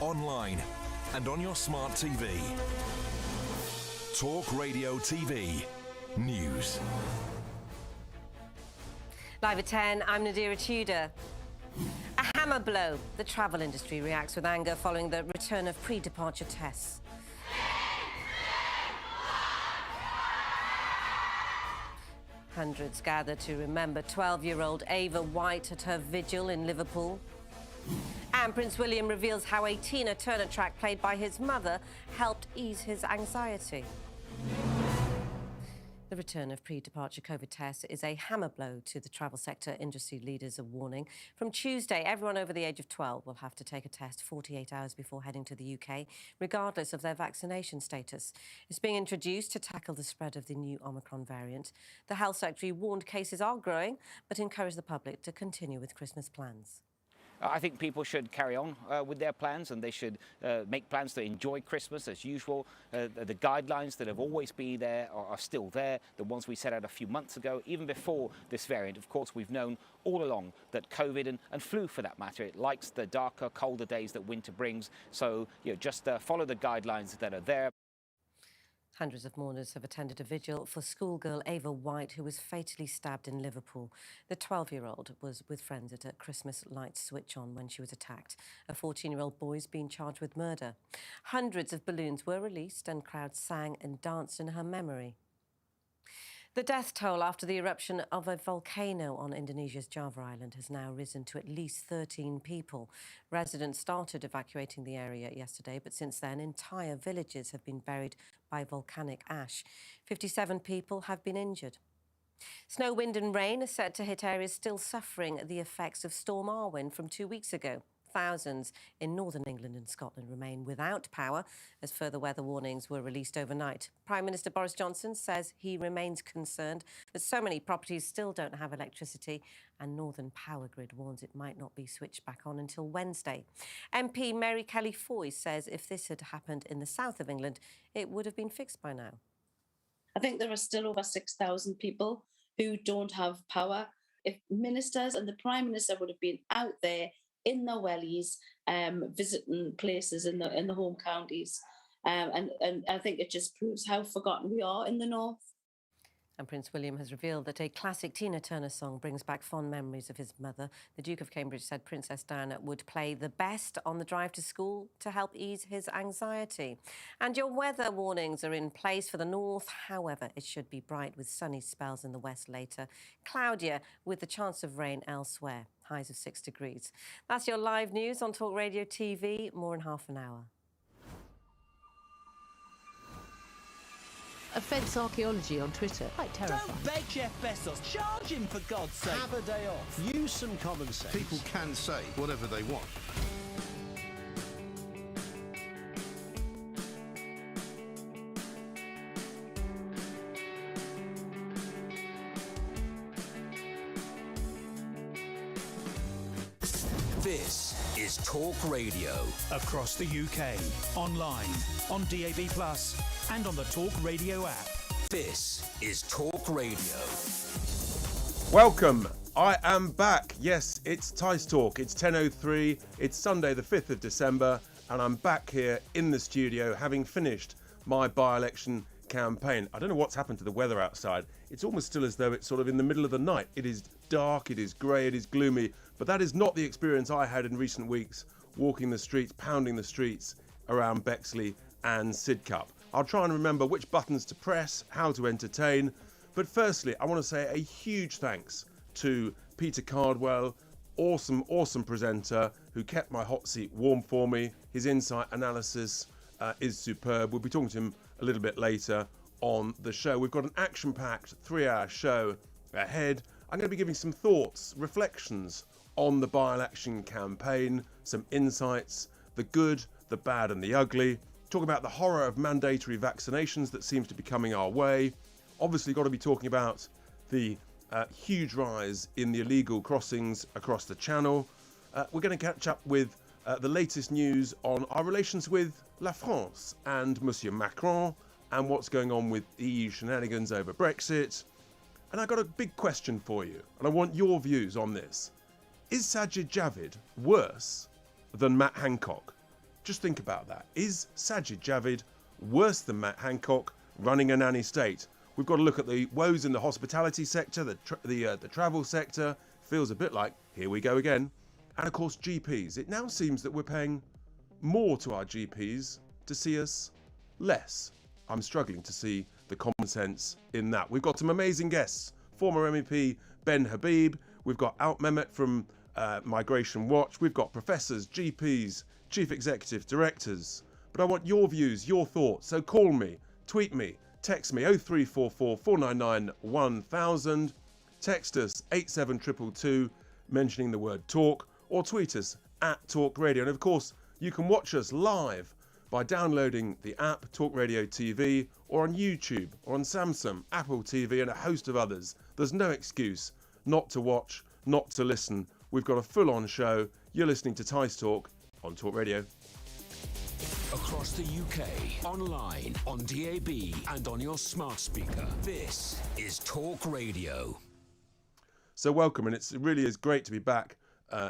online and on your smart TV. Talk Radio TV News. Live at 10, I'm Nadira Tudor. A hammer blow. The travel industry reacts with anger following the return of pre-departure tests. Hundreds gather to remember 12-year-old Ava White at her vigil in Liverpool. And Prince William reveals how a Tina Turner track played by his mother helped ease his anxiety. The return of pre-departure COVID tests is a hammer blow to the travel sector. Industry leaders are warning. From Tuesday, everyone over the age of 12 will have to take a test 48 hours before heading to the UK, regardless of their vaccination status. It's being introduced to tackle the spread of the new Omicron variant. The Health Secretary warned cases are growing, but encouraged the public to continue with Christmas plans. I think people should carry on with their plans, and they should make plans to enjoy Christmas as usual. The guidelines that have always been there are still there, the ones we set out a few months ago, even before this variant. Of course, we've known all along that COVID and flu, for that matter, it likes the darker, colder days that winter brings. So, just follow the guidelines that are there. Hundreds of mourners have attended a vigil for schoolgirl Ava White, who was fatally stabbed in Liverpool. The 12-year-old was with friends at a Christmas lights switch on when she was attacked. A 14-year-old boy is being charged with murder. Hundreds of balloons were released and crowds sang and danced in her memory. The death toll after the eruption of a volcano on Indonesia's Java Island has now risen to at least 13 people. Residents started evacuating the area yesterday, but since then, entire villages have been buried by volcanic ash. 57 people have been injured. Snow, wind and rain are set to hit areas still suffering the effects of Storm Arwen from 2 weeks ago. Thousands in northern England and Scotland remain without power as further weather warnings were released overnight. Prime Minister Boris Johnson says he remains concerned that so many properties still don't have electricity, and Northern Power Grid warns it might not be switched back on until Wednesday. MP Mary Kelly Foy says if this had happened in the south of England, it would have been fixed by now. I think there are still over 6,000 people who don't have power. If ministers and the Prime Minister would have been out there in the wellies, visiting places in the home counties. And I think it just proves how forgotten we are in the north. And Prince William has revealed that a classic Tina Turner song brings back fond memories of his mother. The Duke of Cambridge said Princess Diana would play the best on the drive to school to help ease his anxiety. And your weather warnings are in place for the north. However, it should be bright with sunny spells in the west later. Cloudier with the chance of rain elsewhere. Highs of 6 degrees. That's your live news on Talk Radio TV. More in half an hour. Offence Archaeology on Twitter. Quite terrifying. Don't beg Jeff Bezos. Charge him, for God's sake. Have a day off. Use some common sense. People can say whatever they want. This is Talk Radio. Across the UK, online, on DAB+, and on the Talk Radio app. This is Talk Radio. Welcome. I am back. Yes, it's Tice Talk. It's 10:03. It's Sunday, the 5th of December, and I'm back here in the studio having finished my by-election campaign. I don't know what's happened to the weather outside. It's almost still as though it's sort of in the middle of the night. It is dark, it is grey, it is gloomy, but that is not the experience I had in recent weeks walking the streets, pounding the streets around Bexley and Sidcup. I'll try and remember which buttons to press, how to entertain, but firstly I want to say a huge thanks to Peter Cardwell, awesome presenter who kept my hot seat warm for me. His insight analysis is superb. We'll be talking to him a little bit later on the show. We've got an action-packed 3-hour show ahead. I'm going to be giving some thoughts, reflections on the by-election campaign, some insights, the good, the bad and the ugly. Talk about the horror of mandatory vaccinations that seems to be coming our way. Obviously got to be talking about the huge rise in the illegal crossings across the Channel. We're going to catch up with the latest news on our relations with La France and Monsieur Macron and what's going on with EU shenanigans over Brexit. And I got a big question for you, and I want your views on this. Is Sajid Javid worse than Matt Hancock? Just think about that. Is Sajid Javid worse than Matt Hancock running a nanny state? We've got to look at the woes in the hospitality sector, the travel sector. Feels a bit like, here we go again. And of course, GPs. It now seems that we're paying more to our GPs to see us less. I'm struggling to see the common sense in that. We've got some amazing guests. Former MEP Ben Habib. We've got Alt Mehmet from Migration Watch. We've got professors, GPs, chief executive directors. But I want your views, your thoughts. So call me, tweet me, text me 0344 499 1000. Text us 87222 mentioning the word talk, or tweet us at Talk Radio. And of course, you can watch us live by downloading the app Talk Radio TV, or on YouTube, or on Samsung, Apple TV, and a host of others. There's no excuse not to watch, not to listen. We've got a full-on show. You're listening to Tice Talk on Talk Radio. Across the UK, online, on DAB, and on your smart speaker. This is Talk Radio. So welcome, and it really is great to be back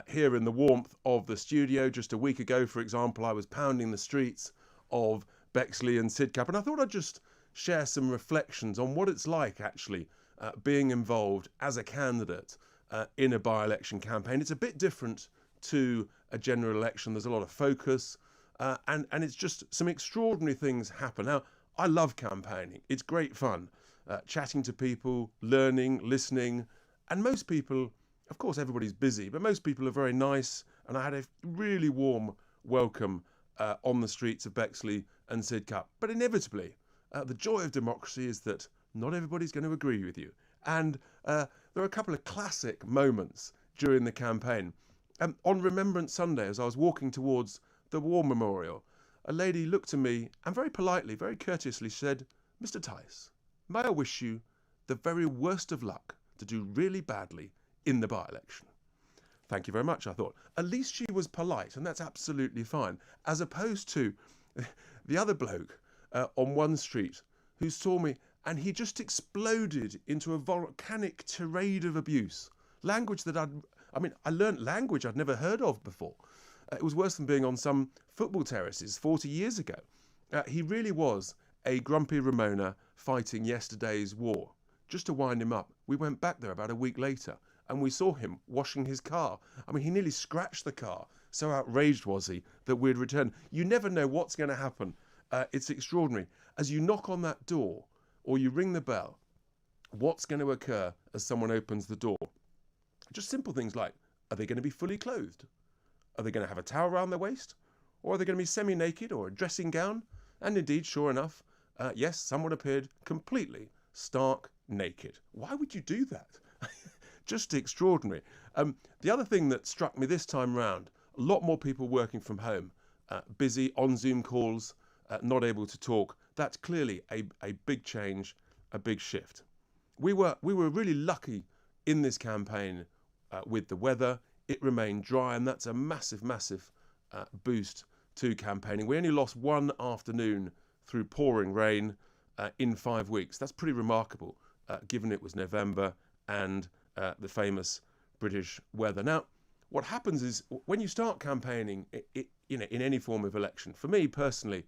here in the warmth of the studio. Just a week ago, for example, I was pounding the streets of Bexley and Sidcup, and I thought I'd just share some reflections on what it's like actually being involved as a candidate in a by-election campaign. It's a bit different to a general election. There's a lot of focus, and it's just some extraordinary things happen. Now, I love campaigning. It's great fun, chatting to people, learning, listening, and most people, of course, everybody's busy, but most people are very nice, and I had a really warm welcome on the streets of Bexley and Sidcup. But inevitably, the joy of democracy is that not everybody's going to agree with you. And there are a couple of classic moments during the campaign. On Remembrance Sunday, as I was walking towards the War Memorial, a lady looked at me and very politely, very courteously said, "Mr. Tice, may I wish you the very worst of luck to do really badly in the by-election." Thank you very much, I thought. At least she was polite, and that's absolutely fine. As opposed to the other bloke on one street who saw me, and he just exploded into a volcanic tirade of abuse. Language that I learnt language I'd never heard of before. It was worse than being on some football terraces 40 years ago. He really was a grumpy Ramona fighting yesterday's war. Just to wind him up, we went back there about a week later, and we saw him washing his car. I mean, he nearly scratched the car. So outraged was he that we'd returned. You never know what's going to happen. It's extraordinary. As you knock on that door or you ring the bell, what's going to occur as someone opens the door? Just simple things like, are they going to be fully clothed? Are they going to have a towel around their waist? Or are they going to be semi-naked or a dressing gown? And indeed, sure enough, yes, someone appeared completely stark naked. Why would you do that? Just extraordinary. The other thing that struck me this time round, a lot more people working from home, busy on Zoom calls, not able to talk. That's clearly a big change, a big shift. We were really lucky in this campaign with the weather. It remained dry, and that's a massive, massive boost to campaigning. We only lost one afternoon through pouring rain in 5 weeks. That's pretty remarkable, given it was November and the famous British weather. Now, what happens is when you start campaigning in any form of election, for me personally,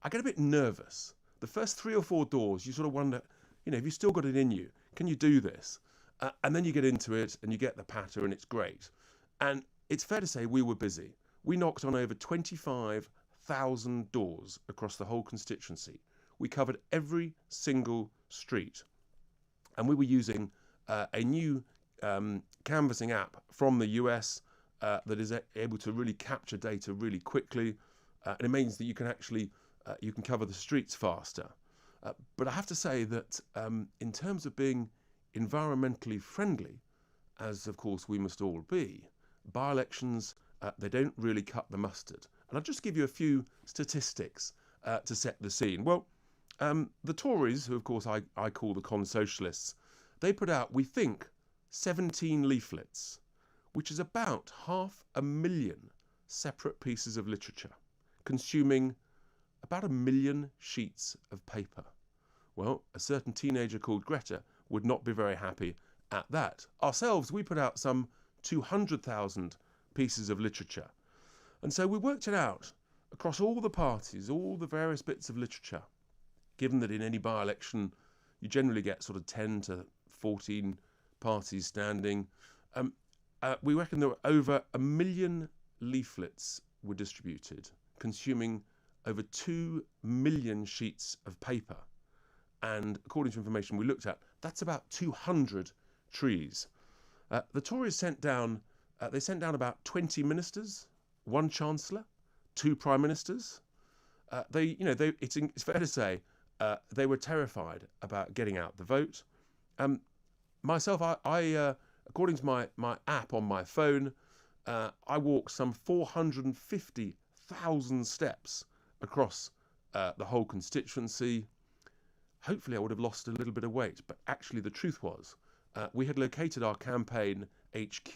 I get a bit nervous. The first 3 or 4 doors, you sort of wonder, have you still got it in you? Can you do this? And then you get into it and you get the patter and it's great. And it's fair to say we were busy. We knocked on over 25,000 doors across the whole constituency. We covered every single street. And we were using a new canvassing app from the US that is able to really capture data really quickly. And it means that you can actually you can cover the streets faster. But I have to say that in terms of being environmentally friendly, as of course we must all be, by-elections, they don't really cut the mustard. And I'll just give you a few statistics to set the scene. Well, the Tories, who of course I call the con-socialists, they put out, we think, 17 leaflets, which is about 500,000 separate pieces of literature, consuming about 1 million sheets of paper. Well, a certain teenager called Greta would not be very happy at that. Ourselves, we put out some 200,000 pieces of literature. And so we worked it out across all the parties, all the various bits of literature, given that in any by-election you generally get sort of 10 to 14 parties standing, we reckon there were over 1 million leaflets were distributed, consuming over 2 million sheets of paper. And according to information we looked at, that's about 200 trees. The Tories sent down about 20 ministers, 1 chancellor, 2 prime ministers. It's fair to say they were terrified about getting out the vote. Myself, I according to my app on my phone, I walked some 450,000 steps across the whole constituency. Hopefully I would have lost a little bit of weight, but actually the truth was we had located our campaign HQ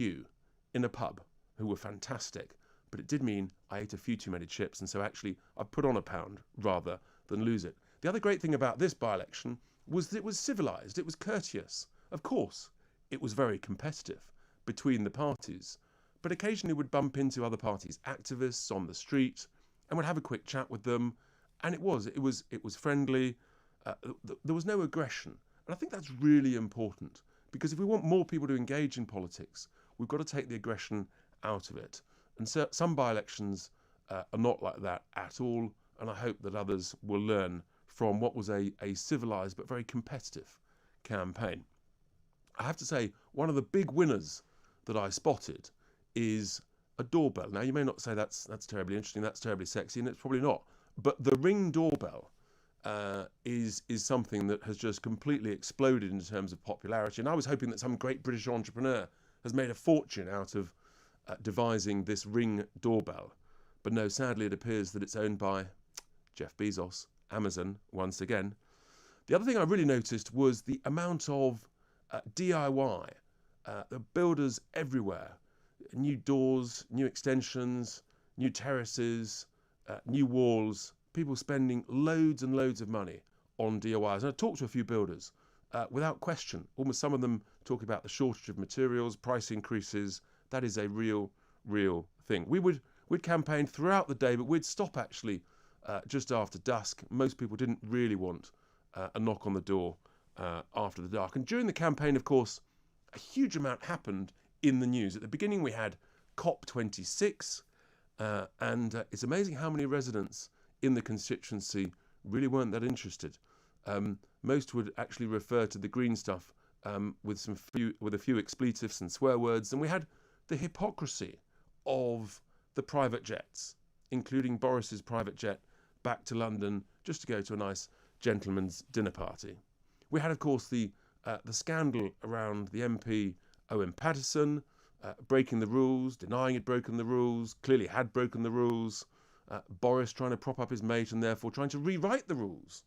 in a pub, who were fantastic, but it did mean I ate a few too many chips, and so actually I put on a pound rather than lose it. The other great thing about this by-election was that it was civilised, it was courteous. Of course, it was very competitive between the parties, but occasionally would bump into other parties' activists on the street and would have a quick chat with them, and it was friendly. There was no aggression, and I think that's really important, because if we want more people to engage in politics, we've got to take the aggression out of it. And so some by-elections are not like that at all, and I hope that others will learn from what was a civilised but very competitive campaign. I have to say, one of the big winners that I spotted is a doorbell. Now, you may not say that's terribly interesting, that's terribly sexy, and it's probably not. But the Ring doorbell is something that has just completely exploded in terms of popularity. And I was hoping that some great British entrepreneur has made a fortune out of devising this Ring doorbell. But no, sadly, it appears that it's owned by Jeff Bezos, Amazon, once again. The other thing I really noticed was the amount of DIY, the builders everywhere, new doors, new extensions, new terraces, new walls, people spending loads and loads of money on DIYs. And I talked to a few builders, without question, almost some of them talking about the shortage of materials, price increases. That is a real thing. We'd campaign throughout the day, but we'd stop actually just after dusk. Most people didn't really want a knock on the door after the dark. And during the campaign, of course, a huge amount happened in the news. At the beginning, we had COP26, and it's amazing how many residents in the constituency really weren't that interested. Most would actually refer to the green stuff with a few expletives and swear words. And we had the hypocrisy of the private jets, including Boris's private jet back to London just to go to a nice gentleman's dinner party. We had, of course, the scandal around the MP Owen Paterson breaking the rules, denying he'd broken the rules, clearly had broken the rules. Boris trying to prop up his mate and therefore trying to rewrite the rules,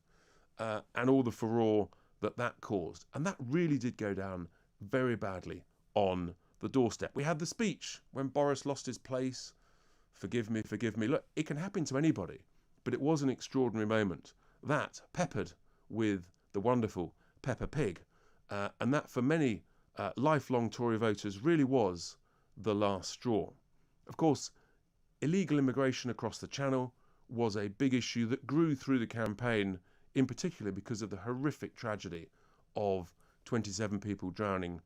and all the furore that caused. And that really did go down very badly on the doorstep. We had the speech when Boris lost his place. Forgive me, forgive me. Look, it can happen to anybody, but it was an extraordinary moment. That peppered with the wonderful Peppa Pig, and that for many lifelong Tory voters really was the last straw. Of course, illegal immigration across the Channel was a big issue that grew through the campaign, in particular because of the horrific tragedy of 27 people drowning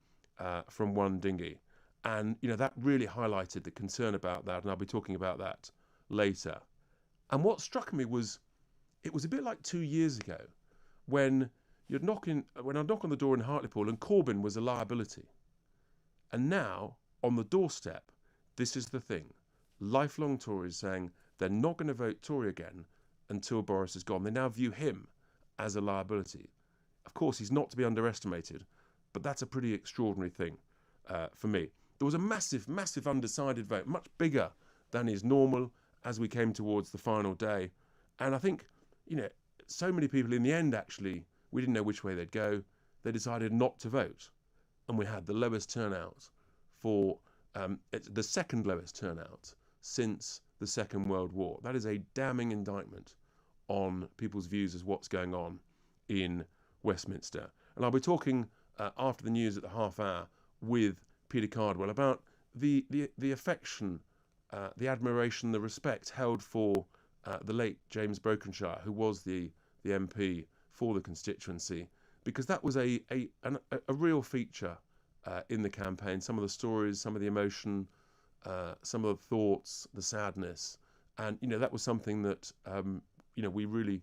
from one dinghy. And, that really highlighted the concern about that, and I'll be talking about that later. And what struck me was, it was a bit like 2 years ago when I'd knock on the door in Hartlepool and Corbyn was a liability. And now, on the doorstep, this is the thing. Lifelong Tories saying they're not going to vote Tory again until Boris is gone. They now view him as a liability. Of course, he's not to be underestimated, but that's a pretty extraordinary thing for me. There was a massive, massive undecided vote, much bigger than is normal as we came towards the final day. And I think, so many people in the end, actually, we didn't know which way they'd go. They decided not to vote. And we had the lowest turnout the second lowest turnout since the Second World War. That is a damning indictment on people's views as what's going on in Westminster. And I'll be talking after the news at the half hour with Peter Cardwell about the affection, the admiration, the respect held for the late James Brokenshire, who was the MP for the constituency, because that was a real feature in the campaign. Some of the stories, some of the emotion, some of the thoughts, the sadness, and that was something that we really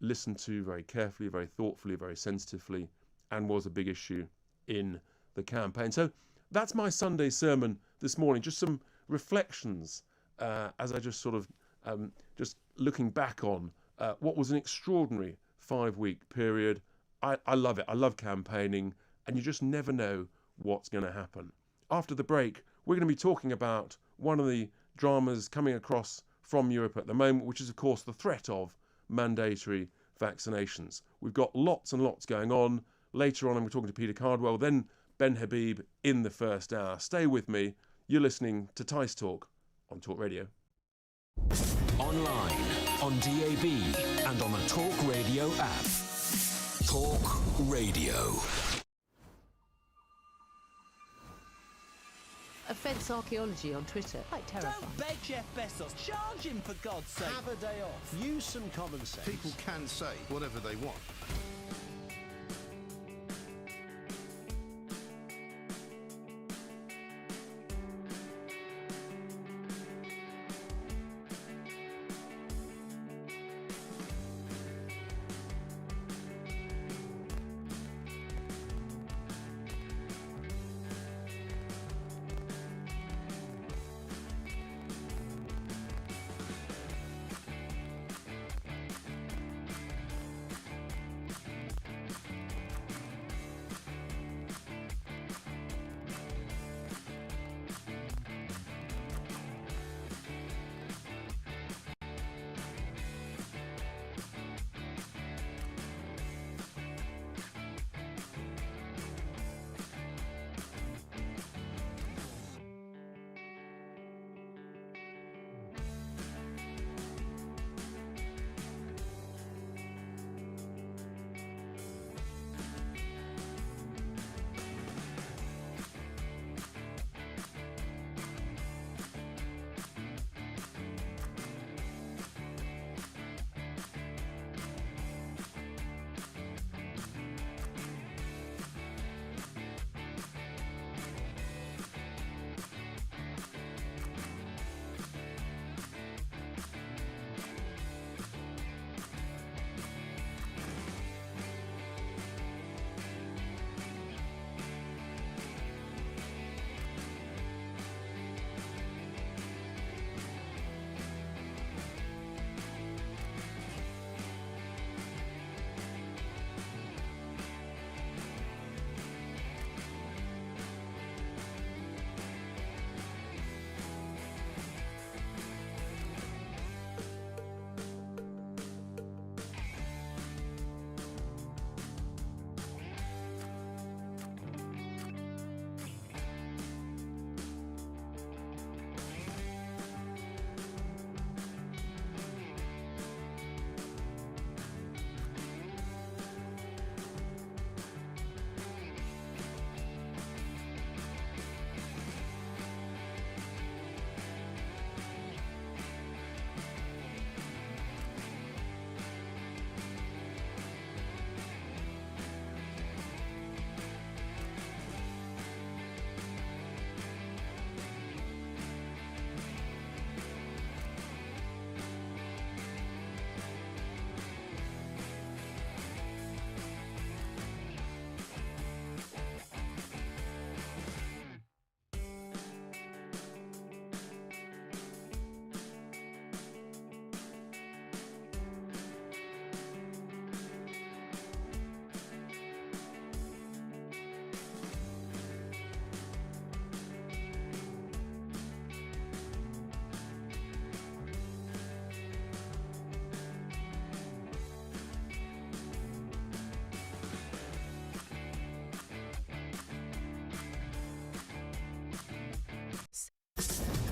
listened to very carefully, very thoughtfully, very sensitively, and was a big issue in the campaign. So that's my Sunday sermon this morning. Just some reflections as I just sort of just looking back on what was an extraordinary 5-week period. I love it. I love campaigning, and you just never know what's going to happen. After the break, we're going to be talking about one of the dramas coming across from Europe at the moment, which is, of course, the threat of mandatory vaccinations. We've got lots and lots going on. Later on, I'm talking to Peter Cardwell, then Ben Habib in the first hour. Stay with me. You're listening to Tice Talk on Talk Radio. Online, on DAB, and on the Talk Radio app. Talk Radio. Offence archaeology on Twitter. Quite terrifying. Don't beg Jeff Bezos. Charge him, for God's sake. Have a day off. Use some common sense. People can say whatever they want.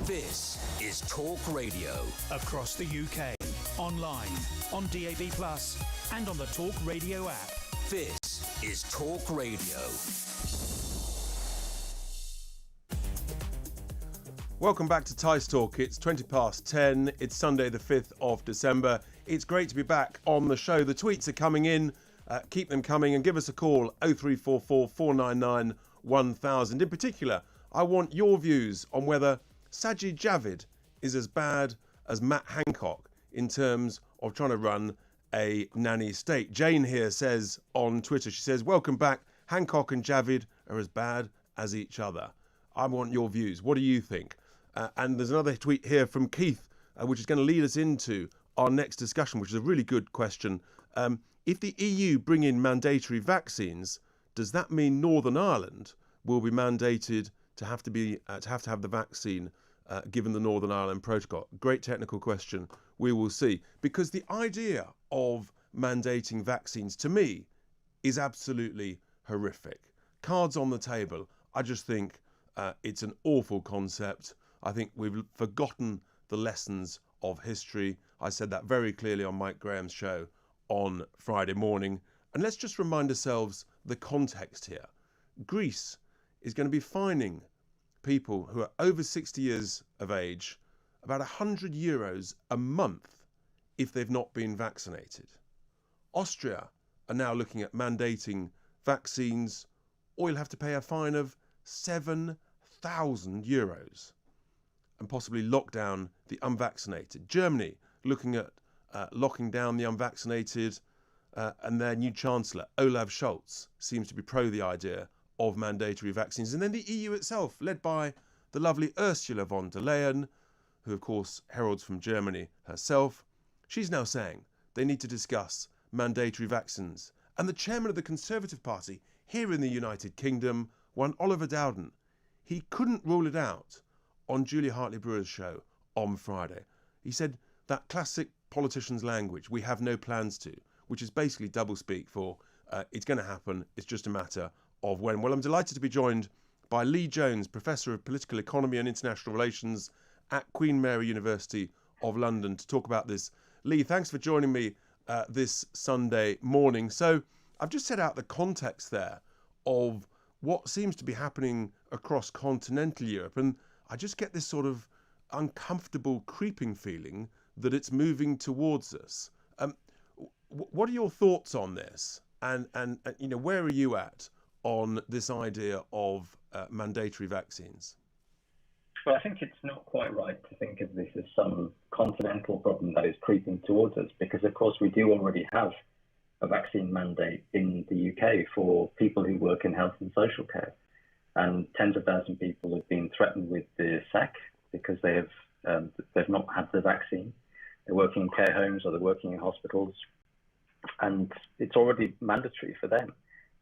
This is Talk Radio. Across the UK, online, on DAB+, and on the Talk Radio app. This is Talk Radio. Welcome back to Tice Talk. It's 20 past 10. It's Sunday, the 5th of December. It's great to be back on the show. The tweets are coming in. Keep them coming and give us a call, 0344 499 1000. In particular, I want your views on whether Sajid Javid is as bad as Matt Hancock in terms of trying to run a nanny state. Jane here says on Twitter, she says, welcome back. Hancock and Javid are as bad as each other. I want your views. What do you think? And there's another tweet here from Keith, which is going to lead us into our next discussion, which is a really good question. If the EU bring in mandatory vaccines, does that mean Northern Ireland will be mandated to have the vaccine given the Northern Ireland protocol? Great technical question. We will see. Because the idea of mandating vaccines, to me, is absolutely horrific. Cards on the table. I just think it's an awful concept. I think we've forgotten the lessons of history. I said that very clearly on Mike Graham's show on Friday morning. And let's just remind ourselves the context here. Greece is going to be fining people who are over 60 years of age about €100 a month if they've not been vaccinated. Austria are now looking at mandating vaccines, or you'll have to pay a fine of €7,000 and possibly lock down the unvaccinated. Germany looking at locking down the unvaccinated, and their new Chancellor, Olaf Scholz, seems to be pro the idea of mandatory vaccines. And then the EU itself, led by the lovely Ursula von der Leyen, who of course heralds from Germany herself, she's now saying they need to discuss mandatory vaccines. And the chairman of the Conservative Party here in the United Kingdom, one Oliver Dowden, he couldn't rule it out on Julia Hartley-Brewer's show on Friday. He said that classic politician's language, we have no plans to, which is basically doublespeak for it's going to happen, it's just a matter of when. Well, I'm delighted to be joined by Lee Jones, Professor of Political Economy and International Relations at Queen Mary University of London, to talk about this. Lee, thanks for joining me this Sunday morning. So I've just set out the context there of what seems to be happening across continental Europe, and I just get this sort of uncomfortable creeping feeling that it's moving towards us. What are your thoughts on this? And where are you at on this idea of mandatory vaccines? Well, I think it's not quite right to think of this as some continental problem that is creeping towards us, because of course we do already have a vaccine mandate in the UK for people who work in health and social care. And tens of thousands of people have been threatened with the sack because they've not had the vaccine. They're working in care homes or they're working in hospitals, and it's already mandatory for them.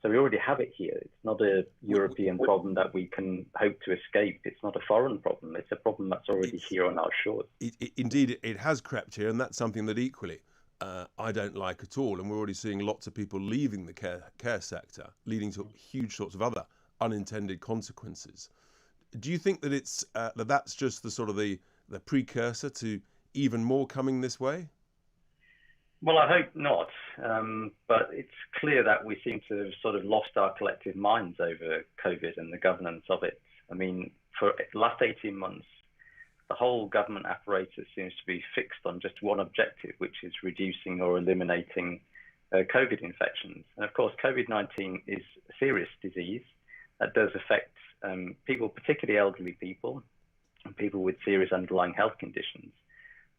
So we already have it here. It's not a European problem that we can hope to escape. It's not a foreign problem. It's a problem that's already here on our shores. Indeed, it has crept here, and that's something that equally I don't like at all. And we're already seeing lots of people leaving the care sector, leading to huge sorts of other unintended consequences. Do you think that it's that's just the sort of the precursor to even more coming this way? Well, I hope not. But it's clear that we seem to have sort of lost our collective minds over COVID and the governance of it. I mean, for the last 18 months, the whole government apparatus seems to be fixed on just one objective, which is reducing or eliminating COVID infections. And of course, COVID-19 is a serious disease that does affect people, particularly elderly people and people with serious underlying health conditions.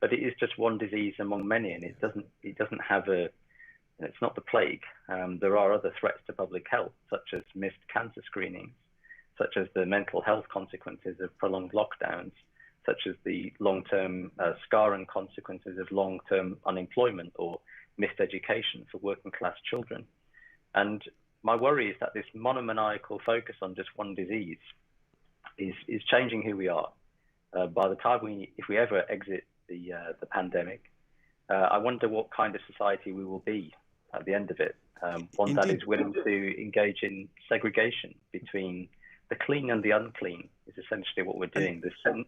But it is just one disease among many, and it doesn't have it's not the plague. There are other threats to public health, such as missed cancer screenings, such as the mental health consequences of prolonged lockdowns, such as the long-term scarring consequences of long-term unemployment or missed education for working class children. And my worry is that this monomaniacal focus on just one disease is changing who we are. By the time if we ever exit the pandemic, I wonder what kind of society we will be at the end of it. One that is willing to engage in segregation between the clean and the unclean is essentially what we're doing.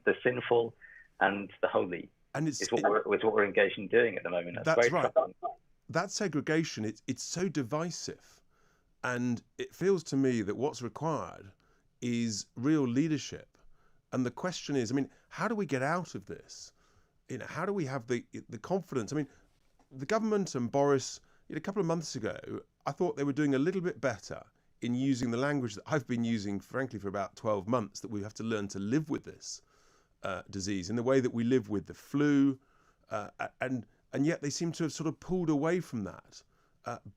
The sinful and the holy is what we're engaged in doing at the moment. That's right. That segregation, it's so divisive. And it feels to me that what's required is real leadership And the question is, I mean, how do we get out of this? How do we have the confidence? I mean, the government and Boris, a couple of months ago, I thought they were doing a little bit better in using the language that I've been using, frankly, for about 12 months, that we have to learn to live with this disease in the way that we live with the flu. And yet they seem to have sort of pulled away from that.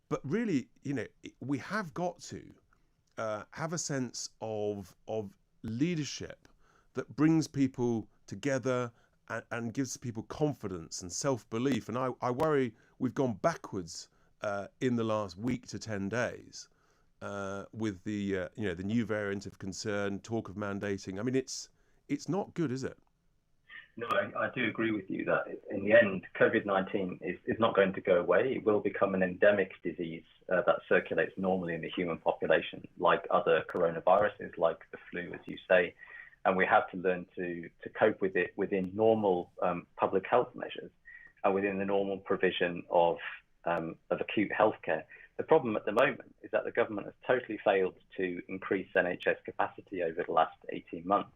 But really, we have got to have a sense of leadership that brings people together and gives people confidence and self-belief. And I worry we've gone backwards in the last week to 10 days with the new variant of concern, talk of mandating. I mean, it's not good, is it? No, I do agree with you that in the end, COVID-19 is not going to go away. It will become an endemic disease that circulates normally in the human population, like other coronaviruses, like the flu, as you say. And we have to learn to cope with it within normal public health measures and within the normal provision of acute healthcare. The problem at the moment is that the government has totally failed to increase NHS capacity over the last 18 months.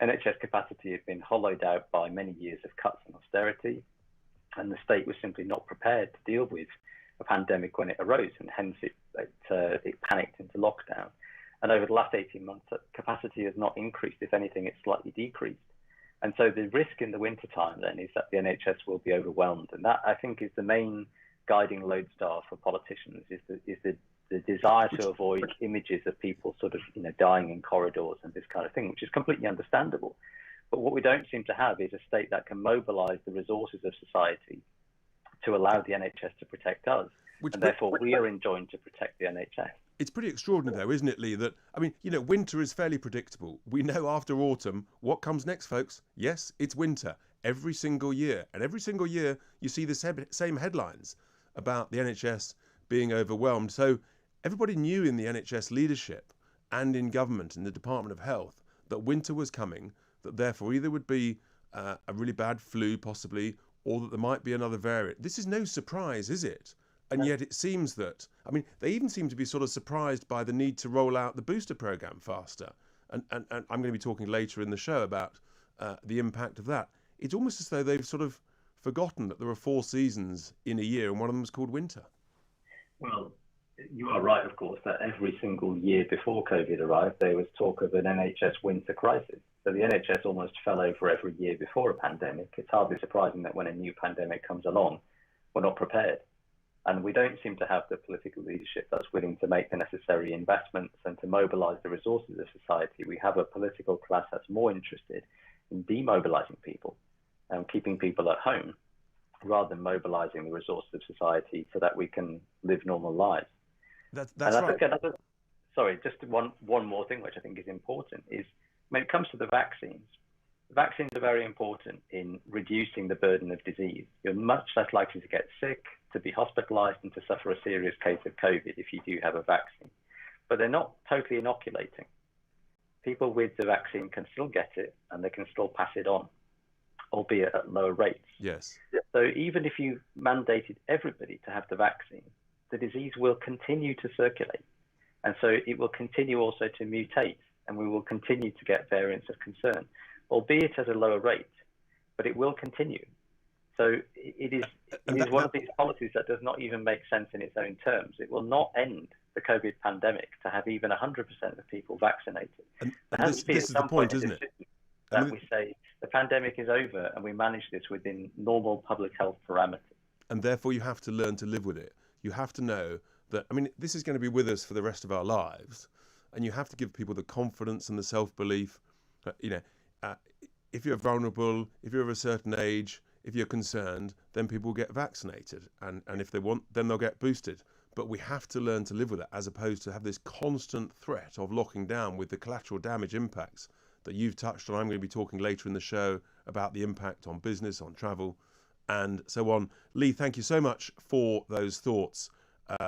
NHS capacity has been hollowed out by many years of cuts and austerity, and the state was simply not prepared to deal with a pandemic when it arose, and hence it panicked into lockdown. And over the last 18 months, capacity has not increased. If anything, it's slightly decreased. And so the risk in the wintertime then is that the NHS will be overwhelmed. And that, I think, is the main guiding lodestar for politicians, is the desire to avoid images of people sort of, dying in corridors and this kind of thing, which is completely understandable. But what we don't seem to have is a state that can mobilize the resources of society to allow the NHS to protect us. And therefore, we are enjoined to protect the NHS. It's pretty extraordinary, though, isn't it, Lee, that, I mean, winter is fairly predictable. We know after autumn what comes next, folks. Yes, it's winter every single year. And every single year you see the same headlines about the NHS being overwhelmed. So everybody knew in the NHS leadership and in government, in the Department of Health, that winter was coming, that therefore either would be a really bad flu, possibly, or that there might be another variant. This is no surprise, is it? And yet it seems that, I mean, they even seem to be sort of surprised by the need to roll out the booster program faster. And I'm going to be talking later in the show about the impact of that. It's almost as though they've sort of forgotten that there are 4 seasons in a year, and one of them is called winter. Well, you are right, of course, that every single year before COVID arrived, there was talk of an NHS winter crisis. So the NHS almost fell over every year before a pandemic. It's hardly surprising that when a new pandemic comes along, we're not prepared. And we don't seem to have the political leadership that's willing to make the necessary investments and to mobilize the resources of society. We have a political class that's more interested in demobilizing people and keeping people at home rather than mobilizing the resources of society so that we can live normal lives. That's right. Sorry, just one more thing which I think is important is when it comes to the vaccines are very important in reducing the burden of disease. You're much less likely to get sick, to be hospitalized, and to suffer a serious case of COVID if you do have a vaccine. But they're not totally inoculating. People with the vaccine can still get it and they can still pass it on, albeit at lower rates. Yes. So even if you mandated everybody to have the vaccine, the disease will continue to circulate. And so it will continue also to mutate, and we will continue to get variants of concern, albeit at a lower rate, but it will continue. So it is one of these policies that does not even make sense in its own terms. It will not end the COVID pandemic to have even 100% of people vaccinated. And this is the point, isn't it? That we say the pandemic is over and we manage this within normal public health parameters. And therefore you have to learn to live with it. You have to know that, I mean, this is going to be with us for the rest of our lives. And you have to give people the confidence and the self-belief. If you're vulnerable, if you're of a certain age, if you're concerned, then people will get vaccinated. And if they want, then they'll get boosted. But we have to learn to live with it, as opposed to have this constant threat of locking down with the collateral damage impacts that you've touched on. I'm going to be talking later in the show about the impact on business, on travel, and so on. Lee, thank you so much for those thoughts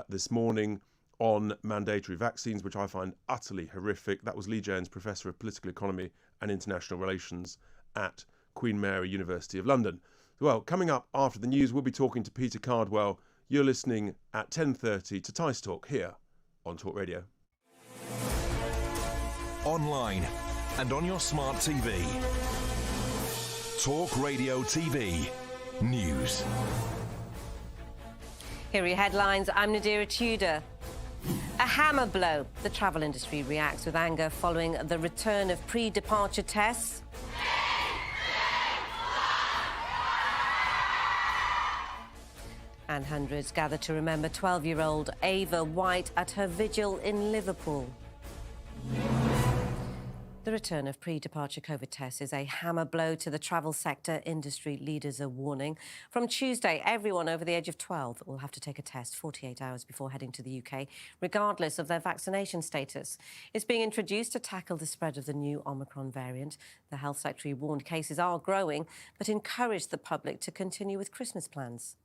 this morning on mandatory vaccines, which I find utterly horrific. That was Lee Jones, Professor of Political Economy and International Relations at Queen Mary University of London. Well, coming up after the news, we'll be talking to Peter Cardwell. You're listening at 10:30 to Tice Talk here on Talk Radio. Online, and on your smart TV. Talk Radio TV News. Here are your headlines. I'm Nadira Tudor. A hammer blow. The travel industry reacts with anger following the return of pre-departure tests. And hundreds gather to remember 12-year-old Ava White at her vigil in Liverpool. The return of pre-departure COVID tests is a hammer blow to the travel sector. Industry leaders are warning. From Tuesday, everyone over the age of 12 will have to take a test 48 hours before heading to the UK, regardless of their vaccination status. It's being introduced to tackle the spread of the new Omicron variant. The Health Secretary warned cases are growing, but encouraged the public to continue with Christmas plans.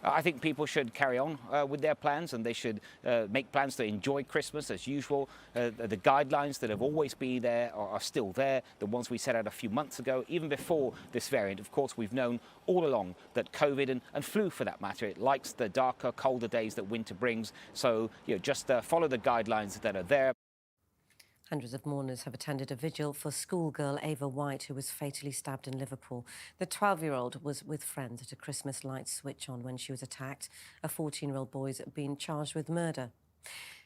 I think people should carry on with their plans, and they should make plans to enjoy Christmas as usual. The guidelines that have always been there are still there, the ones we set out a few months ago, even before this variant. Of course, we've known all along that COVID and flu, for that matter, it likes the darker, colder days that winter brings. So, just follow the guidelines that are there. Hundreds of mourners have attended a vigil for schoolgirl Ava White, who was fatally stabbed in Liverpool. The 12-year-old was with friends at a Christmas light switch on when she was attacked. A 14-year-old boy's been charged with murder.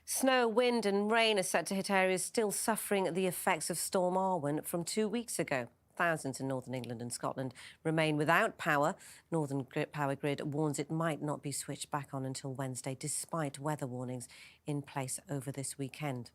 Snow, wind and rain are set to hit areas still suffering the effects of Storm Arwen from 2 weeks ago. Thousands in northern England and Scotland remain without power. Northern Power Grid warns it might not be switched back on until Wednesday, despite weather warnings in place over this weekend.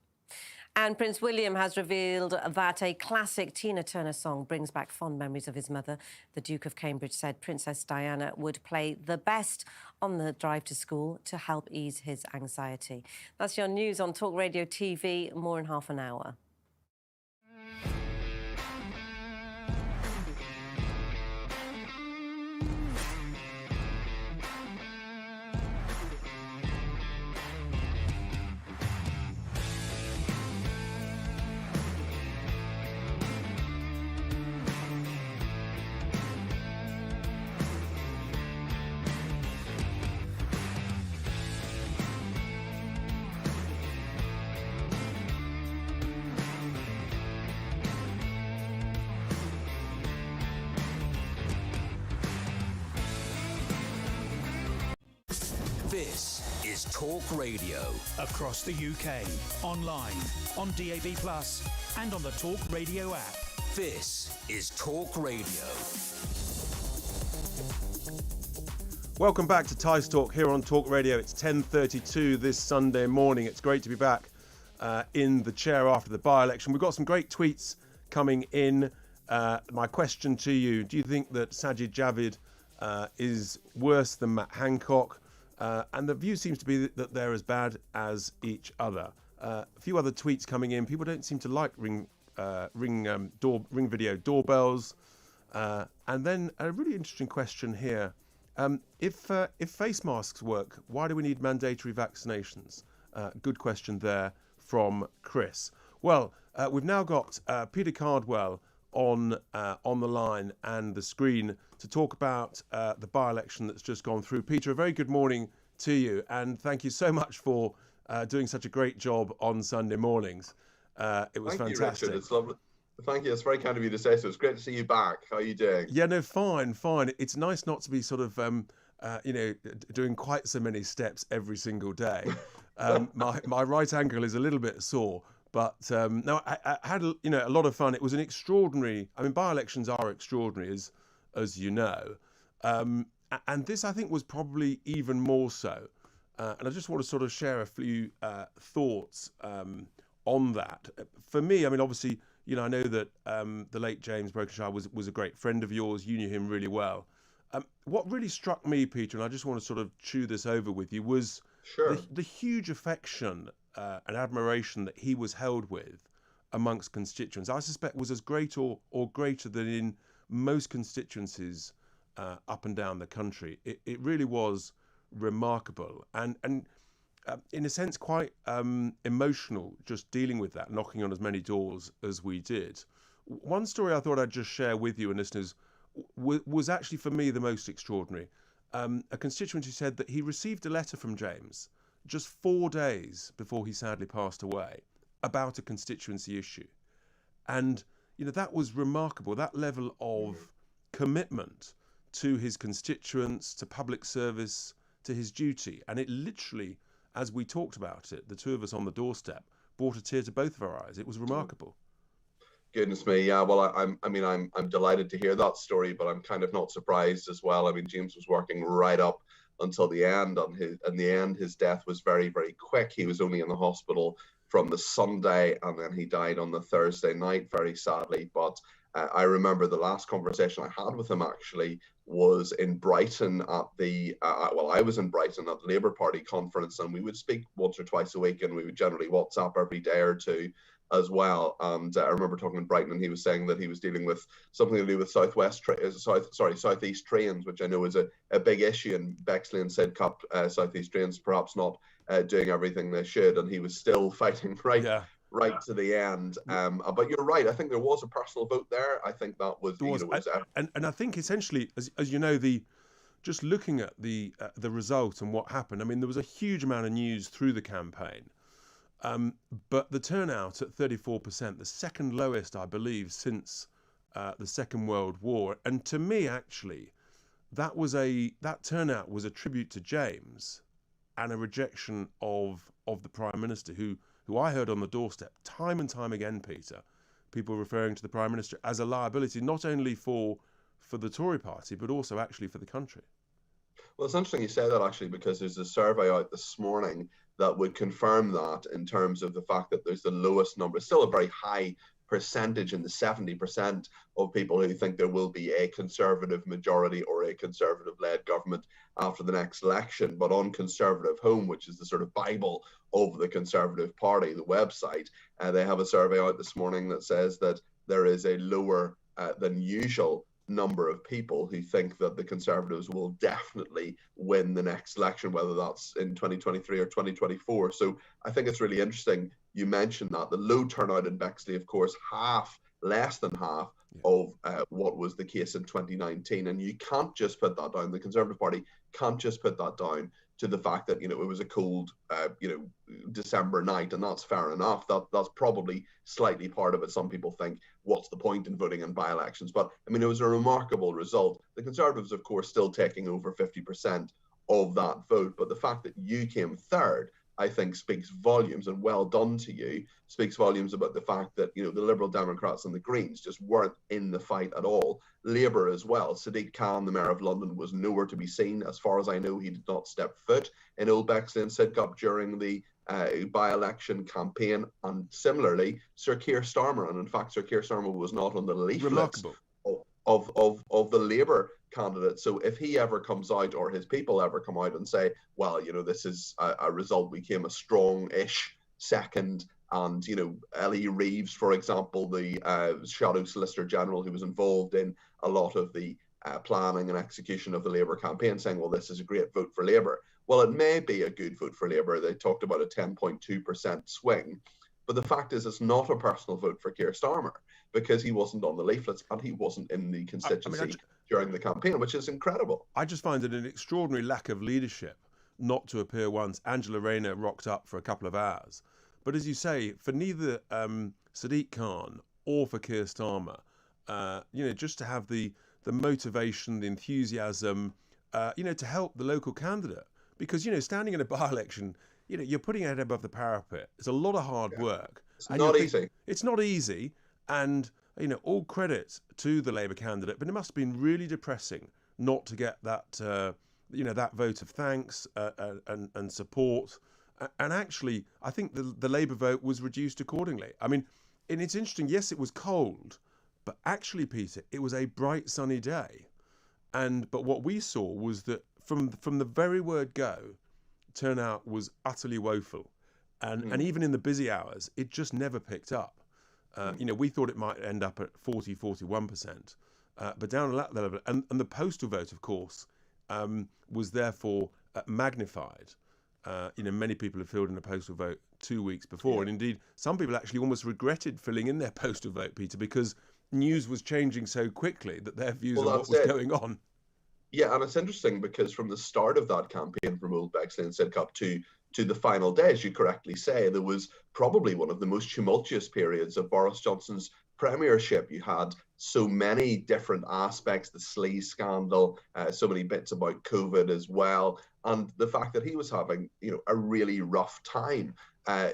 And Prince William has revealed that a classic Tina Turner song brings back fond memories of his mother. The Duke of Cambridge said Princess Diana would play the best on the drive to school to help ease his anxiety. That's your news on Talk Radio TV. More in half an hour. This is Talk Radio. Across the UK, online, on DAB+, and on the Talk Radio app. This is Talk Radio. Welcome back to Tice Talk here on Talk Radio. It's 10:32 this Sunday morning. It's great to be back in the chair after the by-election. We've got some great tweets coming in. My question to you, do you think that Sajid Javid is worse than Matt Hancock? And the view seems to be that they're as bad as each other. A few other tweets coming in. People don't seem to like ring video doorbells. And then a really interesting question here. If face masks work, why do we need mandatory vaccinations? Good question there from Chris. Well, we've now got Peter Cardwell on the line and the screen to talk about the by-election that's just gone through. Peter, a very good morning to you, and thank you so much for doing such a great job on Sunday mornings. It was fantastic. Thank you, Richard. It's lovely. Thank you. It's very kind of you to say so. It's great to see you back. How are you doing? Yeah, no, fine. It's nice not to be sort of, doing quite so many steps every single day. My right ankle is a little bit sore. But no, I had a lot of fun. It was an extraordinary. I mean, by-elections are extraordinary, as you know, and this I think was probably even more so. And I just want to sort of share a few thoughts on that. For me, I mean, obviously, I know that the late James Brokenshire was a great friend of yours. You knew him really well. What really struck me, Peter, and I just want to sort of chew this over with you, was the huge affection and admiration that he was held with amongst constituents. I suspect was as great or greater than in most constituencies up and down the country. It really was remarkable and in a sense quite emotional, just dealing with that, knocking on as many doors as we did. One story I thought I'd just share with you and listeners was actually for me the most extraordinary. A constituent who said that he received a letter from James just 4 days before he sadly passed away about a constituency issue. And that was remarkable. That level of commitment to his constituents, to public service, to his duty. And it literally, as we talked about it, the two of us on the doorstep, brought a tear to both of our eyes. It was remarkable. Goodness me, yeah. Well, I'm delighted to hear that story, but I'm kind of not surprised as well. I mean, James was working right up until the end. In the end, his death was very, very quick. He was only in the hospital from the Sunday, and then he died on the Thursday night, very sadly. But I remember the last conversation I had with him actually was in Brighton at the I was in Brighton at the Labour Party conference, and we would speak once or twice a week, and we would generally WhatsApp every day or two as well. And I remember talking in Brighton, and he was saying that he was dealing with something to do with southeast trains, which I know is a big issue in Bexley and Sidcup. Southeast trains perhaps not doing everything they should, and he was still fighting right to the end. But you're right. I think there was a personal vote there. I think that was, and I think essentially, as you know, just looking at the result and what happened. I mean, there was a huge amount of news through the campaign. But the turnout at 34%, the second lowest, I believe, since the Second World War. And to me, actually, that turnout was a tribute to James and a rejection of the Prime Minister, who I heard on the doorstep time and time again, Peter, people referring to the Prime Minister as a liability, not only for the Tory party, but also actually for the country. Well, it's interesting you say that, actually, because there's a survey out this morning that would confirm that, in terms of the fact that there's the lowest number, still a very high percentage in the 70% of people who think there will be a Conservative majority or a Conservative-led government after the next election. But on Conservative Home, which is the sort of Bible of the Conservative Party, the website, they have a survey out this morning that says that there is a lower than usual number of people who think that the Conservatives will definitely win the next election, whether that's in 2023 or 2024. So I think it's really interesting you mentioned that. The low turnout in Bexley, of course, less than half of what was the case in 2019. And you can't just put that down. The Conservative Party can't just put that down to the fact that, it was a cold, December night, and that's fair enough. That's probably slightly part of it. Some people think, what's the point in voting in by-elections? But, I mean, it was a remarkable result. The Conservatives, of course, still taking over 50% of that vote. But the fact that you came third, I think, speaks volumes, and well done to you, speaks volumes about the fact that, the Liberal Democrats and the Greens just weren't in the fight at all. Labour as well. Sadiq Khan, the Mayor of London, was nowhere to be seen. As far as I know, he did not step foot in Old Bexley and Sidcup during the by-election campaign. And similarly, Sir Keir Starmer, and in fact, Sir Keir Starmer was not on the leaflets of the Labour candidate. So if he ever comes out, or his people ever come out and say, well, this is a result, we came a strong-ish second, and, Ellie Reeves, for example, the Shadow Solicitor General, who was involved in a lot of the planning and execution of the Labour campaign, saying, well, this is a great vote for Labour. Well, it may be a good vote for Labour. They talked about a 10.2% swing. But the fact is, it's not a personal vote for Keir Starmer, because he wasn't on the leaflets and he wasn't in the constituency during the campaign, which is incredible. I just find it an extraordinary lack of leadership not to appear once. Angela Rayner rocked up for a couple of hours. But as you say, for neither Sadiq Khan or for Keir Starmer, just to have the motivation, the enthusiasm, to help the local candidate. Because, standing in a by-election, you're putting your head above the parapet. It's a lot of hard work. It's not easy. It's not easy. And, all credit to the Labour candidate, but it must have been really depressing not to get that, that vote of thanks and support. And actually, I think the Labour vote was reduced accordingly. I mean, and it's interesting, yes, it was cold, but actually, Peter, it was a bright, sunny day. But what we saw was that from the very word go, turnout was utterly woeful. And even in the busy hours, it just never picked up. We thought it might end up at 41%, but down at that level. And the postal vote, of course, was therefore magnified. Many people have filled in a postal vote 2 weeks before. Yeah. And indeed, some people actually almost regretted filling in their postal vote, Peter, because news was changing so quickly that their views on what was going on. Yeah, and it's interesting because from the start of that campaign from Old Bexley and Sidcup to the final day, as you correctly say, there was probably one of the most tumultuous periods of Boris Johnson's premiership, you had so many different aspects, the sleaze scandal, so many bits about COVID as well, and the fact that he was having, a really rough time.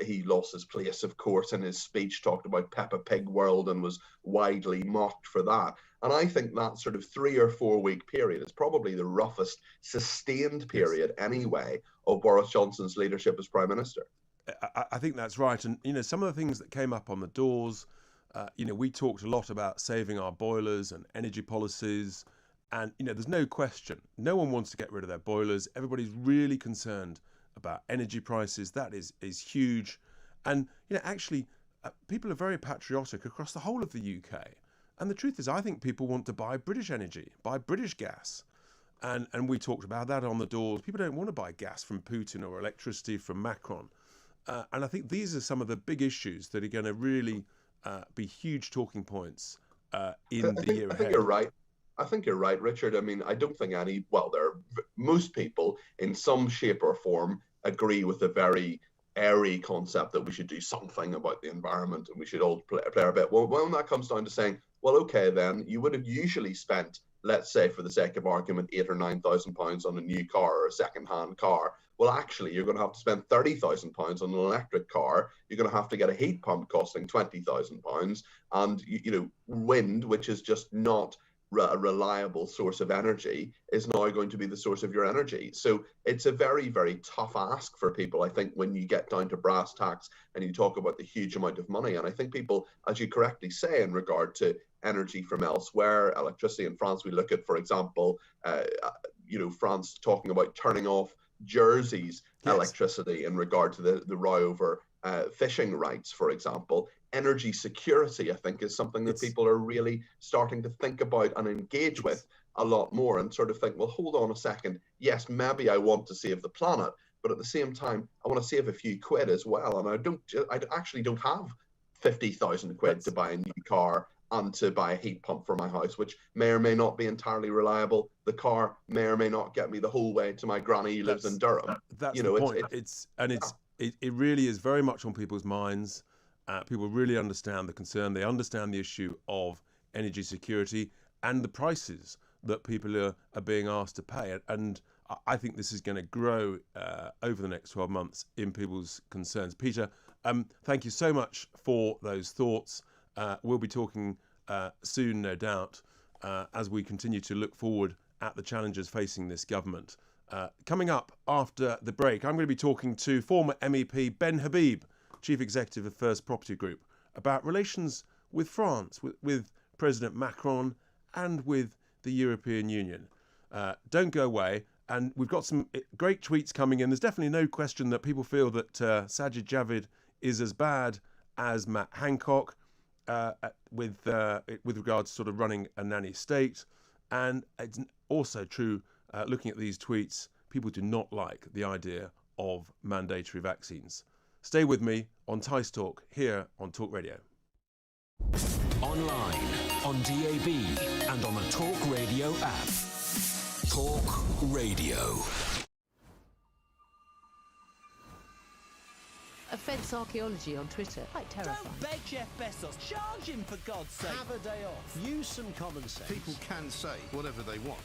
He lost his place, of course, in his speech, talked about Peppa Pig World and was widely mocked for that. And I think that sort of 3 or 4 week period is probably the roughest sustained period anyway of Boris Johnson's leadership as Prime Minister. I think that's right. And, some of the things that came up on the doors, we talked a lot about saving our boilers and energy policies. And, there's no question, no one wants to get rid of their boilers. Everybody's really concerned about energy prices. That is huge. And, actually, people are very patriotic across the whole of the UK. And the truth is, I think people want to buy British energy, buy British gas. And we talked about that on the doors. People don't want to buy gas from Putin or electricity from Macron. And I think these are some of the big issues that are going to really be huge talking points in the year ahead. I think you're right. I think you're right, Richard. I mean, I don't think most people in some shape or form agree with the very airy concept that we should do something about the environment and we should all play our bit. Well, when that comes down to saying, well, okay, then you would have usually spent, let's say, for the sake of argument, £8,000 or £9,000 on a new car or a second-hand car. Well, actually, you're going to have to spend £30,000 on an electric car. You're going to have to get a heat pump costing £20,000, and wind, which is just not a reliable source of energy, is now going to be the source of your energy. So it's a very, very tough ask for people, I think, when you get down to brass tacks and you talk about the huge amount of money. And I think people, as you correctly say, in regard to energy from elsewhere, electricity in France, we look at, for example, France talking about turning off Jersey's electricity in regard to the row over fishing rights, for example. Energy security, I think, is something that people are really starting to think about and engage with a lot more, and sort of think, well, hold on a second. Yes, maybe I want to save the planet, but at the same time, I want to save a few quid as well. And I actually don't have 50,000 quid to buy a new car and to buy a heat pump for my house, which may or may not be entirely reliable. The car may or may not get me the whole way to my granny who lives in Durham. That's the point. It really is very much on people's minds. People really understand the concern. They understand the issue of energy security and the prices that people are being asked to pay. And I think this is going to grow over the next 12 months in people's concerns. Peter, thank you so much for those thoughts. We'll be talking soon, no doubt, as we continue to look forward at the challenges facing this government. Coming up after the break, I'm going to be talking to former MEP Ben Habib, Chief Executive of First Property Group, about relations with France, with President Macron and with the European Union. Don't go away. And we've got some great tweets coming in. There's definitely no question that people feel that Sajid Javid is as bad as Matt Hancock with regards to sort of running a nanny state. And it's also true, looking at these tweets, people do not like the idea of mandatory vaccines. Stay with me on Tice Talk here on Talk Radio. Online, on DAB, and on the Talk Radio app. Talk Radio. Offence archaeology on Twitter. Quite terrifying. Don't beg Jeff Bezos. Charge him, for God's sake. Have a day off. Use some common sense. People can say whatever they want.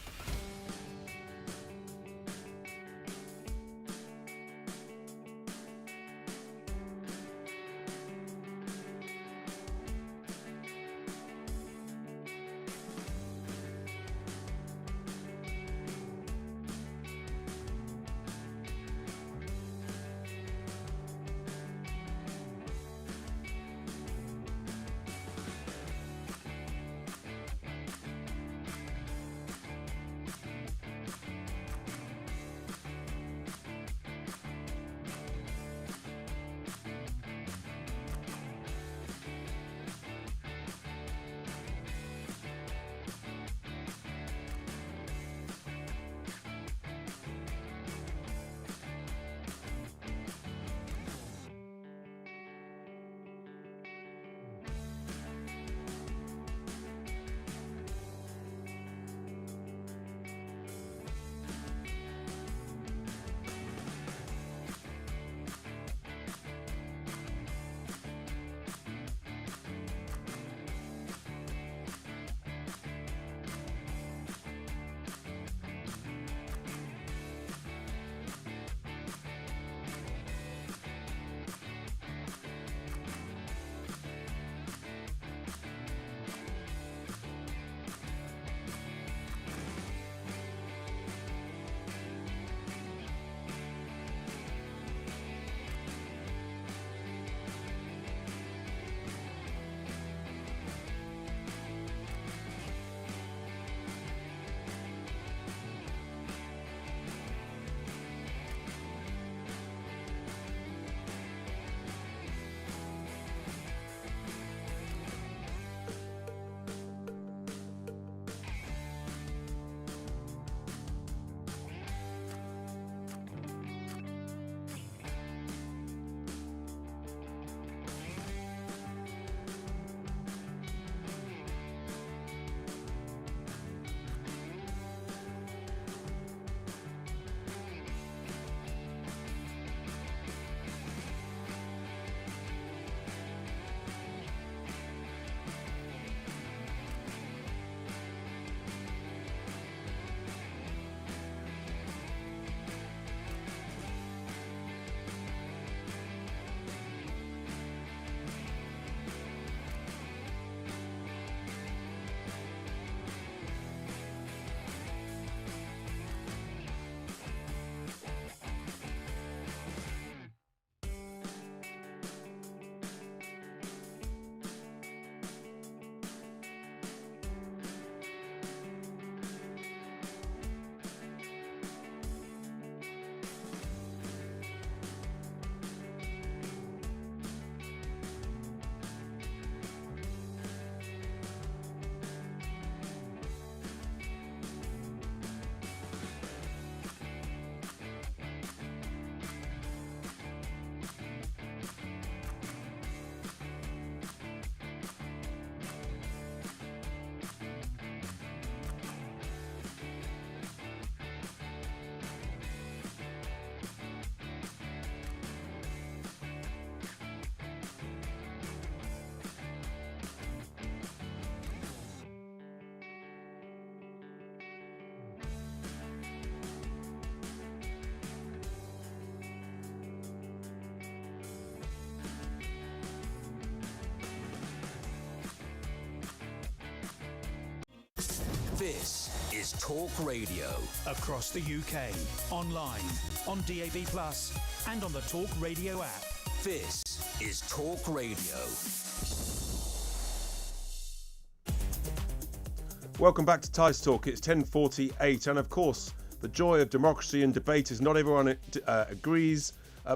This is Talk Radio. Across the UK, online, on DAB+, and on the Talk Radio app. This is Talk Radio. Welcome back to Tice Talk. It's 10:48, and of course, the joy of democracy and debate is not everyone agrees.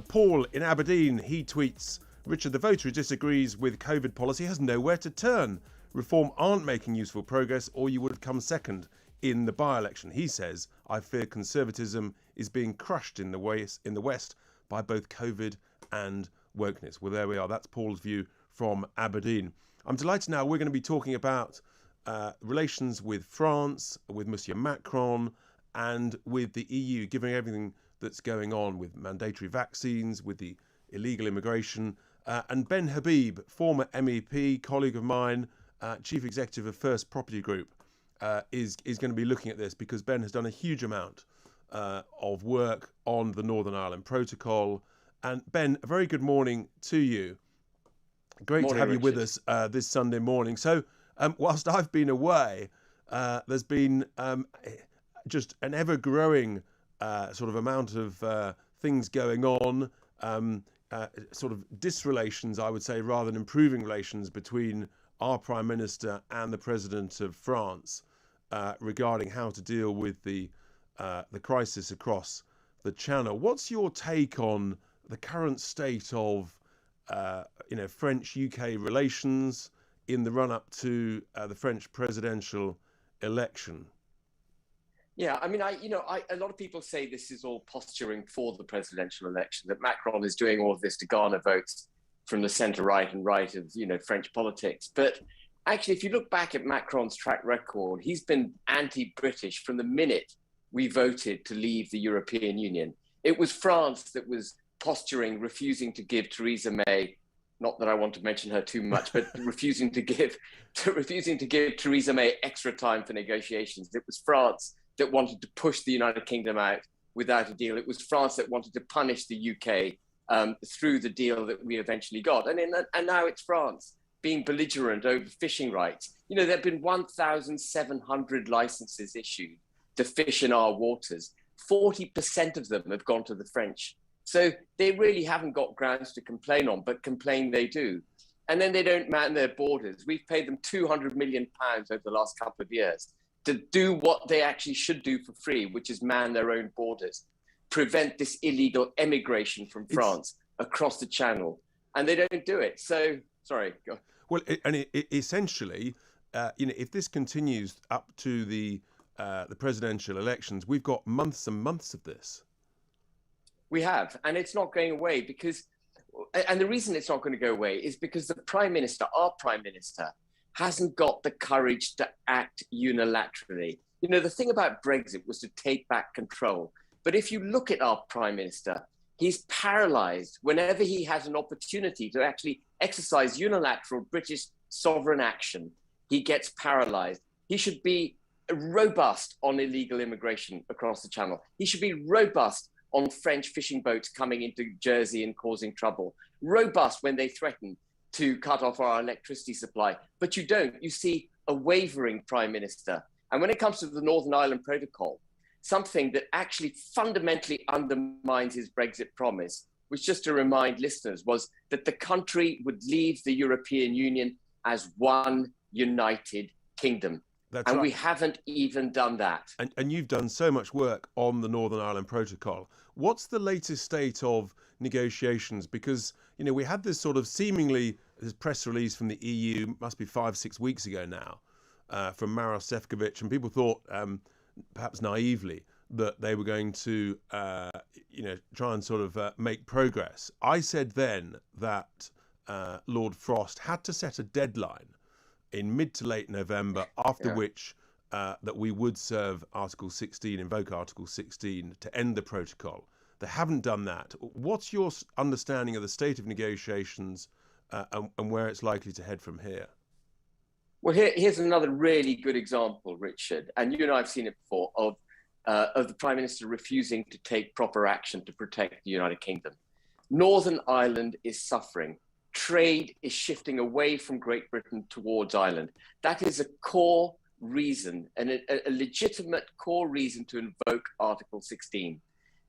Paul in Aberdeen, he tweets, Richard, the voter who disagrees with COVID policy has nowhere to turn. Reform aren't making useful progress, or you would have come second in the by-election. He says, I fear conservatism is being crushed in the West by both COVID and wokeness. Well, there we are. That's Paul's view from Aberdeen. I'm delighted now we're going to be talking about relations with France, with Monsieur Macron, and with the EU, given everything that's going on with mandatory vaccines, with the illegal immigration. And Ben Habib, former MEP, colleague of mine, Chief Executive of First Property Group, is going to be looking at this because Ben has done a huge amount of work on the Northern Ireland Protocol. And Ben, a very good morning to you. Great to have you with us this Sunday morning. So, whilst I've been away, there's been just an ever-growing sort of amount of things going on, sort of disrelations, I would say, rather than improving relations between our Prime Minister and the President of France regarding how to deal with the crisis across the Channel. What's your take on the current state of French-UK relations in the run-up to the French presidential election? Yeah, I mean, a lot of people say this is all posturing for the presidential election, that Macron is doing all of this to garner votes from the centre-right and right of, French politics. But actually, if you look back at Macron's track record, he's been anti-British from the minute we voted to leave the European Union. It was France that was posturing, refusing to give Theresa May, not that I want to mention her too much, but refusing to give Theresa May extra time for negotiations. It was France that wanted to push the United Kingdom out without a deal. It was France that wanted to punish the UK through the deal that we eventually got. And now it's France being belligerent over fishing rights. There have been 1,700 licenses issued to fish in our waters. 40% of them have gone to the French. So they really haven't got grounds to complain on, but complain they do. And then they don't man their borders. We've paid them £200 million over the last couple of years to do what they actually should do for free, which is man their own borders, prevent this illegal emigration from France across the Channel. And they don't do it. So, sorry, go. Well, essentially, if this continues up to the presidential elections, we've got months and months of this. We have, and it's not going away because, and the reason it's not going to go away is because the Prime Minister, our Prime Minister, hasn't got the courage to act unilaterally. The thing about Brexit was to take back control. But if you look at our Prime Minister, he's paralysed whenever he has an opportunity to actually exercise unilateral British sovereign action. He gets paralysed. He should be robust on illegal immigration across the Channel. He should be robust on French fishing boats coming into Jersey and causing trouble. Robust when they threaten to cut off our electricity supply. But you don't. You see a wavering Prime Minister. And when it comes to the Northern Ireland Protocol, something that actually fundamentally undermines his Brexit promise, which, just to remind listeners, was that the country would leave the European Union as one united kingdom. That's and right. We haven't even done that. And you've done so much work on the Northern Ireland Protocol. What's the latest state of negotiations? Because, we had this sort of seemingly this press release from the EU, must be 5-6 weeks ago now, from Maros Sefcovic, and people thought, perhaps naively, that they were going to, try and sort of make progress. I said then that Lord Frost had to set a deadline in mid to late November, after which that we would serve Article 16, invoke Article 16 to end the protocol. They haven't done that. What's your understanding of the state of negotiations and where it's likely to head from here? Well, here's another really good example, Richard, and you and I have seen it before, of the Prime Minister refusing to take proper action to protect the United Kingdom. Northern Ireland is suffering. Trade is shifting away from Great Britain towards Ireland. That is a core reason, and a legitimate core reason to invoke Article 16.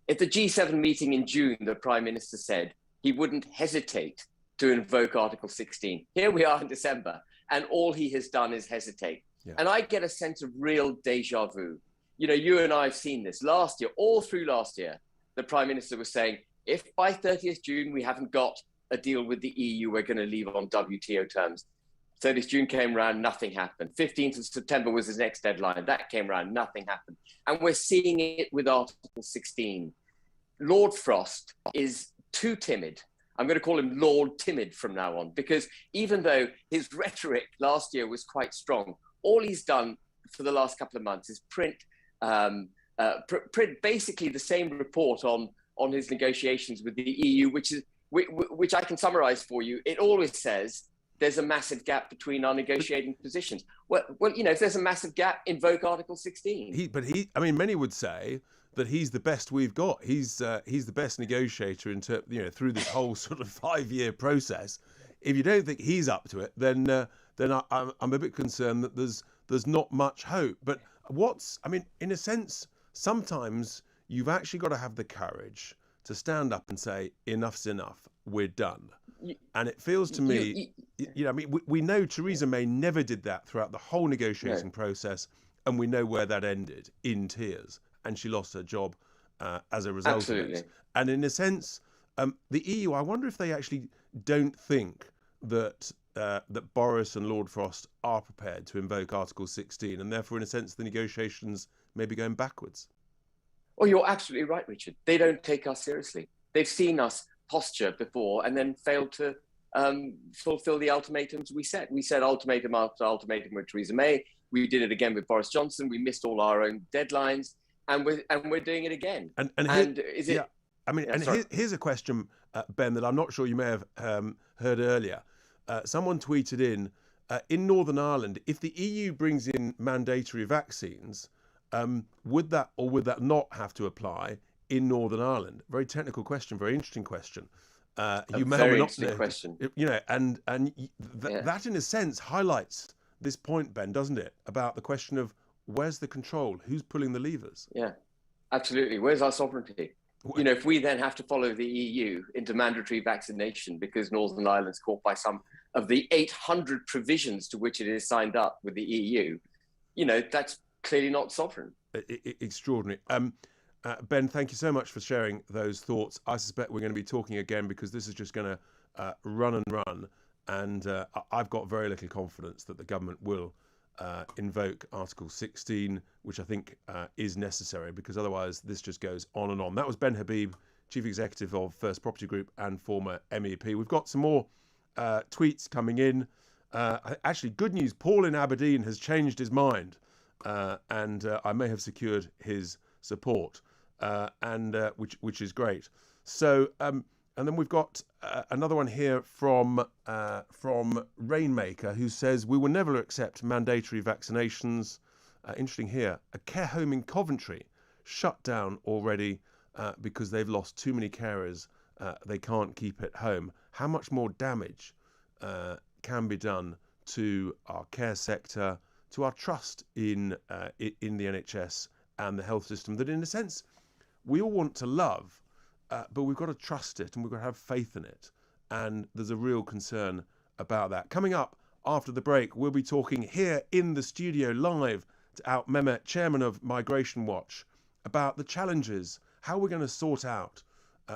At the G7 meeting in June, the Prime Minister said he wouldn't hesitate to invoke Article 16. Here we are in December, and all he has done is hesitate. Yeah. And I get a sense of real deja vu. You know, you and I have seen this last year, all through last year. The Prime Minister was saying, if by 30th June we haven't got a deal with the EU, we're going to leave on WTO terms. 30th June came around, nothing happened. 15th of September was his next deadline. That came around, nothing happened. And we're seeing it with Article 16. Lord Frost is too timid. I'm going to call him Lord Timid from now on, because even though his rhetoric last year was quite strong, all he's done for the last couple of months is print basically the same report on his negotiations with the EU, which I can summarize for you. It always says there's a massive gap between our negotiating positions. Well, you know, if there's a massive gap, invoke Article 16. I mean, many would say that he's the best we've got. He's the best negotiator through this whole sort of 5-year process. If you don't think he's up to it, then I'm a bit concerned that there's not much hope. But in a sense, sometimes you've actually got to have the courage to stand up and say, enough's enough, we're done. And it feels to me, we know Theresa May never did that throughout the whole negotiating process, and we know where that ended, in tears, and she lost her job as a result of it. And in a sense, the EU, I wonder if they actually don't think that Boris and Lord Frost are prepared to invoke Article 16, and therefore, in a sense, the negotiations may be going backwards. Oh, you're absolutely right, Richard. They don't take us seriously. They've seen us posture before and then failed to fulfill the ultimatums we set. We set ultimatum after ultimatum with Theresa May. We did it again with Boris Johnson. We missed all our own deadlines, and we're doing it again. Here's a question, Ben, that I'm not sure you may have heard earlier. Someone tweeted in Northern Ireland, if the EU brings in mandatory vaccines, would that or would that not have to apply in Northern Ireland? Very technical question, very interesting question. You may very or not interesting know, question. You know, that in a sense highlights this point, Ben, doesn't it? About the question of where's the control, who's pulling the levers? Yeah, absolutely. Where's our sovereignty? You know, if we then have to follow the EU into mandatory vaccination because Northern Ireland's caught by some of the 800 provisions to which it is signed up with the EU, you know, that's clearly not sovereign. Extraordinary. Ben, thank you so much for sharing those thoughts. I suspect we're going to be talking again because this is just going to run and run. And I've got very little confidence that the government will invoke Article 16, which I think is necessary, because otherwise this just goes on and on. That was Ben Habib, Chief Executive of First Property Group and former MEP. We've got some more tweets coming in. Actually, good news, Paul in Aberdeen has changed his mind, and I may have secured his support, which is great. So, and then we've got another one here from Rainmaker, who says, we will never accept mandatory vaccinations. Interesting here. A care home in Coventry shut down already because they've lost too many carers. They can't keep at home. How much more damage can be done to our care sector, to our trust in the NHS and the health system that, in a sense, we all want to love, but we've got to trust it and we've got to have faith in it. And there's a real concern about that. Coming up after the break, we'll be talking here in the studio live to Out Mehmet, chairman of Migration Watch, about the challenges, how we're going to sort out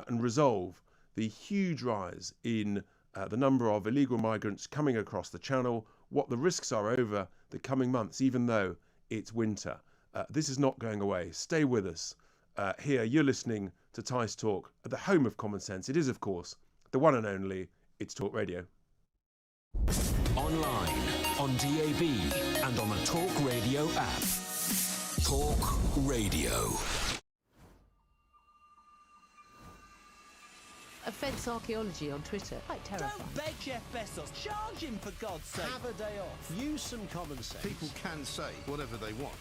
and resolve the huge rise in the number of illegal migrants coming across the channel, what the risks are over the coming months, even though it's winter. This is not going away. Stay with us. Here, you're listening to Tice Talk, at the home of common sense. It is, of course, the one and only It's Talk Radio. Online, on DAB, and on the Talk Radio app. Talk Radio. Offence archaeology on Twitter. Quite terrifying. Don't beg Jeff Bezos. Charge him, for God's sake. Have a day off. Use some common sense. People can say whatever they want.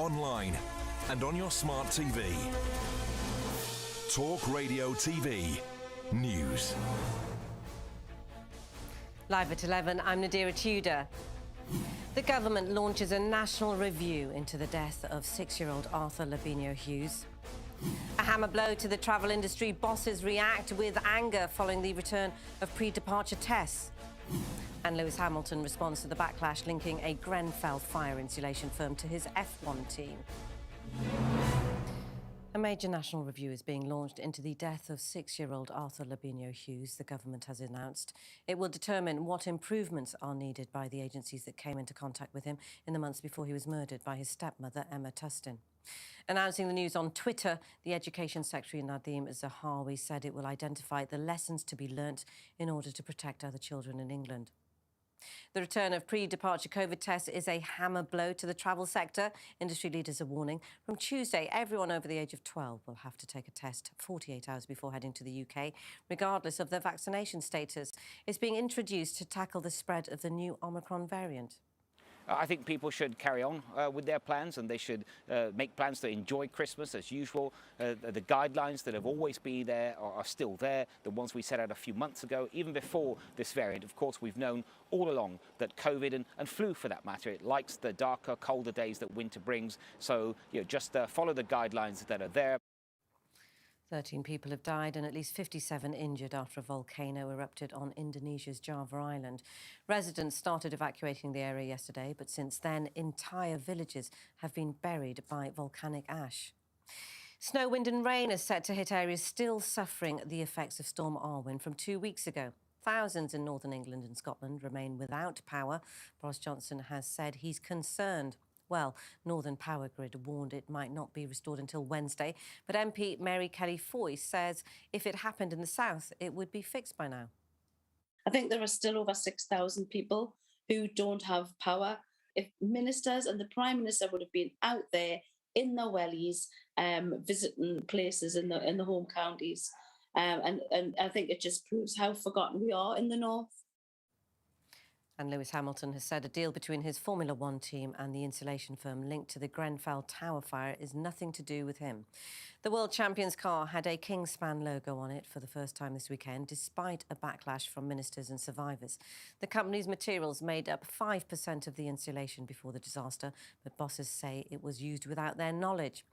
online and on your smart TV. Talk Radio TV News. Live at 11, I'm Nadira Tudor. The government launches a national review into the death of 6-year-old Arthur Lavinia Hughes. A hammer blow to the travel industry. Bosses react with anger following the return of pre-departure tests. And Lewis Hamilton responds to the backlash linking a Grenfell fire insulation firm to his F1 team. A major national review is being launched into the death of 6-year-old Arthur Lavinia Hughes, the government has announced. It will determine what improvements are needed by the agencies that came into contact with him in the months before he was murdered by his stepmother, Emma Tustin. Announcing the news on Twitter, the Education Secretary Nadeem Zahawi said it will identify the lessons to be learnt in order to protect other children in England. The return of pre-departure COVID tests is a hammer blow to the travel sector. Industry leaders are warning from Tuesday, everyone over the age of 12 will have to take a test 48 hours before heading to the UK, regardless of their vaccination status. It's being introduced to tackle the spread of the new Omicron variant. I think people should carry on with their plans, and they should make plans to enjoy Christmas as usual. The guidelines that have always been there are still there, the ones we set out a few months ago, even before this variant. Of course, we've known all along that COVID and flu, for that matter, it likes the darker, colder days that winter brings. So, just follow the guidelines that are there. 13 people have died and at least 57 injured after a volcano erupted on Indonesia's Java Island. Residents started evacuating the area yesterday, but since then, entire villages have been buried by volcanic ash. Snow, wind and rain is set to hit areas still suffering the effects of Storm Arwen from 2 weeks ago. Thousands in northern England and Scotland remain without power. Boris Johnson has said he's concerned. Well, Northern Power Grid warned it might not be restored until Wednesday, but MP Mary Kelly-Foy says if it happened in the south, it would be fixed by now. I think there are still over 6,000 people who don't have power. If ministers and the Prime Minister would have been out there in their wellies, visiting places in the home counties, and I think it just proves how forgotten we are in the north. And Lewis Hamilton has said a deal between his Formula One team and the insulation firm linked to the Grenfell Tower fire is nothing to do with him. The world champion's car had a Kingspan logo on it for the first time this weekend, despite a backlash from ministers and survivors. The company's materials made up 5% of the insulation before the disaster, but bosses say it was used without their knowledge.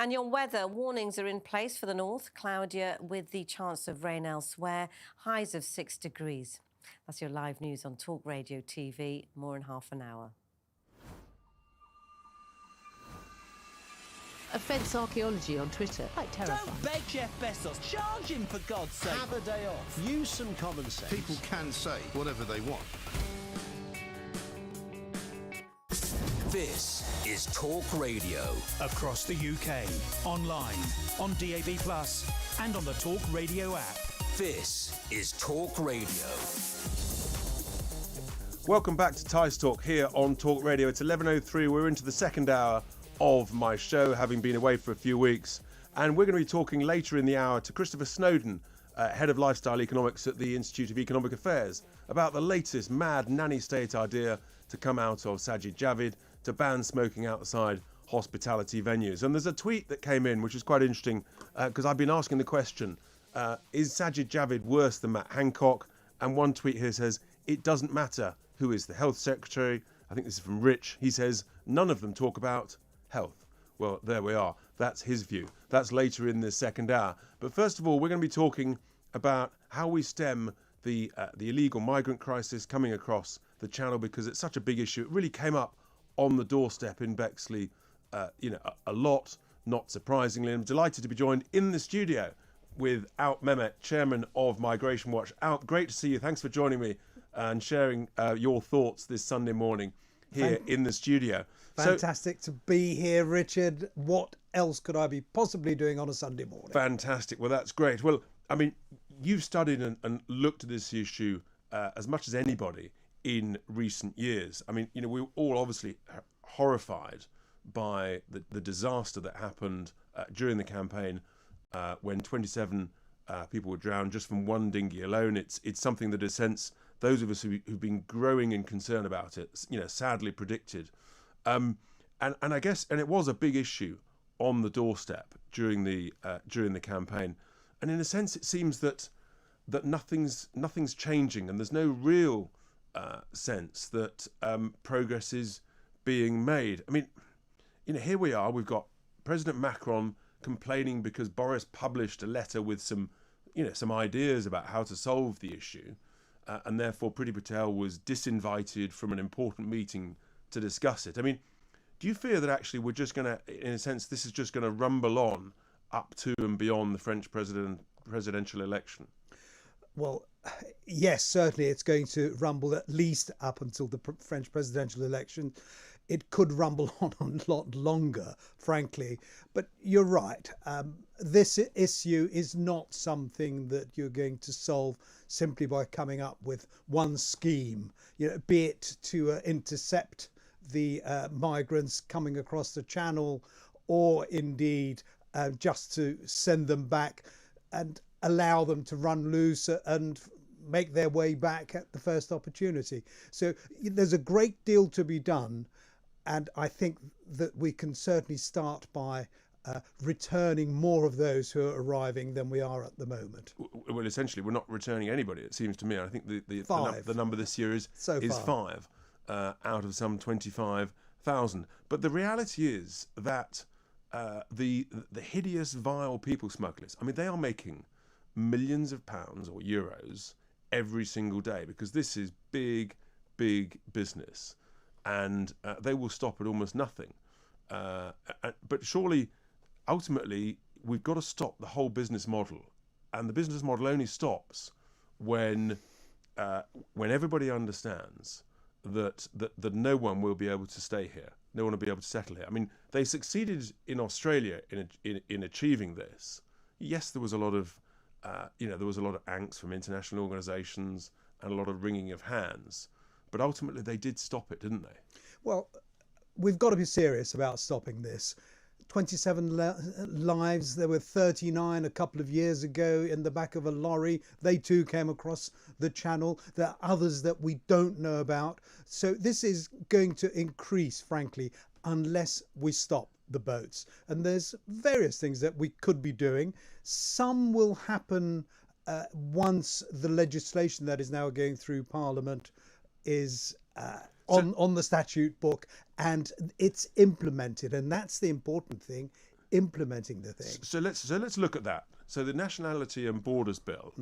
And your weather warnings are in place for the north. Cloudier with the chance of rain elsewhere, highs of 6 degrees. That's your live news on Talk Radio TV. More in half an hour. Offence archaeology on Twitter. Quite terrifying. Don't beg Jeff Bezos. Charge him, for God's sake. Have a day off. Use some common sense. People can say whatever they want. This is Talk Radio. Across the UK, online, on DAB+, and on the Talk Radio app. This is Talk Radio. Welcome back to Tice Talk here on Talk Radio. It's 11:03. We're into the second hour of my show, having been away for a few weeks. And we're going to be talking later in the hour to Christopher Snowdon, Head of Lifestyle Economics at the Institute of Economic Affairs, about the latest mad nanny state idea to come out of Sajid Javid to ban smoking outside hospitality venues. And there's a tweet that came in, which is quite interesting, because I've been asking the question, is Sajid Javid worse than Matt Hancock? And one tweet here says, it doesn't matter who is the health secretary. I think this is from Rich. He says, none of them talk about health. Well, there we are. That's his view. That's later in the second hour. But first of all, we're going to be talking about how we stem the illegal migrant crisis coming across the channel, because it's such a big issue. It really came up on the doorstep in Bexley, a lot, not surprisingly. I'm delighted to be joined in the studio with Alp Mehmet, chairman of Migration Watch. Alp, great to see you. Thanks for joining me and sharing your thoughts this Sunday morning here in the studio. Fantastic to be here, Richard. What else could I be possibly doing on a Sunday morning? Fantastic. Well, that's great. Well, I mean, you've studied and looked at this issue as much as anybody in recent years. I mean, we're all obviously horrified by the disaster that happened during the campaign when 27 people were drowned just from one dinghy alone. It's something that, in a sense, those of us who've been growing in concern about it, sadly predicted. and I guess, and it was a big issue on the doorstep during the campaign, and in a sense, it seems that nothing's changing, and there's no real sense that progress is being made. I mean, here we are. We've got President Macron complaining because Boris published a letter with some ideas about how to solve the issue, and therefore Priti Patel was disinvited from an important meeting to discuss it. I mean, do you fear that actually we're just going to, in a sense, this is just going to rumble on up to and beyond the French presidential election? Well, yes, certainly it's going to rumble at least up until the French presidential election. It could rumble on a lot longer, frankly. But you're right. This issue is not something that you're going to solve simply by coming up with one scheme, be it to intercept the migrants coming across the channel, or indeed just to send them back and allow them to run loose and make their way back at the first opportunity. So there's a great deal to be done, and I think that we can certainly start by returning more of those who are arriving than we are at the moment. Well, essentially, we're not returning anybody, it seems to me. I think the number this year is five out of some 25,000. But the reality is that the hideous, vile people smugglers, I mean, they are making millions of pounds or euros every single day, because this is big business, and they will stop at almost nothing. But surely, ultimately, we've got to stop the whole business model, and the business model only stops when everybody understands that no one will be able to stay here. No one will be able to settle here. I mean, they succeeded in Australia in achieving this. Yes, there was a lot of angst from international organisations and a lot of wringing of hands, but ultimately they did stop it, didn't they? Well, we've got to be serious about stopping this. 27 lives. There were 39 a couple of years ago in the back of a lorry. They too came across the channel. There are others that we don't know about. So this is going to increase, frankly, unless we stop the boats. And there's various things that we could be doing. Some will happen once the legislation that is now going through Parliament is on the statute book and it's implemented, and that's the important thing, implementing the thing. So let's look at that. So the Nationality and Borders Bill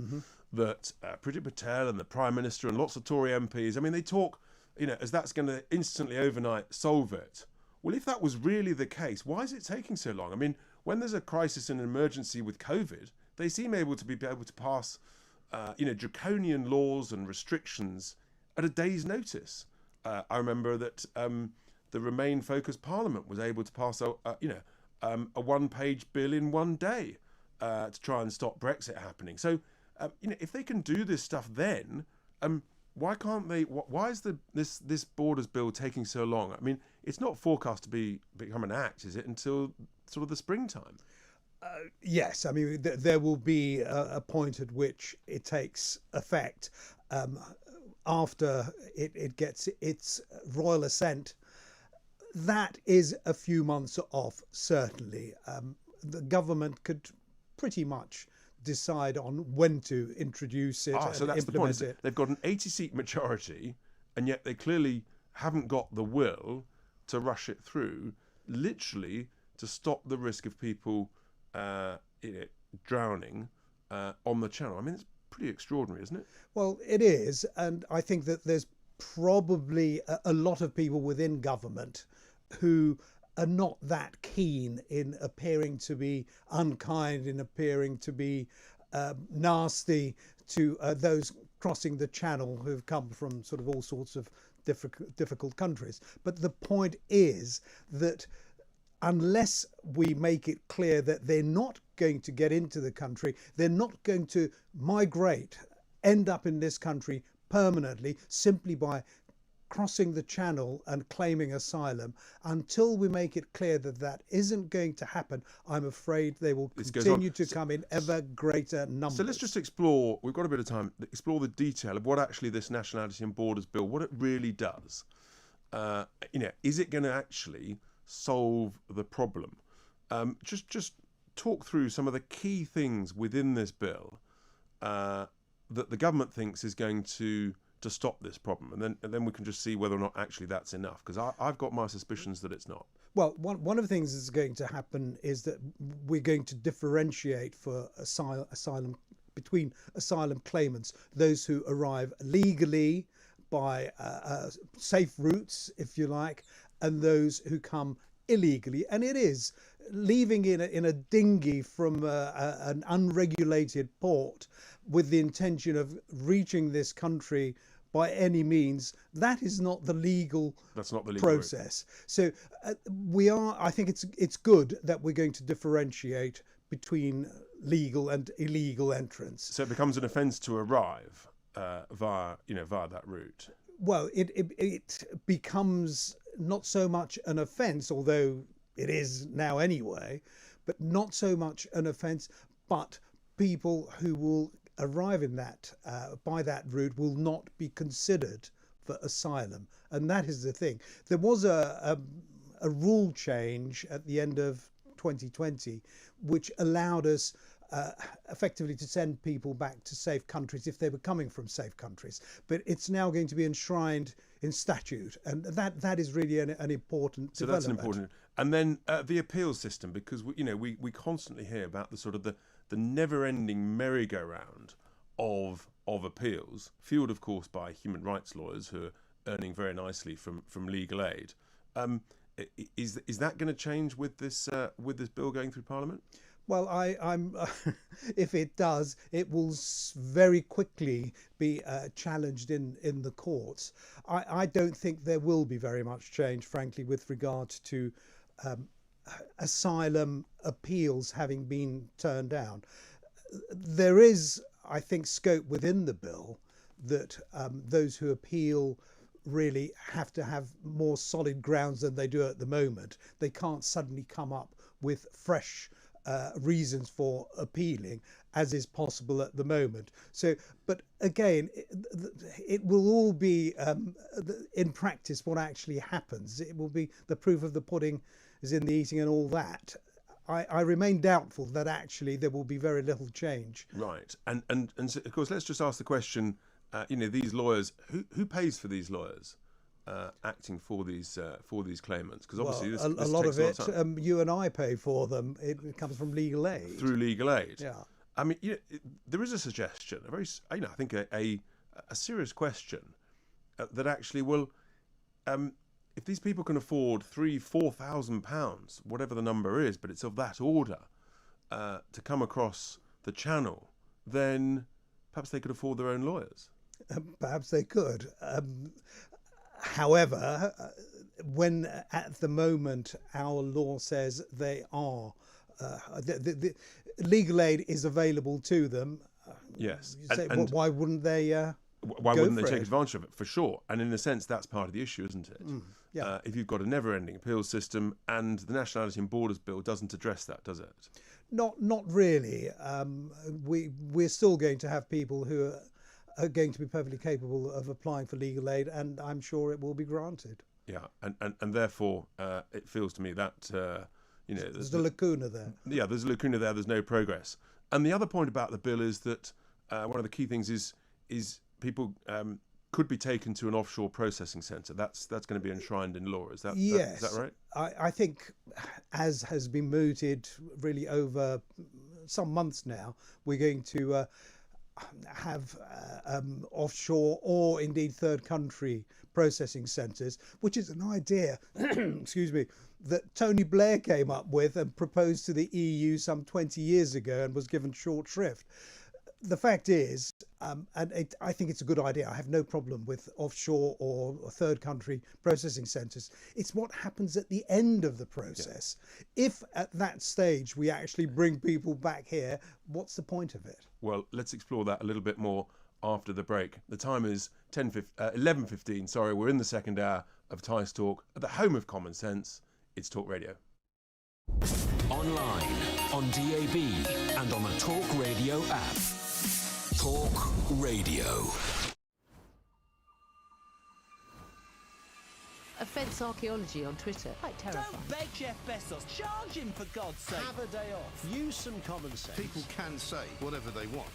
that Priti Patel and the Prime Minister and lots of Tory MPs, I mean, they talk, as that's going to instantly overnight solve it. Well, if that was really the case, why is it taking so long? I mean, when there's a crisis and an emergency with COVID, they seem able to pass, draconian laws and restrictions at a day's notice. I remember that the Remain-focused Parliament was able to pass a one-page bill in one day to try and stop Brexit happening. So, if they can do this stuff then, why can't they? Why is this Borders Bill taking so long? I mean, it's not forecast to become an act, is it, until sort of the springtime? Yes, I mean, there will be a point at which it takes effect. After it gets its royal assent, that is a few months off, certainly. The government could pretty much decide on when to introduce it and so that's implement the point. it. They've got an 80-seat majority, and yet they clearly haven't got the will to rush it through, literally to stop the risk of people drowning on the channel. I mean, it's pretty extraordinary, isn't it? Well, it is, and I think that there's probably a lot of people within government who are not that keen in appearing to be unkind, in appearing to be nasty to those crossing the channel who've come from sort of all sorts of difficult countries. But the point is that unless we make it clear that they're not going to get into the country, they're not going to migrate, end up in this country permanently simply by crossing the channel and claiming asylum, until we make it clear that that isn't going to happen, I'm afraid they will continue to come in ever greater numbers. So let's just explore, we've got a bit of time, explore the detail of what actually this Nationality and Borders Bill, what it really does. Is it going to actually solve the problem. Just talk through some of the key things within this bill that the government thinks is going to stop this problem, and then we can just see whether or not actually that's enough, because I've got my suspicions that it's not. Well, one of the things that's going to happen is that we're going to differentiate for asylum between asylum claimants, those who arrive legally by safe routes, if you like, and those who come illegally. And it is leaving in a dinghy from an unregulated port with the intention of reaching this country by any means. That's not the legal process. So I think it's good that we're going to differentiate between legal and illegal entrants. So it becomes an offence to arrive via that route. Well, it becomes not so much an offence, although it is now anyway, but not so much an offence, but people who will arrive in that by that route will not be considered for asylum. And that is the thing. There was a rule change at the end of 2020 which allowed us effectively to send people back to safe countries if they were coming from safe countries, but it's now going to be enshrined in statute, and that is really an important development. That's an important. And then the appeals system, because we constantly hear about the sort of the never-ending merry-go-round of appeals, fueled of course by human rights lawyers who are earning very nicely from legal aid. Is that going to change with this bill going through Parliament? Well, I'm if it does, it will very quickly be challenged in the courts. I don't think there will be very much change, frankly, with regard to asylum appeals having been turned down. There is, I think, scope within the bill that those who appeal really have to have more solid grounds than they do at the moment. They can't suddenly come up with fresh reasons for appealing, as is possible at the moment. So, but again, it will all be in practice what actually happens. It will be the proof of the pudding is in the eating and all that. I remain doubtful that actually there will be very little change. Right, and so, of course, let's just ask the question. These lawyers, who pays for these lawyers acting for these claimants? Because obviously, this a lot of it, time. You and I pay for them. It comes from legal aid. Through legal aid. Yeah. I mean, there is a suggestion, a very, I think a serious question that actually will, if these people can afford £3,000-4,000, whatever the number is, but it's of that order, to come across the Channel, then perhaps they could afford their own lawyers. Perhaps they could. However, when at the moment our law says they are, the legal aid is available to them. Yes. And why wouldn't they? Why wouldn't they take advantage of it? For sure. And in a sense, that's part of the issue, isn't it? Yeah. If you've got a never-ending appeals system, and the Nationality and Borders Bill doesn't address that, does it? Not really. We're still going to have people who are going to be perfectly capable of applying for legal aid, and I'm sure it will be granted. Yeah, and therefore it feels to me that there's a lacuna there. Yeah, there's a lacuna there. There's no progress. And the other point about the bill is that one of the key things is people could be taken to an offshore processing centre. That's going to be enshrined in law. Is that yes? Is that right? I think, as has been mooted really over some months now, we're going to have offshore or indeed third country processing centres, which is an idea, excuse me, that Tony Blair came up with and proposed to the EU some 20 years ago and was given short shrift. The fact is, I think it's a good idea. I have no problem with offshore or third country processing centres. It's what happens at the end of the process. Yeah. If at that stage we actually bring people back here, what's the point of it? Well, let's explore that a little bit more after the break. The time is 11:15. Sorry, we're in the second hour of Tice Talk at the home of common sense. It's Talk Radio. Online, on DAB, and on the Talk Radio app. Talk Radio. A Offence Archaeology on Twitter. Quite terrifying. Don't beg Jeff Bezos. Charge him for God's sake. Have a day off. Use some common sense. People can say whatever they want.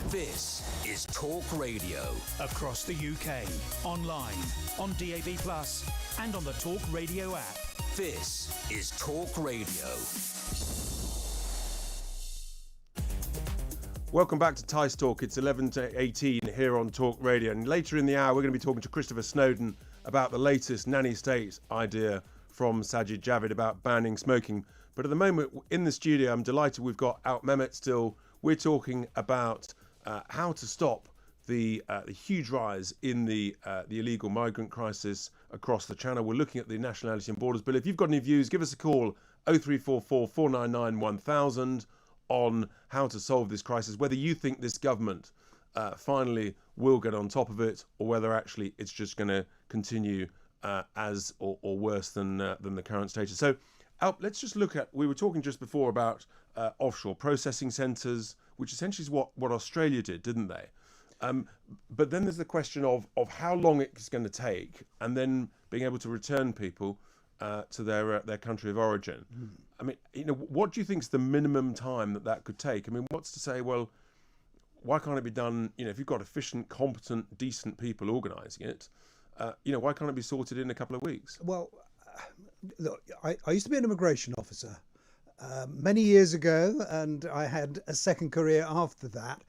This is Talk Radio. Across the UK, online, on DAB+, and on the Talk Radio app. This is Talk Radio. Welcome back to Tice Talk. It's 11 to 18 here on Talk Radio. And later in the hour, we're going to be talking to Christopher Snowdon about the latest nanny state idea from Sajid Javid about banning smoking. But at the moment, in the studio, I'm delighted we've got Out Mehmet still. We're talking about how to stop the huge rise in the illegal migrant crisis across the channel. We're looking at the Nationality and Borders Bill. If you've got any views, give us a call, 0344 499 1000, on how to solve this crisis, whether you think this government finally will get on top of it, or whether actually it's just going to continue as or worse than the current status. So let's just look at, we were talking just before about offshore processing centres, which essentially is what Australia did, didn't they? But then there's the question of how long it's going to take, and then being able to return people to their country of origin. I mean, what do you think is the minimum time that could take? I mean, what's to say, well, why can't it be done? If you've got efficient, competent, decent people organising it, why can't it be sorted in a couple of weeks? Well, look, I used to be an immigration officer many years ago, and I had a second career after that.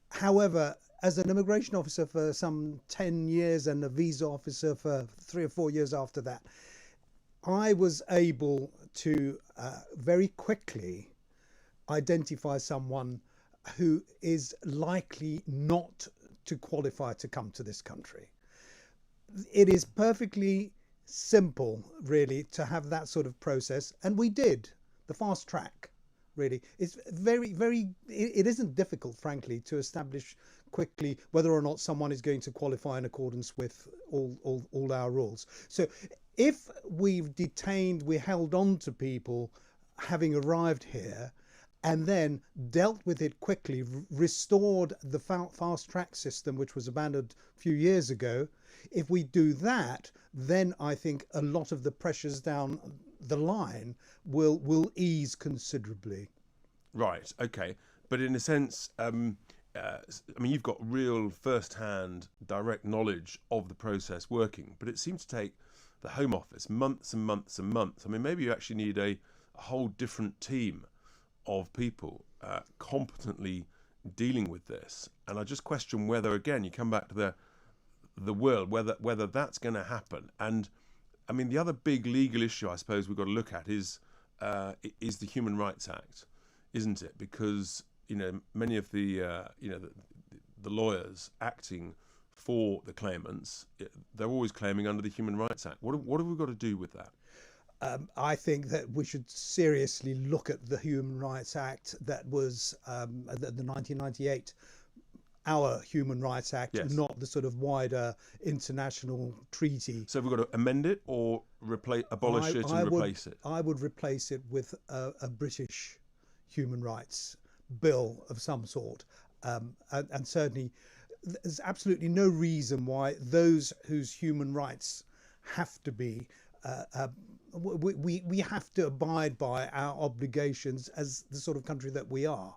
However, as an immigration officer for some 10 years and a visa officer for 3 or 4 years after that, I was able to very quickly identify someone who is likely not to qualify to come to this country. It is perfectly simple, really, to have that sort of process, and we did the fast track. Really, it's it isn't difficult, frankly, to establish quickly whether or not someone is going to qualify in accordance with all our rules. So if we held on to people having arrived here and then dealt with it quickly, restored the fast track system, which was abandoned a few years ago, if we do that, then I think a lot of the pressures down the line will ease considerably. Right. Okay. But in a sense, I mean, you've got real first-hand, direct knowledge of the process working, but it seems to take the Home Office months and months and months. I mean, maybe you actually need a whole different team of people competently dealing with this. And I just question whether, again, you come back to the world, whether that's going to happen. And I mean, the other big legal issue I suppose we've got to look at is the Human Rights Act, isn't it? Because many of the the lawyers acting for the claimants, they're always claiming under the Human Rights Act. What have we got to do with that? I think that we should seriously look at the Human Rights Act that was the 1998. Our Human Rights Act, yes, not the sort of wider international treaty. So we've got to amend it or abolish it and replace it? I would replace it with a British human rights bill of some sort. And certainly there's absolutely no reason why those whose human rights have to be we have to abide by our obligations as the sort of country that we are.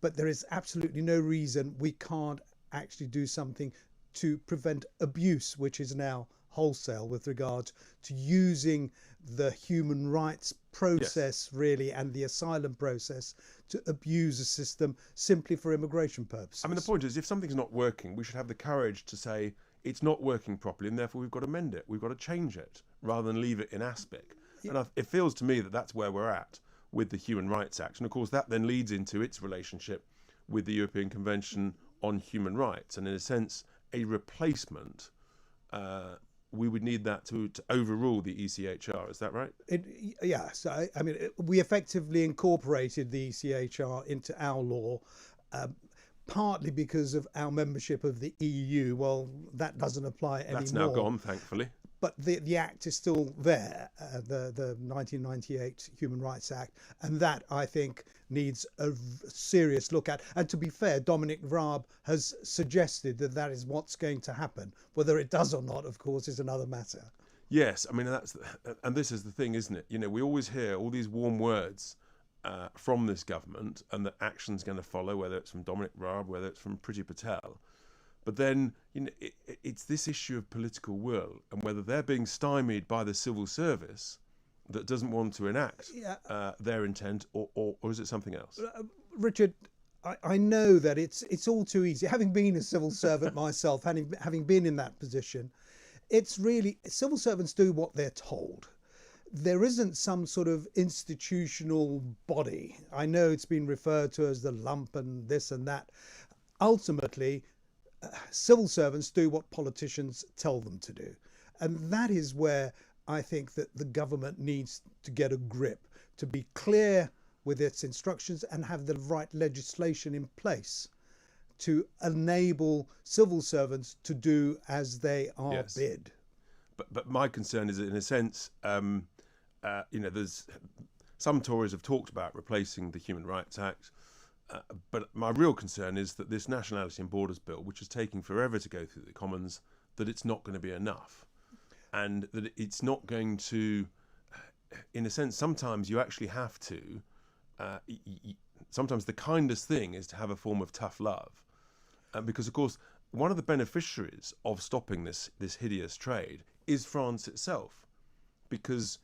But there is absolutely no reason we can't actually do something to prevent abuse, which is now wholesale with regard to using the human rights process, yes, really, and the asylum process to abuse a system simply for immigration purposes. I mean, the point is, if something's not working, we should have the courage to say it's not working properly and therefore we've got to amend it. We've got to change it rather than leave it in aspic. Yeah. And it feels to me that that's where we're at with the Human Rights Act. And of course, that then leads into its relationship with the European Convention on Human Rights. And in a sense, a replacement, we would need that to overrule the ECHR. Is that right? Yes. I mean, we effectively incorporated the ECHR into our law, partly because of our membership of the EU. Well, that doesn't apply anymore. That's now gone, thankfully. But the Act is still there, the 1998 Human Rights Act, and that, I think, needs a serious look at. And to be fair, Dominic Raab has suggested that that is what's going to happen. Whether it does or not, of course, is another matter. Yes, I mean, and this is the thing, isn't it? We always hear all these warm words from this government and that action's going to follow, whether it's from Dominic Raab, whether it's from Priti Patel. But then, it's this issue of political will and whether they're being stymied by the civil service that doesn't want to enact their intent, or is it something else? Richard, I know that it's all too easy. Having been a civil servant myself, having been in that position, it's really, civil servants do what they're told. There isn't some sort of institutional body. I know it's been referred to as the lump and this and that. Ultimately, civil servants do what politicians tell them to do. And that is where I think that the government needs to get a grip, to be clear with its instructions and have the right legislation in place to enable civil servants to do as they are bid. But my concern is that, in a sense, there's some Tories have talked about replacing the Human Rights Act. But my real concern is that this Nationality and Borders Bill, which is taking forever to go through the Commons, that it's not going to be enough. And that it's not going to, in a sense, sometimes you actually have to, sometimes the kindest thing is to have a form of tough love. Because, of course, one of the beneficiaries of stopping this hideous trade is France itself. Because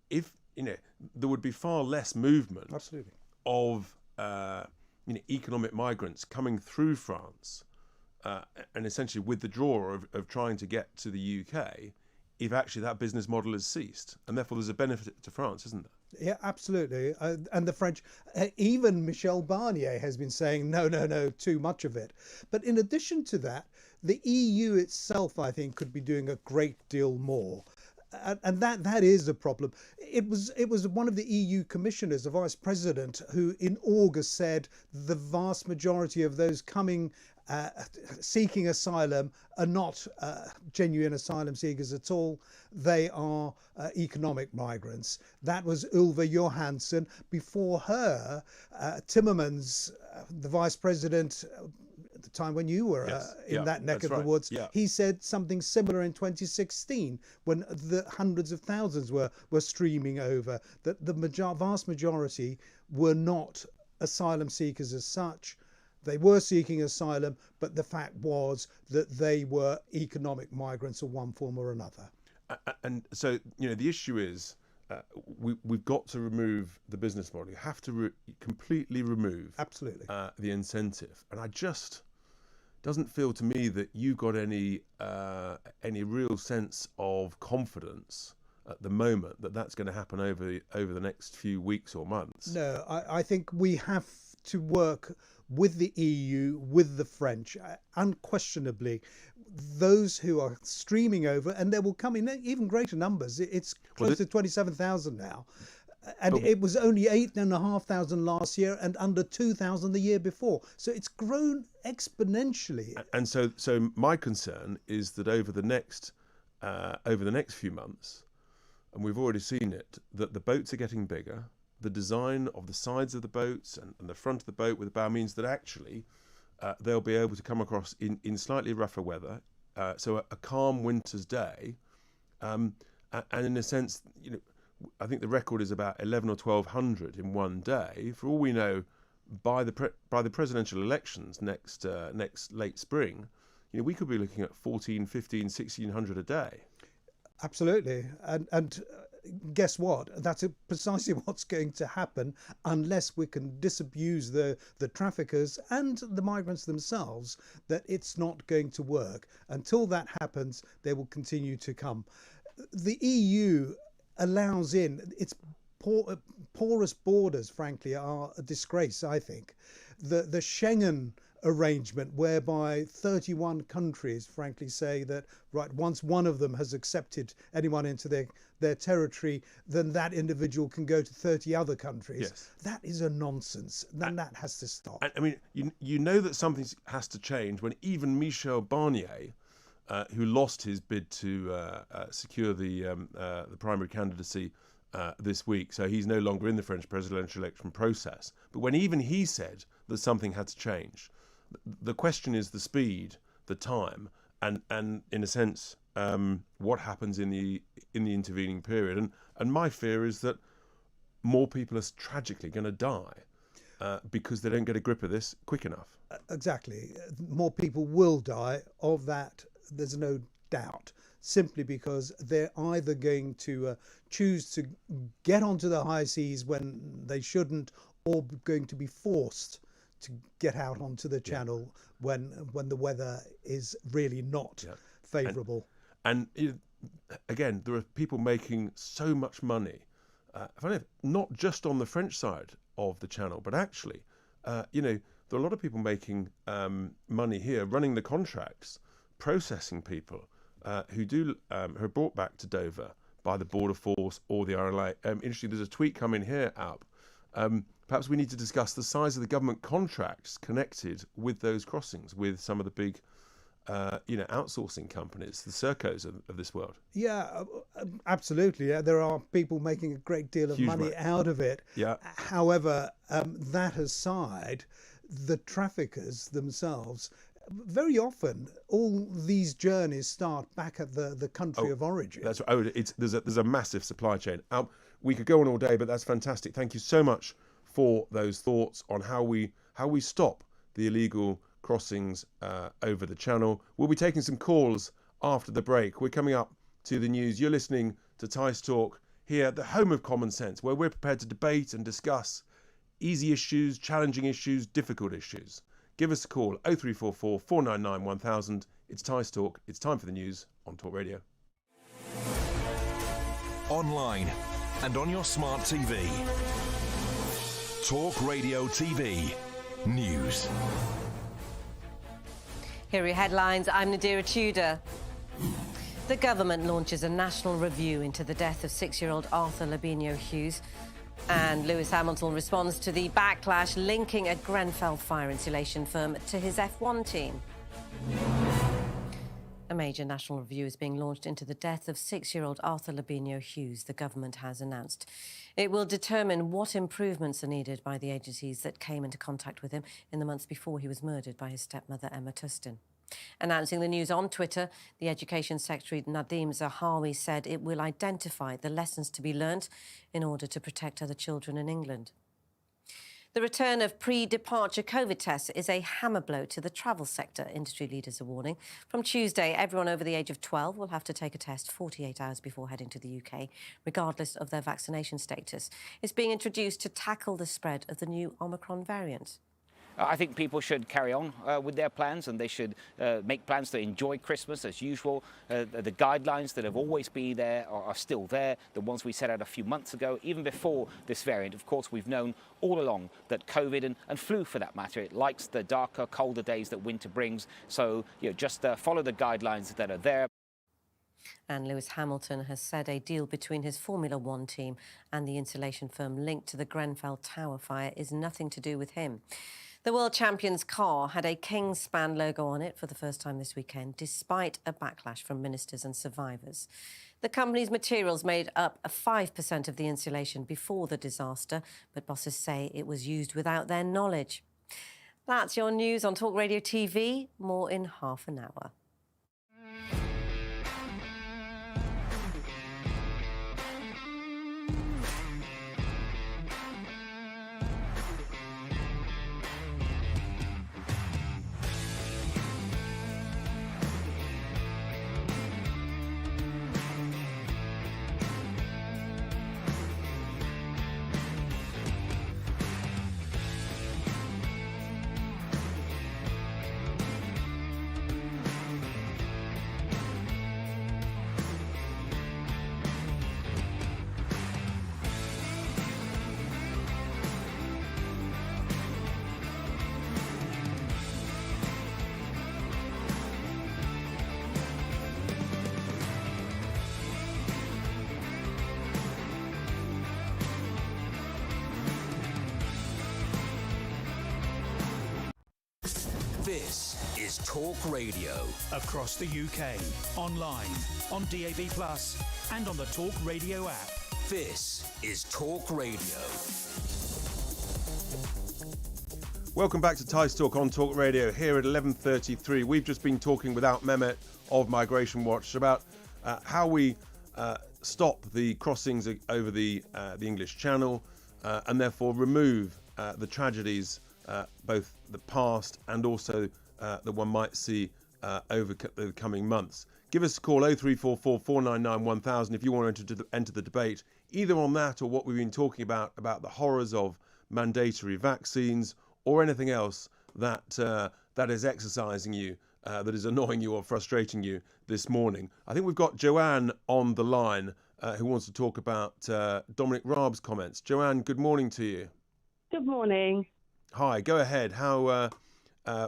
if, there would be far less movement of economic migrants coming through France and essentially with the draw of trying to get to the UK if actually that business model has ceased, and therefore there's a benefit to France, isn't there? Yeah, absolutely. And the French, even Michel Barnier has been saying, no, too much of it. But in addition to that, the EU itself, I think, could be doing a great deal more. And that is a problem. It was one of the EU commissioners, the vice president, who in August said the vast majority of those coming seeking asylum are not genuine asylum seekers at all. They are economic migrants. That was Ylva Johansson. Before her, Timmermans, the vice president, at the time when you were in that neck of the woods, he said something similar in 2016 when the hundreds of thousands were streaming over, that the vast majority were not asylum seekers as such. They were seeking asylum, but the fact was that they were economic migrants of one form or another. And so, the issue is we've got to remove the business model. You have to completely remove absolutely the incentive. And I just doesn't feel to me that you got any real sense of confidence at the moment that that's going to happen over the next few weeks or months. No, I think we have to work with the EU, with the French, unquestionably. Those who are streaming over, and there will come in even greater numbers. It's close to 27,000 now. And it was only 8,500 last year and under 2,000 the year before. So it's grown exponentially. And so my concern is that over the next few months, and we've already seen it, that the boats are getting bigger. The design of the sides of the boats and the front of the boat with the bow means that actually they'll be able to come across in slightly rougher weather. So a calm winter's day. And in a sense, I think the record is about 11 or 1,200 in one day. For all we know, by the presidential elections next late spring, we could be looking at 14, 15, 1,600 a day. Absolutely. And guess what? That's precisely what's going to happen unless we can disabuse the traffickers and the migrants themselves, that it's not going to work. Until that happens, they will continue to come. The EU allows in its porous borders, frankly, are a disgrace, I think. The Schengen arrangement, whereby 31 countries frankly say that, right, once one of them has accepted anyone into their territory, then that individual can go to 30 other countries. Yes. That is a nonsense. Then that has to stop. I mean, you know that something has to change when even Michel Barnier, who lost his bid to secure the primary candidacy this week, so he's no longer in the French presidential election process. But when even he said that something had to change, the question is the speed, the time, and in a sense, what happens in the intervening period. And my fear is that more people are tragically going to die because they don't get a grip of this quick enough. Exactly. More people will die of that. There's no doubt. Simply because they're either going to choose to get onto the high seas when they shouldn't, or going to be forced to get out onto the channel when the weather is really not favourable. And again, there are people making so much money, not just on the French side of the channel, but actually, there are a lot of people making money here, running the contracts, processing people who are brought back to Dover by the Border Force or the RLA. Interestingly, there's a tweet coming here up. Perhaps we need to discuss the size of the government contracts connected with those crossings with some of the big, outsourcing companies, the Sercos of this world. Yeah, absolutely. Yeah, there are people making a great deal of money out of it. Yeah. However, that aside, the traffickers themselves, very often all these journeys start back at the country of origin. That's right. There's a massive supply chain. We could go on all day, but that's fantastic. Thank you so much for those thoughts on how we stop the illegal crossings over the channel. We'll be taking some calls after the break. We're coming up to the news. You're listening to Tice Talk here, the home of common sense, where we're prepared to debate and discuss easy issues, challenging issues, difficult issues. Give us a call, 0344 499 1000. It's Tice Talk. It's time for the news on Talk Radio. online and on your smart TV. Talk Radio TV News. Here are your headlines. I'm Nadira Tudor. The government launches a national review into the death of 6-year-old Arthur Labinio Hughes. And Lewis Hamilton responds to the backlash linking a Grenfell fire insulation firm to his F1 team. A major national review is being launched into the death of 6-year-old Arthur Labinio Hughes, the government has announced. It will determine what improvements are needed by the agencies that came into contact with him in the months before he was murdered by his stepmother, Emma Tustin. Announcing the news on Twitter, the Education Secretary Nadeem Zahawi said it will identify the lessons to be learnt in order to protect other children in England. The return of pre-departure COVID tests is a hammer blow to the travel sector, industry leaders are warning. From Tuesday, everyone over the age of 12 will have to take a test 48 hours before heading to the UK, regardless of their vaccination status. It's being introduced to tackle the spread of the new Omicron variant. I think people should carry on with their plans, and they should make plans to enjoy Christmas as usual. The guidelines that have always been there are still there, the ones we set out a few months ago, even before this variant. Of course, we've known all along that COVID and flu, for that matter, it likes the darker, colder days that winter brings. So, just follow the guidelines that are there. And Lewis Hamilton has said a deal between his Formula One team and the insulation firm linked to the Grenfell Tower fire is nothing to do with him. The world champion's car had a Kingspan logo on it for the first time this weekend, despite a backlash from ministers and survivors. The company's materials made up 5% of the insulation before the disaster, but bosses say it was used without their knowledge. That's your news on Talk Radio TV. More in half an hour. This is Talk Radio. Across the UK, online, on DAB+, and on the Talk Radio app. This is Talk Radio. Welcome back to Tice Talk on Talk Radio here at 11:33. We've just been talking without Mehmet of Migration Watch about how we stop the crossings over the English Channel and therefore remove the tragedies, both the past and also that one might see over the coming months. Give us a call 0344 499 1000 if you want to enter the debate, either on that or what we've been talking about the horrors of mandatory vaccines or anything else that is exercising you, that is annoying you or frustrating you this morning. I think we've got Joanne on the line who wants to talk about Dominic Raab's comments. Joanne, good morning to you. Good morning. Hi, go ahead. How?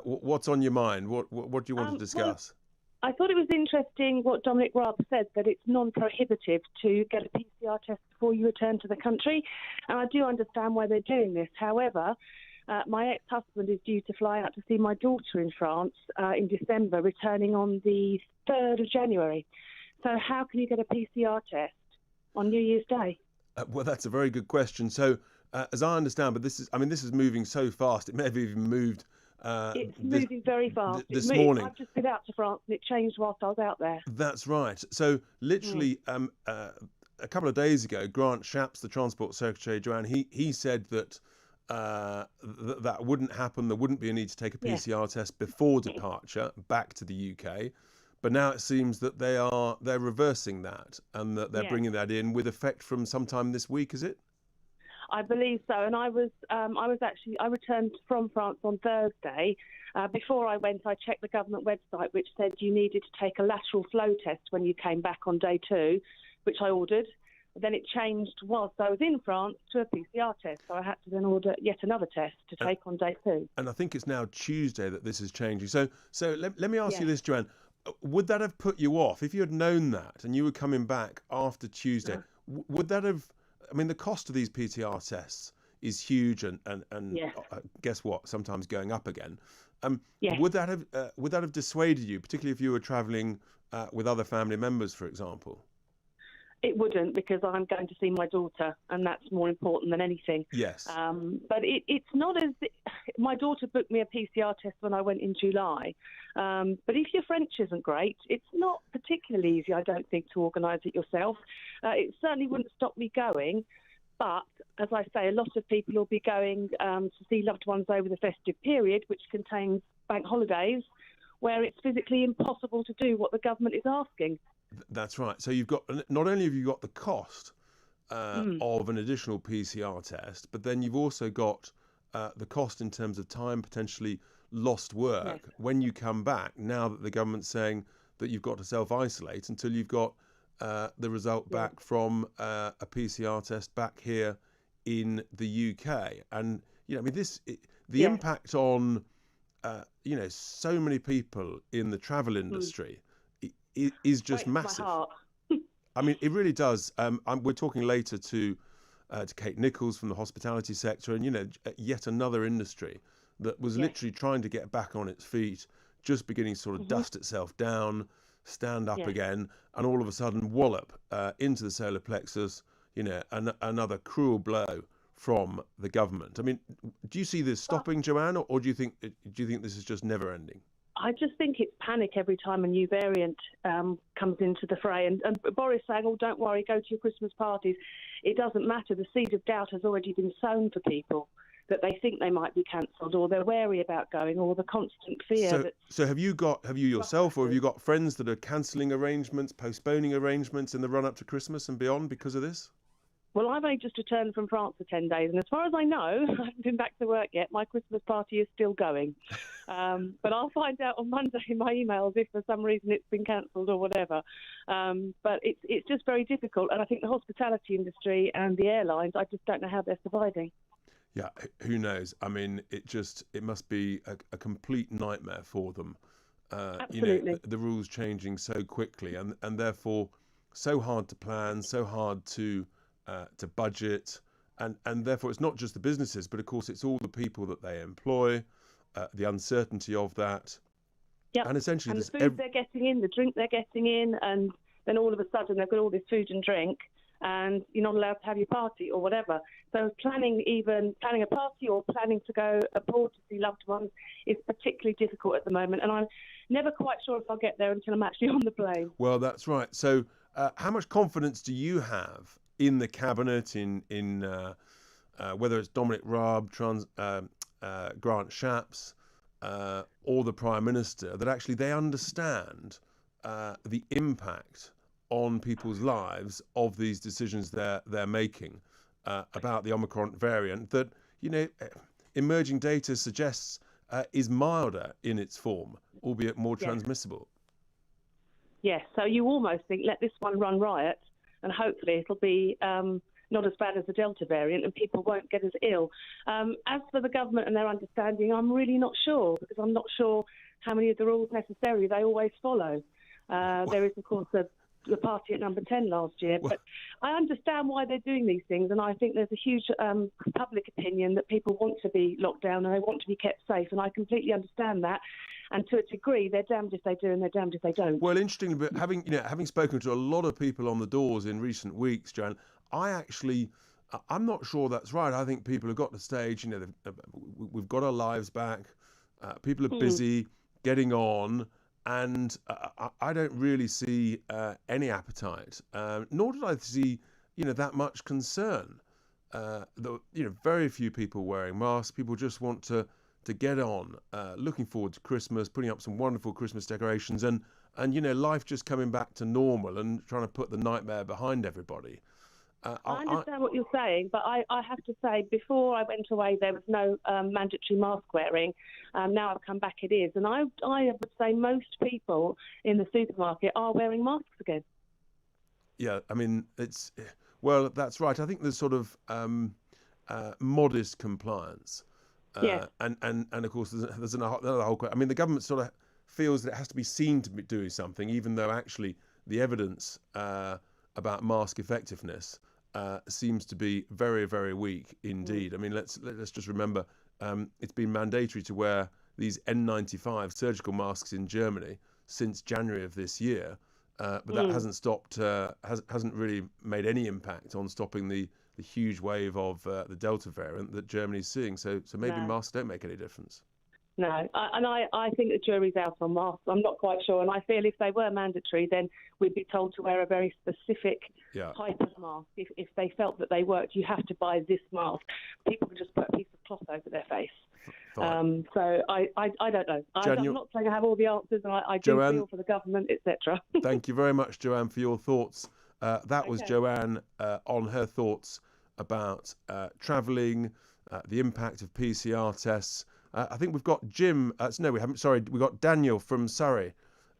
What's on your mind? What do you want to discuss? Well, I thought it was interesting what Dominic Raab said, that it's non-prohibitive to get a PCR test before you return to the country. And I do understand why they're doing this. However, my ex-husband is due to fly out to see my daughter in France in December, returning on the 3rd of January. So how can you get a PCR test on New Year's Day? Well, that's a very good question. So, as I understand, but this is moving so fast. It may have even moved. It's moving very fast. This morning. I've just been out to France and it changed whilst I was out there. That's right. So literally a couple of days ago, Grant Shapps, the Transport Secretary, Joanne, he said that that wouldn't happen. There wouldn't be a need to take a PCR test before departure back to the UK. But now it seems that they're reversing that and that they're bringing that in with effect from sometime this week, is it? I believe so, and I returned from France on Thursday. Before I went, I checked the government website, which said you needed to take a lateral flow test when you came back on day 2, which I ordered. Then it changed whilst I was in France to a PCR test. So I had to then order yet another test to take on day 2. And I think it's now Tuesday that this is changing. So let me ask you this, Joanne. Would that have put you off if you had known that and you were coming back after Tuesday? Would that have? I mean, the cost of these PCR tests is huge, and guess what? Sometimes going up again. Would that have dissuaded you, particularly if you were travelling with other family members, for example? It wouldn't, because I'm going to see my daughter, and that's more important than anything. Yes. But it's not as... My daughter booked me a PCR test when I went in July. But if your French isn't great, it's not particularly easy, I don't think, to organise it yourself. It certainly wouldn't stop me going. But, as I say, a lot of people will be going to see loved ones over the festive period, which contains bank holidays, where it's physically impossible to do what the government is asking. That's right. So you've got, not only have you got the cost of an additional PCR test, but then you've also got the cost in terms of time, potentially lost work when you come back, now that the government's saying that you've got to self-isolate until you've got the result back from a PCR test back here in the UK. And, I mean, the impact on, so many people in the travel industry is just massive. I mean, it really does. We're talking later to Kate Nichols from the hospitality sector, and yet another industry that was literally trying to get back on its feet, just beginning to sort of dust itself down, stand up again, and all of a sudden wallop into the solar plexus. Another cruel blow from the government. I mean, do you see this stopping, Joanne, or do you think this is just never ending? I just think it's panic every time a new variant comes into the fray. And Boris saying, "Oh, don't worry, go to your Christmas parties." It doesn't matter. The seed of doubt has already been sown for people, that they think they might be cancelled, or they're wary about going, or the constant fear. So have you yourself, or have you got friends that are cancelling arrangements, postponing arrangements in the run up to Christmas and beyond because of this? Well, I've only just returned from France for 10 days, and as far as I know, I haven't been back to work yet. My Christmas party is still going. But I'll find out on Monday in my emails if for some reason it's been cancelled or whatever. But it's just very difficult, and I think the hospitality industry and the airlines, I just don't know how they're surviving. Yeah, who knows? I mean, it must be a complete nightmare for them. Absolutely. The rules changing so quickly, and therefore so hard to plan, so hard to budget, and therefore it's not just the businesses, but of course it's all the people that they employ, the uncertainty of that. Yep. And essentially the food they're getting in, the drink they're getting in, and then all of a sudden they've got all this food and drink, and you're not allowed to have your party or whatever. So planning a party or planning to go abroad to see loved ones is particularly difficult at the moment, and I'm never quite sure if I'll get there until I'm actually on the plane. Well, that's right. So how much confidence do you have in the cabinet, in whether it's Dominic Raab, Grant Shapps, or the Prime Minister, that actually they understand the impact on people's lives of these decisions they're making about the Omicron variant that emerging data suggests is milder in its form, albeit more transmissible? Yes, so you almost think, let this one run riot, and hopefully it'll be not as bad as the Delta variant and people won't get as ill. As for the government and their understanding, I'm really not sure, because I'm not sure how many of the rules necessarily they always follow. There is, of course, the party at number 10 last year, but I understand why they're doing these things, and I think there's a huge public opinion that people want to be locked down and they want to be kept safe, and I completely understand that. And to a degree, they're damned if they do and they're damned if they don't. Well, interestingly, but having spoken to a lot of people on the doors in recent weeks, Joanne, I'm not sure that's right. I think people have got to the stage, we've got our lives back. People are busy getting on, and I don't really see any appetite, nor did I see, that much concern. Very few people wearing masks. People just want to get on, looking forward to Christmas, putting up some wonderful Christmas decorations, and life just coming back to normal and trying to put the nightmare behind everybody. I understand what you're saying, but I have to say, before I went away, there was no mandatory mask wearing. Now I've come back, it is. And I would say most people in the supermarket are wearing masks again. Yeah, I mean, Well, that's right. I think there's sort of modest compliance. And of course, there's another whole question. I mean, the government sort of feels that it has to be seen to be doing something, even though actually the evidence about mask effectiveness seems to be very, very weak indeed. I mean, let's just remember it's been mandatory to wear these N95 surgical masks in Germany since January of this year, but that hasn't stopped, hasn't really made any impact on stopping the huge wave of the Delta variant that Germany's seeing. So maybe masks don't make any difference. No, I think the jury's out on masks. I'm not quite sure, and I feel if they were mandatory, then we'd be told to wear a very specific type of mask. If they felt that they worked, you have to buy this mask. People can just put a piece of cloth over their face. So I don't know. I'm not saying I have all the answers, and I do feel for the government, etc. Thank you very much, Joanne, for your thoughts. That was Joanne on her thoughts about travelling, the impact of PCR tests. I think we've got Jim. No, we haven't. Sorry, we've got Daniel from Surrey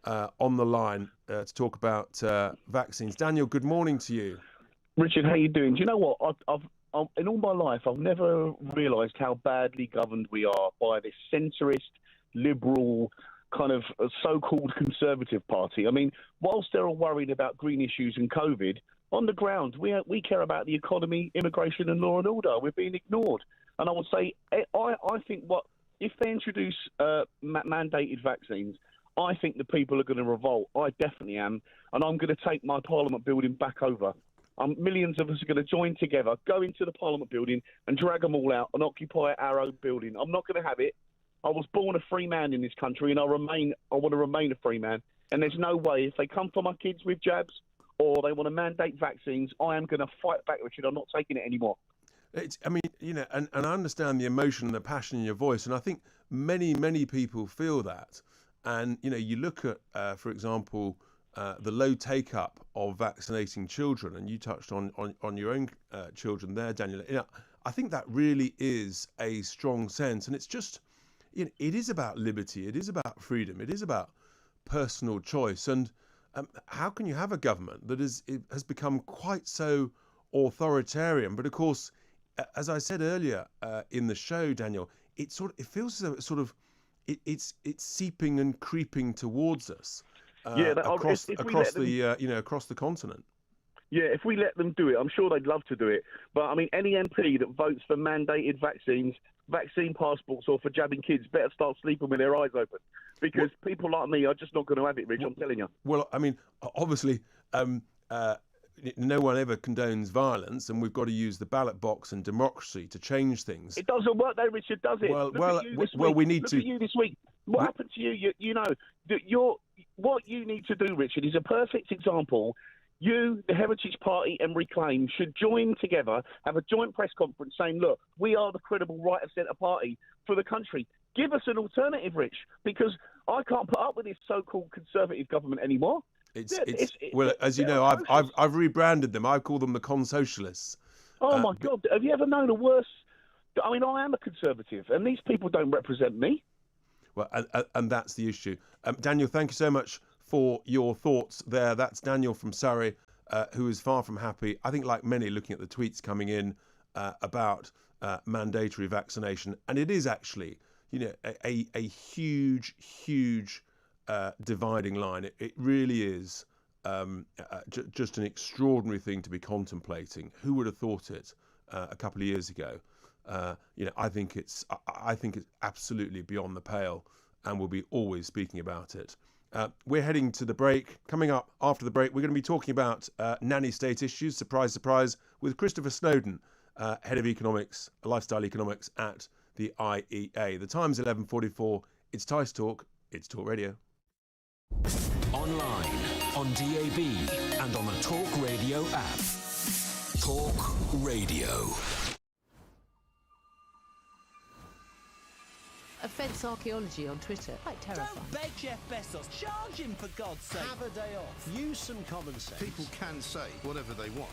on the line to talk about vaccines. Daniel, good morning to you. Richard, how you doing? Do you know what? I've in all my life, I've never realised how badly governed we are by this centrist, liberal, kind of so-called Conservative Party. I mean, whilst they're all worried about green issues and COVID, on the ground, we care about the economy, immigration and law and order. We're being ignored. And I would say, I think if they introduce mandated vaccines, I think the people are going to revolt. I definitely am. And I'm going to take my Parliament building back over. Millions of us are going to join together, go into the Parliament building and drag them all out and occupy our own building. I'm not going to have it. I was born a free man in this country, and I want to remain a free man. And there's no way, if they come for my kids with jabs or they want to mandate vaccines, I am going to fight back, Richard. I'm not taking it anymore. I mean, and I understand the emotion and the passion in your voice, and I think many people feel that. And, you look at, for example, the low take-up of vaccinating children, and you touched on your own children there, Daniel. I think that really is a strong sense, and it's just, it is about liberty, it is about freedom, it is about personal choice. And how can you have a government that has become quite so authoritarian? But of course, as I said earlier in the show, Daniel, it feels as though it's seeping and creeping towards us across the continent. Yeah, if we let them do it, I'm sure they'd love to do it. But I mean, any MP that votes for mandated vaccines, vaccine passports, or for jabbing kids better start sleeping with their eyes open, because people like me are just not going to have it, Rich. I'm telling you. Well, I mean, obviously, no one ever condones violence, and we've got to use the ballot box and democracy to change things. It doesn't work though, Richard, does it? We need to. Look at you this week. What happened to you? You know that what you need to do, Richard, is a perfect example. You, the Heritage Party and Reclaim should join together, have a joint press conference saying, look, we are the credible right of centre party for the country. Give us an alternative, Rich, because I can't put up with this so-called Conservative government anymore. Well, as you know, I've rebranded them. I call them the Con-Socialists. Oh, my God. Have you ever known a worse... I mean, I am a Conservative, and these people don't represent me. Well, and that's the issue. Daniel, thank you so much for your thoughts there. That's Daniel from Surrey, who is far from happy, I think like many, looking at the tweets coming in about mandatory vaccination. And it is actually, a huge dividing line. It really is just an extraordinary thing to be contemplating. Who would have thought it a couple of years ago? I think it's absolutely beyond the pale, and we'll be always speaking about it. We're heading to the break. Coming up after the break, we're going to be talking about nanny state issues, surprise, surprise, with Christopher Snowdon, Head of Economics, Lifestyle Economics at the IEA. The time's 11:44. It's Tice Talk. It's Talk Radio. Online, on DAB, and on the Talk Radio app. Talk Radio. Offence archaeology on Twitter. Quite terrifying. Don't beg Jeff Bezos. Charge him, for God's sake. Have a day off. Use some common sense. People can say whatever they want.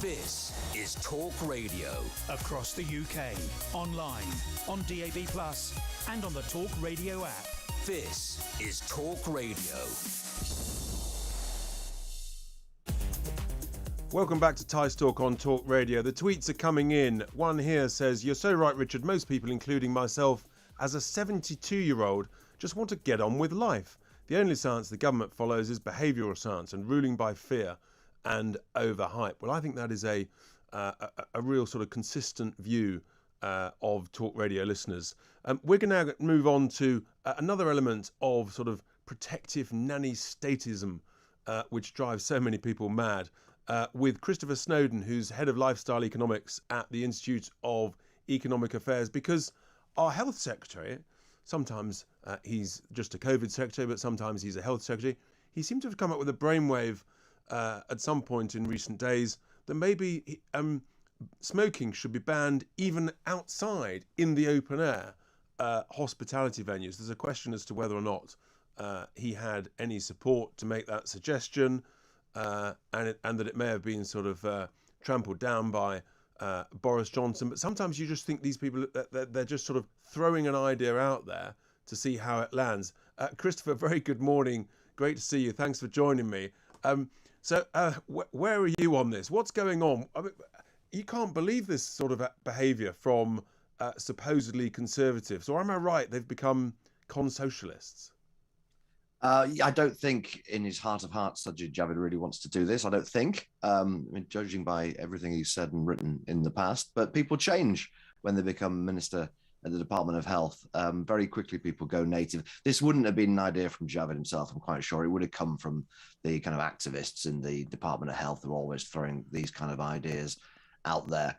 This is Talk Radio. Across the UK, online, on DAB+, and on the Talk Radio app. This is Talk Radio. Welcome back to Tice Talk on Talk Radio. The tweets are coming in. One here says, "You're so right, Richard. Most people, including myself, as a 72-year-old, just want to get on with life. The only science the government follows is behavioural science and ruling by fear and overhype." Well, I think that is a real sort of consistent view of Talk Radio listeners. We're going to now move on to another element of sort of protective nanny statism, which drives so many people mad. With Christopher Snowdon, who's head of lifestyle economics at the Institute of Economic Affairs, because our health secretary, sometimes he's just a COVID secretary, but sometimes he's a health secretary, he seemed to have come up with a brainwave at some point in recent days that maybe smoking should be banned even outside in the open air hospitality venues. There's a question as to whether or not he had any support to make that suggestion. And that it may have been sort of trampled down by Boris Johnson. But sometimes you just think these people, they're just sort of throwing an idea out there to see how it lands. Christopher, very good morning. Great to see you. Thanks for joining me. So where are you on this? What's going on? I mean, you can't believe this sort of behaviour from supposedly conservatives. Or am I right? They've become con-socialists. I don't think in his heart of hearts Sajid Javid really wants to do this. I don't think, I mean, judging by everything he's said and written in the past. But people change when they become minister at the Department of Health. Very quickly, people go native. This wouldn't have been an idea from Javid himself, I'm quite sure. It would have come from the kind of activists in the Department of Health who are always throwing these kind of ideas out there.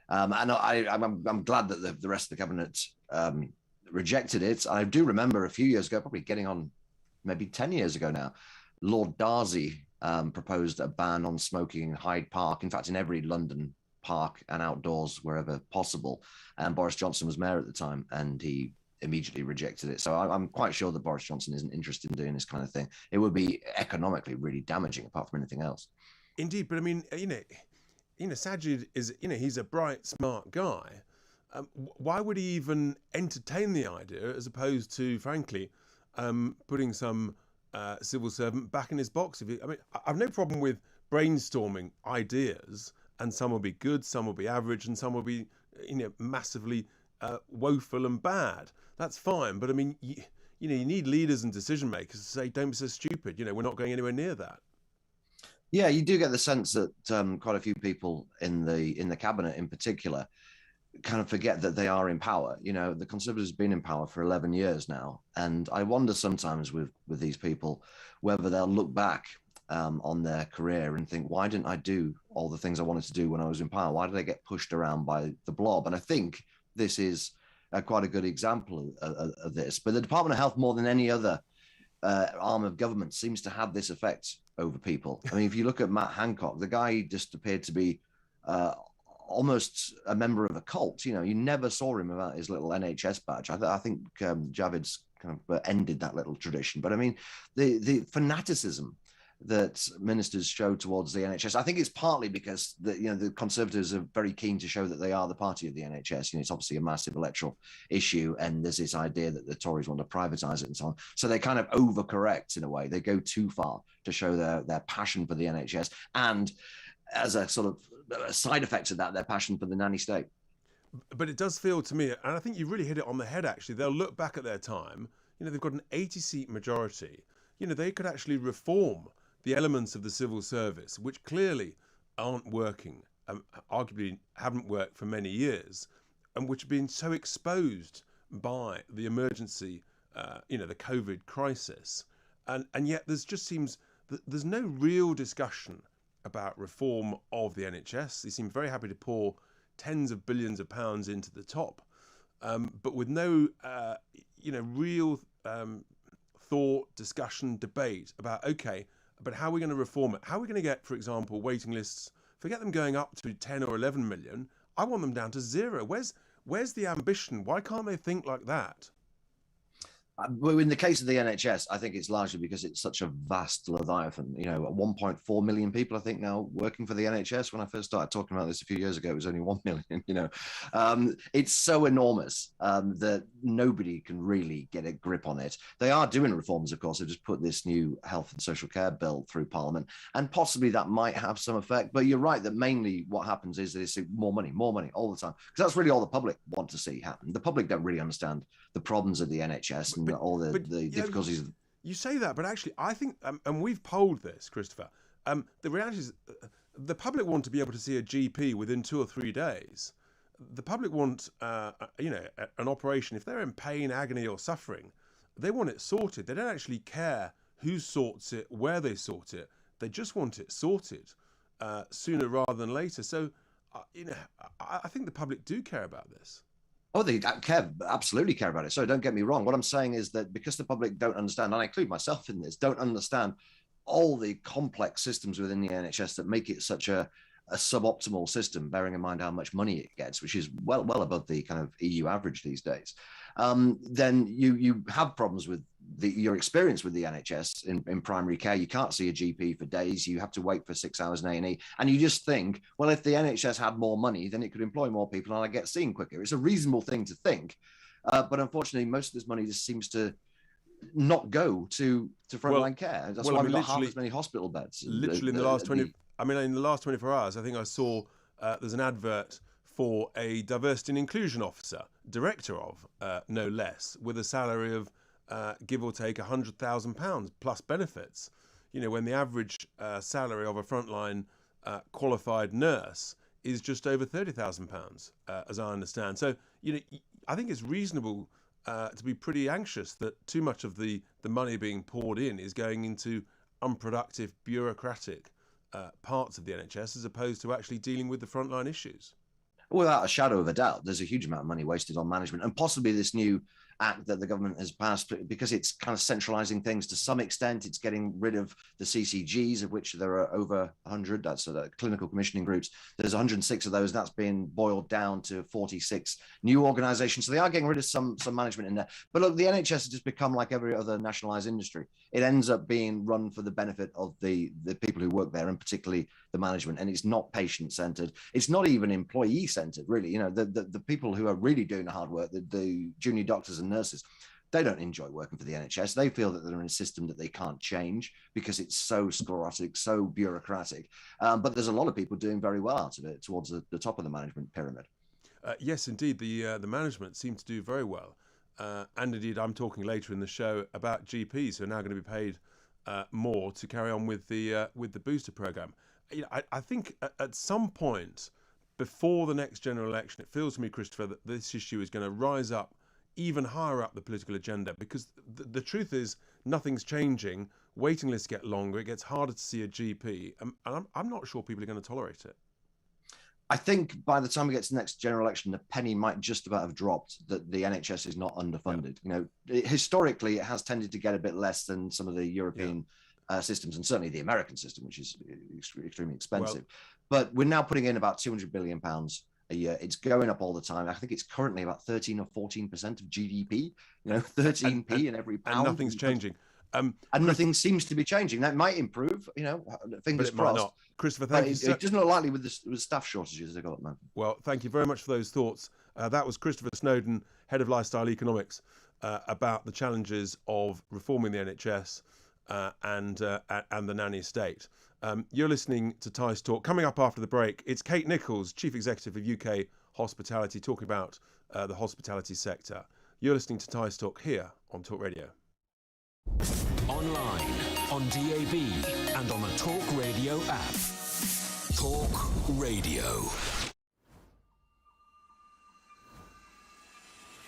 And I'm glad that the rest of the cabinet rejected it. I do remember a few years ago, probably getting on maybe 10 years ago now, Lord Darcy proposed a ban on smoking in Hyde Park, in fact, in every London park and outdoors wherever possible. And Boris Johnson was mayor at the time, and he immediately rejected it. So I'm quite sure that Boris Johnson isn't interested in doing this kind of thing. It would be economically really damaging apart from anything else. Indeed, but I mean, Sajid is, he's a bright, smart guy. Why would he even entertain the idea as opposed to, frankly, putting some civil servant back in his box? I've no problem with brainstorming ideas, and some will be good, some will be average, and some will be, massively woeful and bad. That's fine, but I mean, you need leaders and decision makers to say, "Don't be so stupid." We're not going anywhere near that. Yeah, you do get the sense that quite a few people in the cabinet, in particular, kind of forget that they are in power. The Conservatives have been in power for 11 years now. And I wonder sometimes with these people, whether they'll look back on their career and think, why didn't I do all the things I wanted to do when I was in power? Why did I get pushed around by the blob? And I think this is quite a good example of this. But the Department of Health, more than any other arm of government, seems to have this effect over people. I mean, if you look at Matt Hancock, the guy just appeared to be almost a member of a cult. You never saw him without his little NHS badge. I think Javid's kind of ended that little tradition. But I mean, the fanaticism that ministers show towards the NHS, I think it's partly because the Conservatives are very keen to show that they are the party of the NHS. It's obviously a massive electoral issue, and there's this idea that the Tories want to privatise it and so on. So they kind of overcorrect in a way. They go too far to show their passion for the NHS, and as a sort of side effect of that, their passion for the nanny state. But it does feel to me, and I think you really hit it on the head, actually, they'll look back at their time, they've got an 80-seat majority. They could actually reform the elements of the civil service, which clearly aren't working, arguably haven't worked for many years, and which have been so exposed by the emergency, the COVID crisis. And yet there's just seems that there's no real discussion about reform of the NHS. They seem very happy to pour tens of billions of pounds into the top, but with no, real thought, discussion, debate about, okay, but how are we going to reform it? How are we going to get, for example, waiting lists, forget them going up to 10 or 11 million, I want them down to 0. Where's the ambition? Why can't they think like that? Well, in the case of the NHS, I think it's largely because it's such a vast leviathan. 1.4 million people, I think, now working for the NHS. When I first started talking about this a few years ago, it was only 1 million. It's so enormous that nobody can really get a grip on it. They are doing reforms, of course. They've just put this new health and social care bill through Parliament, and possibly that might have some effect. But you're right that mainly what happens is they say more money all the time, because that's really all the public want to see happen. The public don't really understand the problems of the NHS and all the difficulties. You say that, but actually, I think, and we've polled this, Christopher. The reality is, the public want to be able to see a GP within 2 or 3 days. The public want, an operation. If they're in pain, agony, or suffering, they want it sorted. They don't actually care who sorts it, where they sort it. They just want it sorted sooner rather than later. So, I think the public do care about this. Oh, they absolutely care about it. So don't get me wrong. What I'm saying is that because the public don't understand, and I include myself in this, don't understand all the complex systems within the NHS that make it such a suboptimal system, bearing in mind how much money it gets, which is well above the kind of EU average these days, then you have problems with your experience with the NHS in primary care. You can't see a GP for days. You have to wait for 6 hours in A&E. And you just think, well, if the NHS had more money, then it could employ more people and I get seen quicker. It's a reasonable thing to think. But unfortunately, most of this money just seems to not go to frontline care. That's why we've got half as many hospital beds. Literally in the last 24 hours, I think I saw there's an advert for a diversity and inclusion officer, director of, no less, with a salary of give or take £100,000 plus benefits. When the average salary of a frontline qualified nurse is just over £30,000, as I understand. So, I think it's reasonable to be pretty anxious that too much of the money being poured in is going into unproductive, bureaucratic parts of the NHS as opposed to actually dealing with the frontline issues. Without a shadow of a doubt, there's a huge amount of money wasted on management, and possibly this new act that the government has passed, because it's kind of centralizing things to some extent. It's getting rid of the CCGs, of which there are over 100. That's clinical commissioning groups. There's 106 of those. That's been boiled down to 46 new organizations. So they are getting rid of some management in there. But look, the NHS has just become like every other nationalized industry. It ends up being run for the benefit of the people who work there, and particularly the management. And it's not patient-centered. It's not even employee-centered, really. The people who are really doing the hard work, the junior doctors and nurses, they don't enjoy working for the NHS. They feel that they're in a system that they can't change because it's so sclerotic, so bureaucratic. But there's a lot of people doing very well out of it towards the top of the management pyramid. Yes, indeed. The management seem to do very well. And indeed, I'm talking later in the show about GPs who are now going to be paid more to carry on with the booster program. I think at some point before the next general election, it feels to me, Christopher, that this issue is going to rise up even higher up the political agenda, because the truth is nothing's changing. Waiting lists get longer. It gets harder to see a GP. And I'm not sure people are going to tolerate it. I think by the time we get to the next general election, the penny might just about have dropped that the NHS is not underfunded. Historically, it has tended to get a bit less than some of the European systems, and certainly the American system, which is extremely expensive. But we're now putting in about £200 billion a year. It's going up all the time. I think it's currently about 13 or 14% of GDP. 13p in every pound. And nothing's changing. And nothing seems to be changing. That might improve, fingers crossed. Might not. Christopher, thank you. It doesn't look likely with the staff shortages they've got at the moment. Well, thank you very much for those thoughts. That was Christopher Snowdon, Head of Lifestyle Economics, about the challenges of reforming the NHS and the nanny state. You're listening to Tice Talk. Coming up after the break, it's Kate Nichols, Chief Executive of UK Hospitality, talking about the hospitality sector. You're listening to Tice Talk here on Talk Radio. Online, on DAB, and on the Talk Radio app. Talk Radio.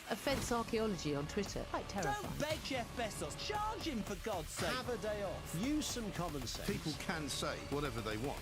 Offence archaeology on Twitter. Quite terrifying. Don't beg Jeff Bezos. Charge him, for God's sake. Have a day off. Use some common sense. People can say whatever they want.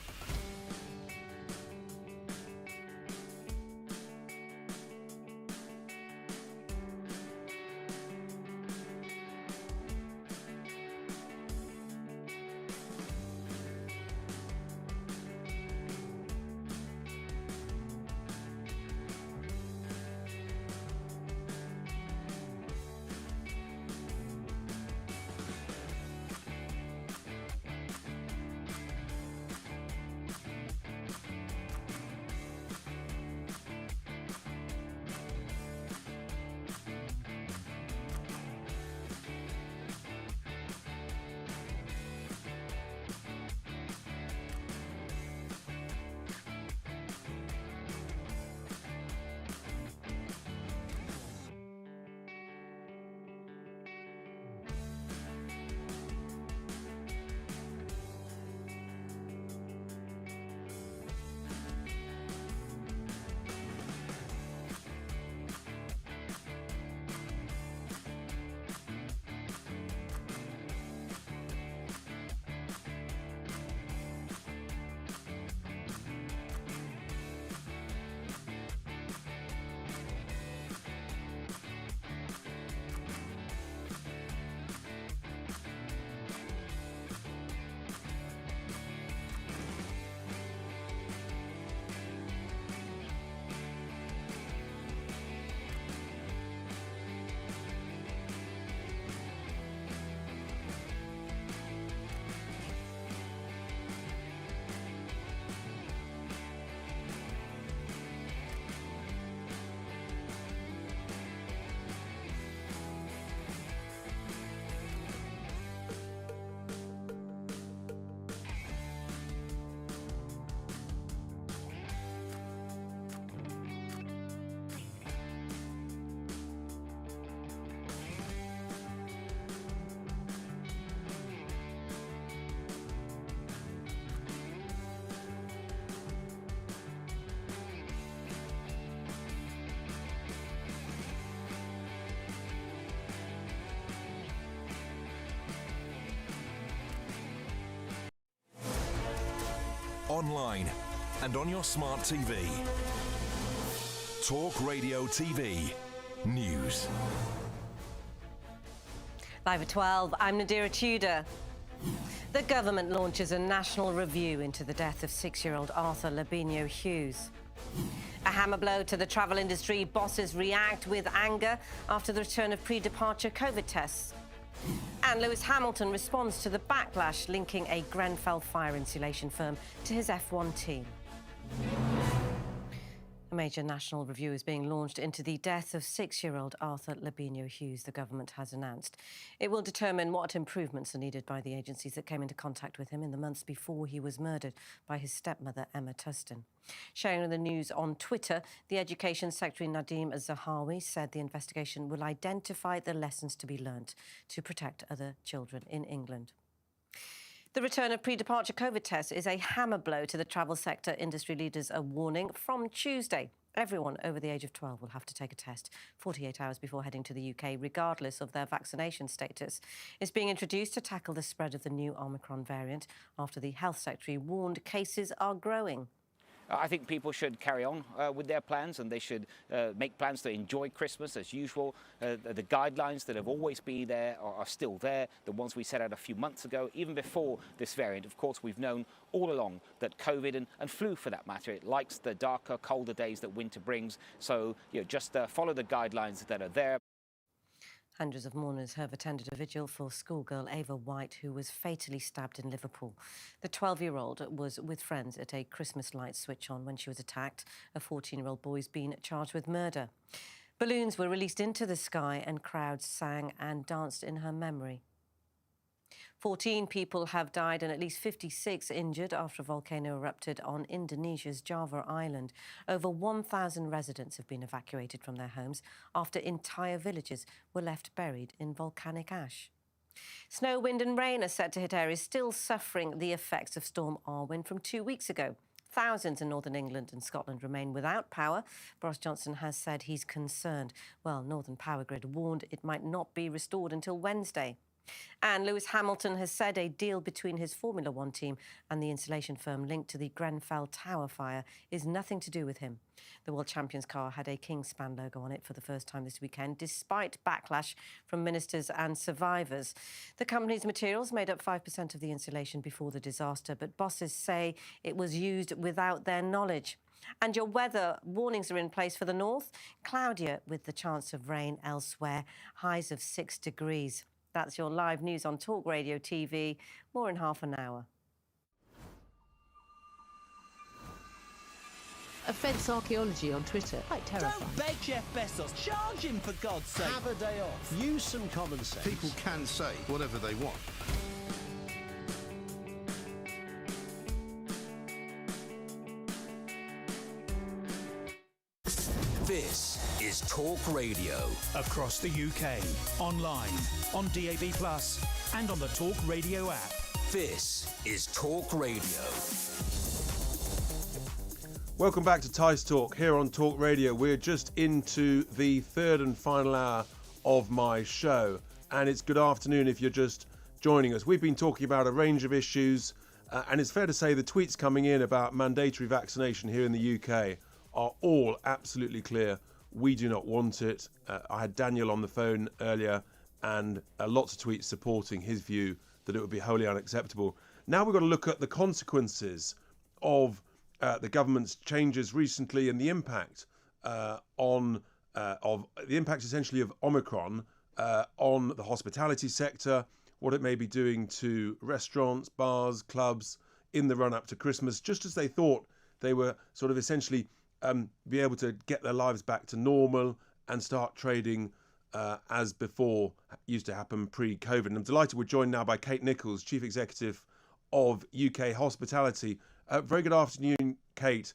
online and on your smart TV. Talk Radio TV News. Live at 12, I'm Nadira Tudor. The government launches a national review into the death of 6-year-old Arthur Labinio Hughes. A hammer blow to the travel industry. Bosses react with anger after the return of pre-departure COVID tests. And Lewis Hamilton responds to the backlash linking a Grenfell fire insulation firm to his F1 team. A major national review is being launched into the death of 6-year-old Arthur Labinio Hughes, the government has announced. It will determine what improvements are needed by the agencies that came into contact with him in the months before he was murdered by his stepmother, Emma Tustin. Sharing the news on Twitter, the Education Secretary Nadeem Zahawi said the investigation will identify the lessons to be learnt to protect other children in England. The return of pre-departure COVID tests is a hammer blow to the travel sector. Industry leaders are warning from Tuesday. Everyone over the age of 12 will have to take a test 48 hours before heading to the UK, regardless of their vaccination status. It's being introduced to tackle the spread of the new Omicron variant after the Health Secretary warned cases are growing. I think people should carry on with their plans, and they should make plans to enjoy Christmas as usual. The guidelines that have always been there are still there, the ones we set out a few months ago, even before this variant. Of course, we've known all along that COVID and flu, for that matter, it likes the darker, colder days that winter brings. So, just follow the guidelines that are there. Hundreds of mourners have attended a vigil for schoolgirl Ava White, who was fatally stabbed in Liverpool. The 12-year-old was with friends at a Christmas light switch-on when she was attacked. A 14-year-old boy's been charged with murder. Balloons were released into the sky and crowds sang and danced in her memory. 14 people have died and at least 56 injured after a volcano erupted on Indonesia's Java Island. Over 1,000 residents have been evacuated from their homes after entire villages were left buried in volcanic ash. Snow, wind and rain are set to hit areas still suffering the effects of Storm Arwen from 2 weeks ago. Thousands in northern England and Scotland remain without power. Boris Johnson has said he's concerned. Well, Northern Power Grid warned it might not be restored until Wednesday. And Lewis Hamilton has said a deal between his Formula One team and the insulation firm linked to the Grenfell Tower fire is nothing to do with him. The World Champions car had a Kingspan logo on it for the first time this weekend, despite backlash from ministers and survivors. The company's materials made up 5% of the insulation before the disaster, but bosses say it was used without their knowledge. And your weather warnings are in place for the north. Cloudier with the chance of rain elsewhere, highs of 6 degrees. That's your live news on Talk Radio TV. More in half an hour. Offence archaeology on Twitter. Quite terrifying. Don't beg Jeff Bezos. Charge him, for God's sake. Have a day off. Use some common sense. People can say whatever they want. This is Talk Radio. Across the UK, online, on DAB+, and on the Talk Radio app. This is Talk Radio. Welcome back to Tice Talk here on Talk Radio. We're just into the third and final hour of my show, and it's good afternoon if you're just joining us. We've been talking about a range of issues, and it's fair to say the tweets coming in about mandatory vaccination here in the UK are all absolutely clear. We do not want it. I had Daniel on the phone earlier, and lots of tweets supporting his view that it would be wholly unacceptable. Now we've got to look at the consequences of the government's changes recently and the impact essentially of Omicron on the hospitality sector, what it may be doing to restaurants, bars, clubs in the run-up to Christmas, just as they thought they were sort of essentially be able to get their lives back to normal and start trading as before used to happen pre-COVID. And I'm delighted we're joined now by Kate Nichols, Chief Executive of UK Hospitality. Very good afternoon, Kate.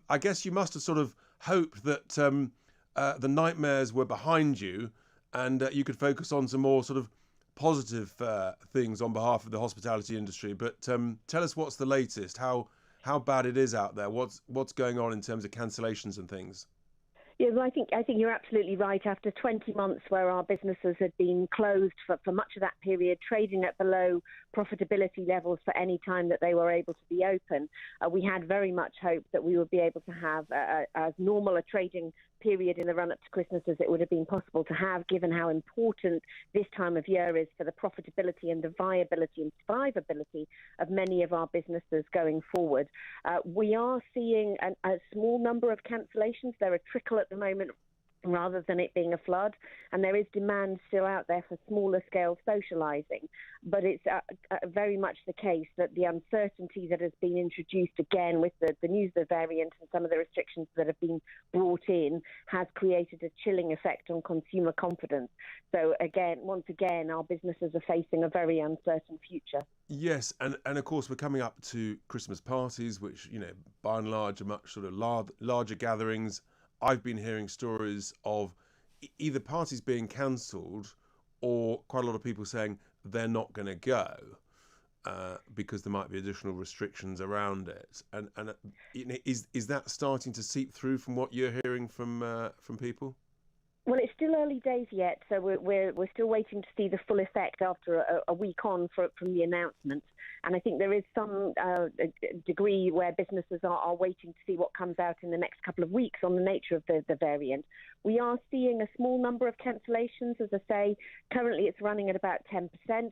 I guess you must have sort of hoped that the nightmares were behind you and you could focus on some more sort of positive things on behalf of the hospitality industry. But tell us what's the latest, how bad it is out there, what's going on in terms of cancellations and things. Yeah, well, I think you're absolutely right. After 20 months where our businesses had been closed for much of that period, trading at below profitability levels for any time that they were able to be open, we had very much hoped that we would be able to have as normal a trading period in the run-up to Christmas as it would have been possible to have, given how important this time of year is for the profitability and the viability and survivability of many of our businesses going forward. We are seeing a small number of cancellations. They're a trickle at the moment rather than it being a flood, and there is demand still out there for smaller scale socialising. But it's very much the case that the uncertainty that has been introduced again with the news of the variant and some of the restrictions that have been brought in has created a chilling effect on consumer confidence. So once again, our businesses are facing a very uncertain future. Yes, and of course we're coming up to Christmas parties, which, by and large are much sort of larger gatherings. I've been hearing stories of either parties being cancelled or quite a lot of people saying they're not going to go because there might be additional restrictions around it. And is that starting to seep through from what you're hearing from people? Well, it's still early days yet, so we're still waiting to see the full effect after a week on from the announcement. And I think there is some degree where businesses are waiting to see what comes out in the next couple of weeks on the nature of the variant. We are seeing a small number of cancellations. As I say, currently it's running at about 10%.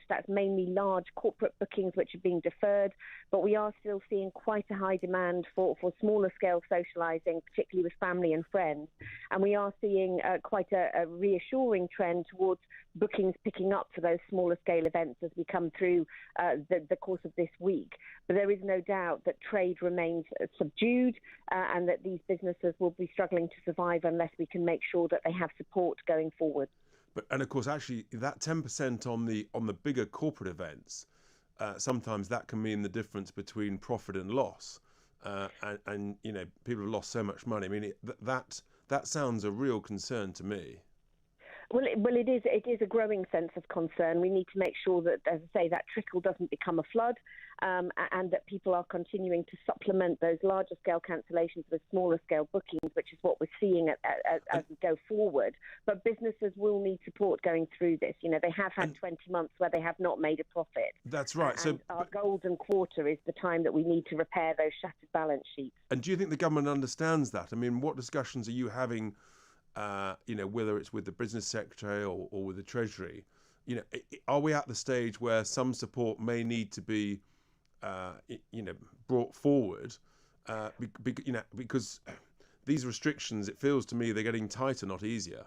That's mainly large corporate bookings which are being deferred. But we are still seeing quite a high demand for smaller scale socialising, particularly with family and friends. And we are seeing quite a reassuring trend towards bookings picking up for those smaller scale events as we come through the course of this week. But there is no doubt that trade remains subdued and that these businesses will be struggling to survive unless we can make sure that they have support going forward. And of course, actually, that 10% on the bigger corporate events, sometimes that can mean the difference between profit and loss. And people have lost so much money. I mean, that sounds a real concern to me. Well, it is a growing sense of concern. We need to make sure that, as I say, that trickle doesn't become a flood, and that people are continuing to supplement those larger scale cancellations with smaller scale bookings, which is what we're seeing as we go forward. But businesses will need support going through this. They have had 20 months where they have not made a profit. That's right. And our golden quarter is the time that we need to repair those shattered balance sheets. And do you think the government understands that? I mean, what discussions are you having? Whether it's with the business secretary or with the treasury, are we at the stage where some support may need to be, brought forward, because these restrictions, it feels to me, they're getting tighter, not easier.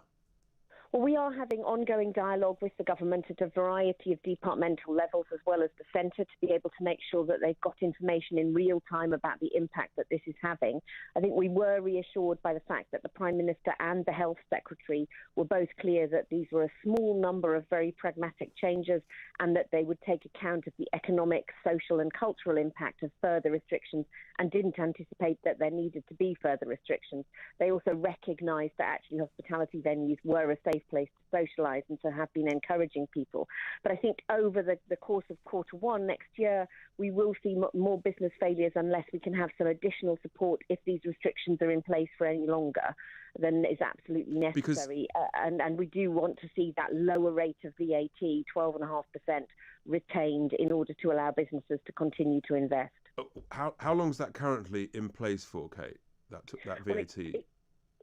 Well, we are having ongoing dialogue with the government at a variety of departmental levels as well as the centre to be able to make sure that they've got information in real time about the impact that this is having. I think we were reassured by the fact that the Prime Minister and the Health Secretary were both clear that these were a small number of very pragmatic changes and that they would take account of the economic, social and cultural impact of further restrictions and didn't anticipate that there needed to be further restrictions. They also recognised that actually hospitality venues were a safe place to socialise and to have been encouraging people. But I think over the course of Q1 next year, we will see more business failures unless we can have some additional support if these restrictions are in place for any longer than is absolutely necessary. And we do want to see that lower rate of VAT, 12.5%, retained in order to allow businesses to continue to invest. How long is that currently in place for, Kate, that VAT? Well,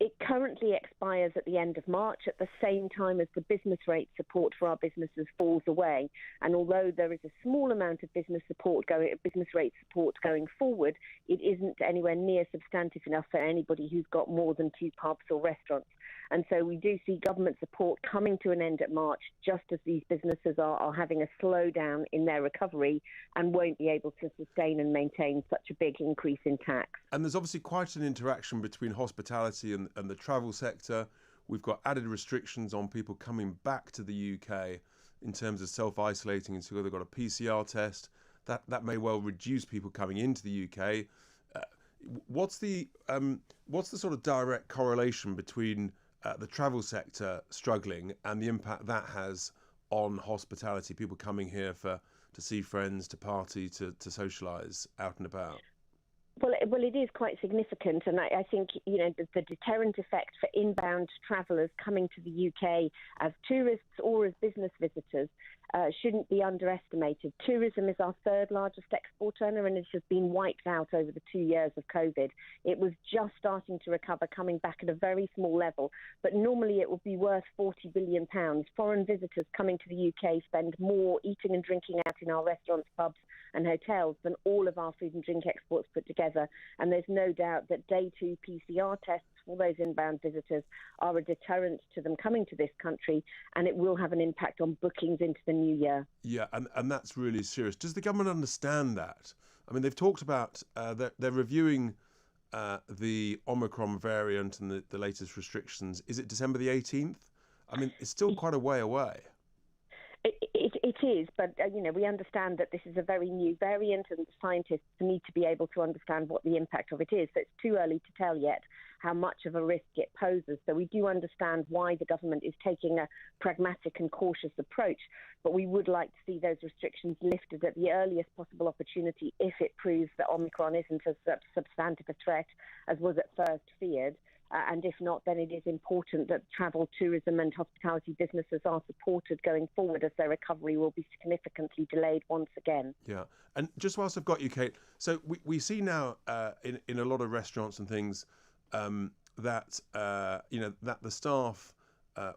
it currently expires at the end of March at the same time as the business rate support for our businesses falls away. And although there is a small amount of business rate support going forward, it isn't anywhere near substantive enough for anybody who's got more than 2 pubs or restaurants. And so we do see government support coming to an end at March, just as these businesses are having a slowdown in their recovery and won't be able to sustain and maintain such a big increase in tax. And there's obviously quite an interaction between hospitality and the travel sector. We've got added restrictions on people coming back to the UK in terms of self-isolating until they've got a PCR test. That may well reduce people coming into the UK. What's the sort of direct correlation between the travel sector struggling and the impact that has on hospitality, people coming here to see friends, to party, to socialise out and about? Well, it is quite significant, and I think the deterrent effect for inbound travellers coming to the UK as tourists or as business visitors shouldn't be underestimated. Tourism is our third largest export earner, and it has been wiped out over the 2 years of COVID. It was just starting to recover, coming back at a very small level, but normally it would be worth £40 billion. Foreign visitors coming to the UK spend more eating and drinking out in our restaurants, pubs and hotels than all of our food and drink exports put together. And there's no doubt that day 2 PCR tests for those inbound visitors are a deterrent to them coming to this country, and it will have an impact on bookings into the new year. Yeah, and that's really serious. Does the government understand that? I mean, they've talked about that they're reviewing the Omicron variant and the latest restrictions. Is it December the 18th? I mean, it's still quite a way away. It is, but we understand that this is a very new variant, and scientists need to be able to understand what the impact of it is. So it's too early to tell yet how much of a risk it poses. So we do understand why the government is taking a pragmatic and cautious approach, but we would like to see those restrictions lifted at the earliest possible opportunity if it proves that Omicron isn't as substantive a threat as was at first feared. And if not, then it is important that travel, tourism and hospitality businesses are supported going forward, as their recovery will be significantly delayed once again. Yeah. And just whilst I've got you, Kate, so we see now in a lot of restaurants and things that that the staff,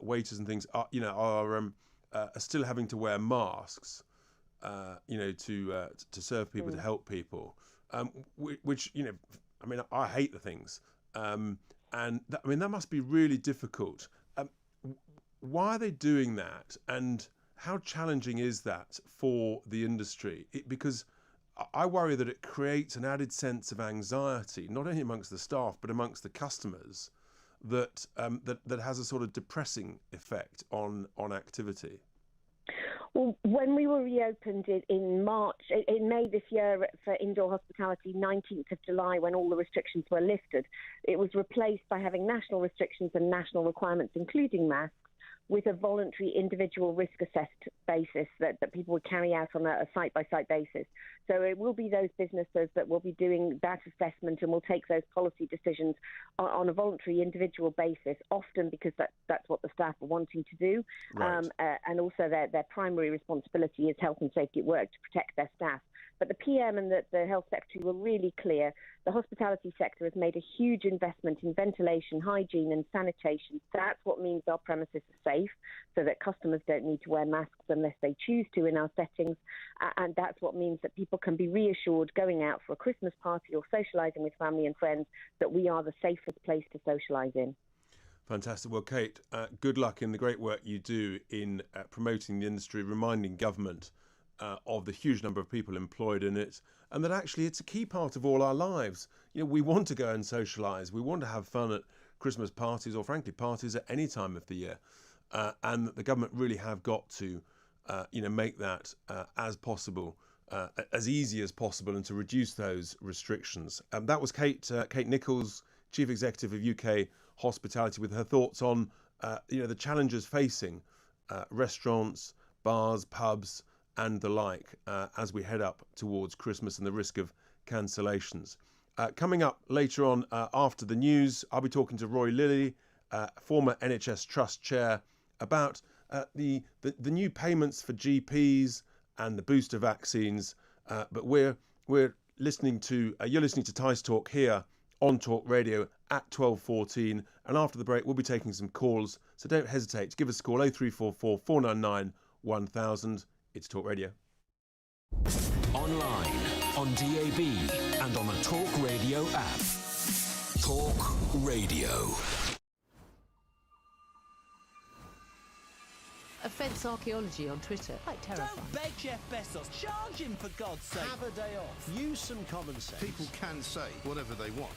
waiters and things are still having to wear masks, to serve people, to help people, which I mean, I hate the things. And that must be really difficult. Why are they doing that? And how challenging is that for the industry? Because I worry that it creates an added sense of anxiety, not only amongst the staff, but amongst the customers, that has a sort of depressing effect on activity. Well, when we were reopened in May this year for indoor hospitality, 19th of July, when all the restrictions were lifted, it was replaced by having national restrictions and national requirements, including masks, with a voluntary individual risk assessed basis that people would carry out on a site-by-site basis. So it will be those businesses that will be doing that assessment and will take those policy decisions on a voluntary individual basis, often because that's what the staff are wanting to do. Right. And also their primary responsibility is health and safety at work to protect their staff. But the PM and the Health Secretary were really clear. The hospitality sector has made a huge investment in ventilation, hygiene and sanitation. That's what means our premises are safe, so that customers don't need to wear masks unless they choose to in our settings. And that's what means that people can be reassured going out for a Christmas party or socialising with family and friends that we are the safest place to socialise in. Fantastic. Well, Kate, good luck in the great work you do in promoting the industry, reminding government of the huge number of people employed in it, and that actually it's a key part of all our lives. We want to go and socialise. We want to have fun at Christmas parties, or frankly parties at any time of the year, and that the government really have got to make that as possible, as easy as possible, and to reduce those restrictions. That was Kate Nichols, Chief Executive of UK Hospitality, with her thoughts on the challenges facing restaurants, bars, pubs and the like as we head up towards Christmas and the risk of cancellations. Coming up later on after the news, I'll be talking to Roy Lilly, former NHS Trust Chair, about the new payments for GPs and the booster vaccines. But we're listening to you're listening to Tice Talk here on Talk Radio at 12:14, and after the break we'll be taking some calls. So don't hesitate to give us a call 0344 499 1000. It's Talk Radio. Online, on DAB, and on the Talk Radio app. Talk Radio. Offence archaeology on Twitter. Quite terrifying. Don't beg Jeff Bezos. Charge him, for God's sake. Have a day off. Use some common sense. People can say whatever they want.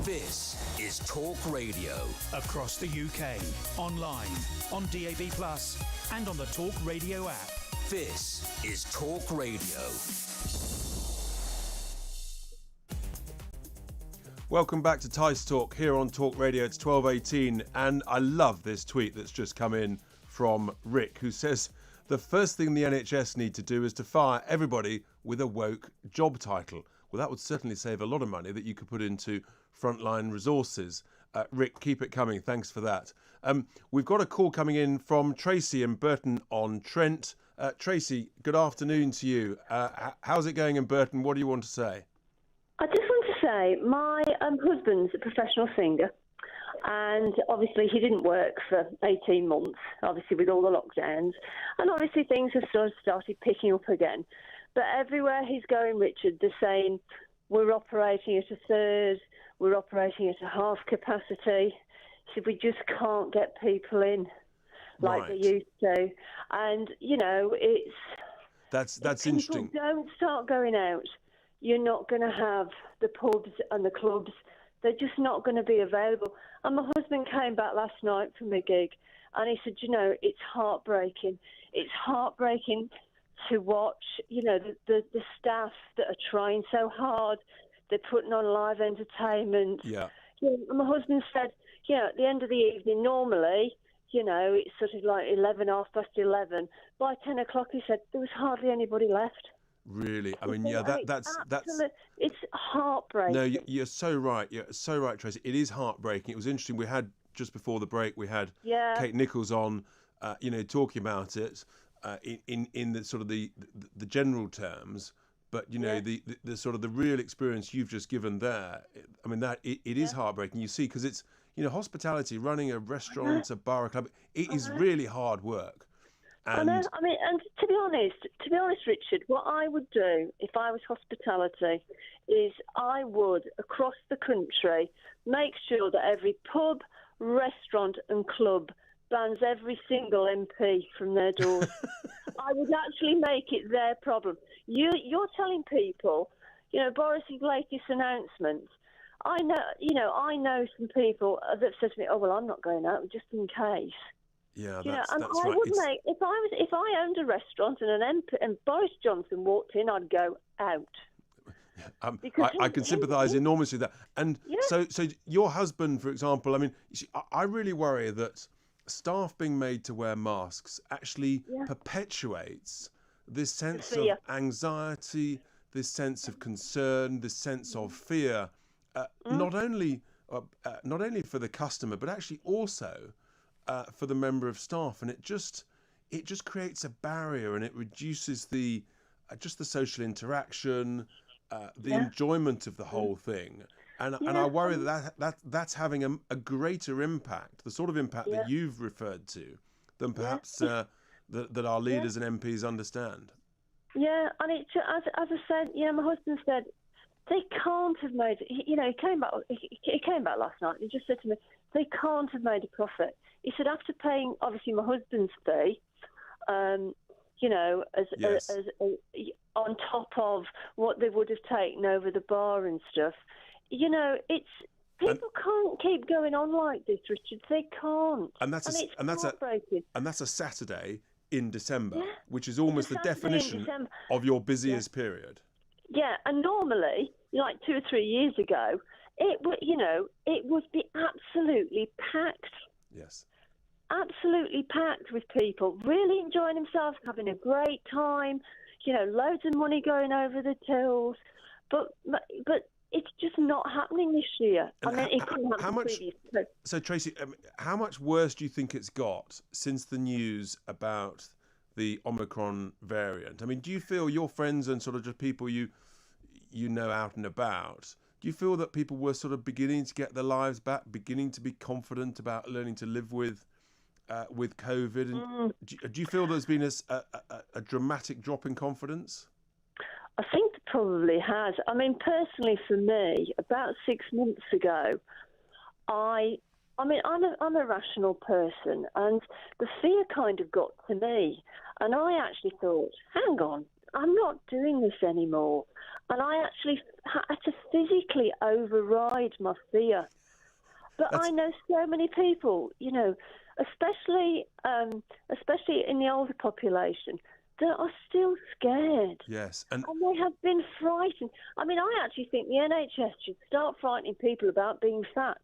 This is Talk Radio. Across the UK, online, on DAB+, and on the Talk Radio app. This is Talk Radio. Welcome back to Tice Talk here on Talk Radio. It's 12:18, and I love this tweet that's just come in from Rick, who says the first thing the NHS need to do is to fire everybody with a woke job title. Well, that would certainly save a lot of money that you could put into frontline resources. Rick, keep it coming. Thanks for that. We've got a call coming in from Tracy in Burton-on-Trent. Tracy, good afternoon to you. How's it going in Burton? What do you want to say? I just want to say my husband's a professional singer, and obviously he didn't work for 18 months, obviously with all the lockdowns, and obviously things have sort of started picking up again. But everywhere he's going, Richard, they're saying we're operating at a third, we're operating at a half capacity, so we just can't get people in like they used to. And, you know, it's... That's if interesting. People don't start going out, you're not going to have the pubs and the clubs. They're just not going to be available. And my husband came back last night from a gig, and he said, you know, it's heartbreaking. It's heartbreaking to watch, you know, the staff that are trying so hard. They're putting on live entertainment. Yeah. You know, and my husband said, you know, at the end of the evening, normally, you know, it's sort of like 11, 11:30. By 10 o'clock, he said, there was hardly anybody left. Really? I mean, yeah, that's it's heartbreaking. No, you're so right. You're so right, Tracy. It is heartbreaking. It was interesting. We had just before the break, we had Kate Nichols on, you know, talking about it in the sort of the general terms. But you know, the sort of the real experience you've just given there. I mean, that it is heartbreaking. You see, because it's, you know, hospitality, running a restaurant, a bar, a club. It is really hard work. And I mean, and to be honest, Richard, what I would do if I was hospitality is I would, across the country, make sure that every pub, restaurant and club bans every single MP from their doors. I would actually make it their problem. You're telling people, you know, Boris's latest announcement. I know some people that said to me, "Oh well, I'm not going out just in case." Yeah, You know, that's and right. I would make if I owned a restaurant and an MP and Boris Johnson walked in, I'd go out. I can sympathise enormously with that. And so your husband, for example, I mean, you see, I really worry that staff being made to wear masks actually perpetuates this sense of anxiety, this sense of concern, this sense of fear, not only for the customer, but actually also for the member of staff. And it just creates a barrier, and it reduces the social interaction, the enjoyment of the whole thing. And I worry that's having a greater impact, the sort of impact that you've referred to, than perhaps that our leaders and MPs understand. Yeah, and it, as I said, you know, my husband said they can't have made. You know, he came back last night. And he just said to me, they can't have made a profit. He said after paying obviously my husband's fee, you know, as on top of what they would have taken over the bar and stuff. You know, people can't keep going on like this, Richard. They can't. And that's a Saturday in December, which is almost the definition of your busiest period. Yeah, and normally, like 2 or 3 years ago, it would be absolutely packed. Yes. Absolutely packed with people, really enjoying themselves, having a great time. You know, loads of money going over the tills, but it's just not happening this year. And I mean, it couldn't happen previously. So, Tracy, how much worse do you think it's got since the news about the Omicron variant? I mean, do you feel your friends and sort of just people you know out and about, do you feel that people were sort of beginning to get their lives back, beginning to be confident about learning to live with COVID? And do you feel there's been a dramatic drop in confidence? I think it probably has. I mean, personally for me, about 6 months ago, I'm a rational person, and the fear kind of got to me, and I actually thought, hang on, I'm not doing this anymore. And I actually had to physically override my fear. But I know so many people, you know, especially in the older population, that are still scared. Yes, and they have been frightened. I mean, I actually think the NHS should start frightening people about being fat.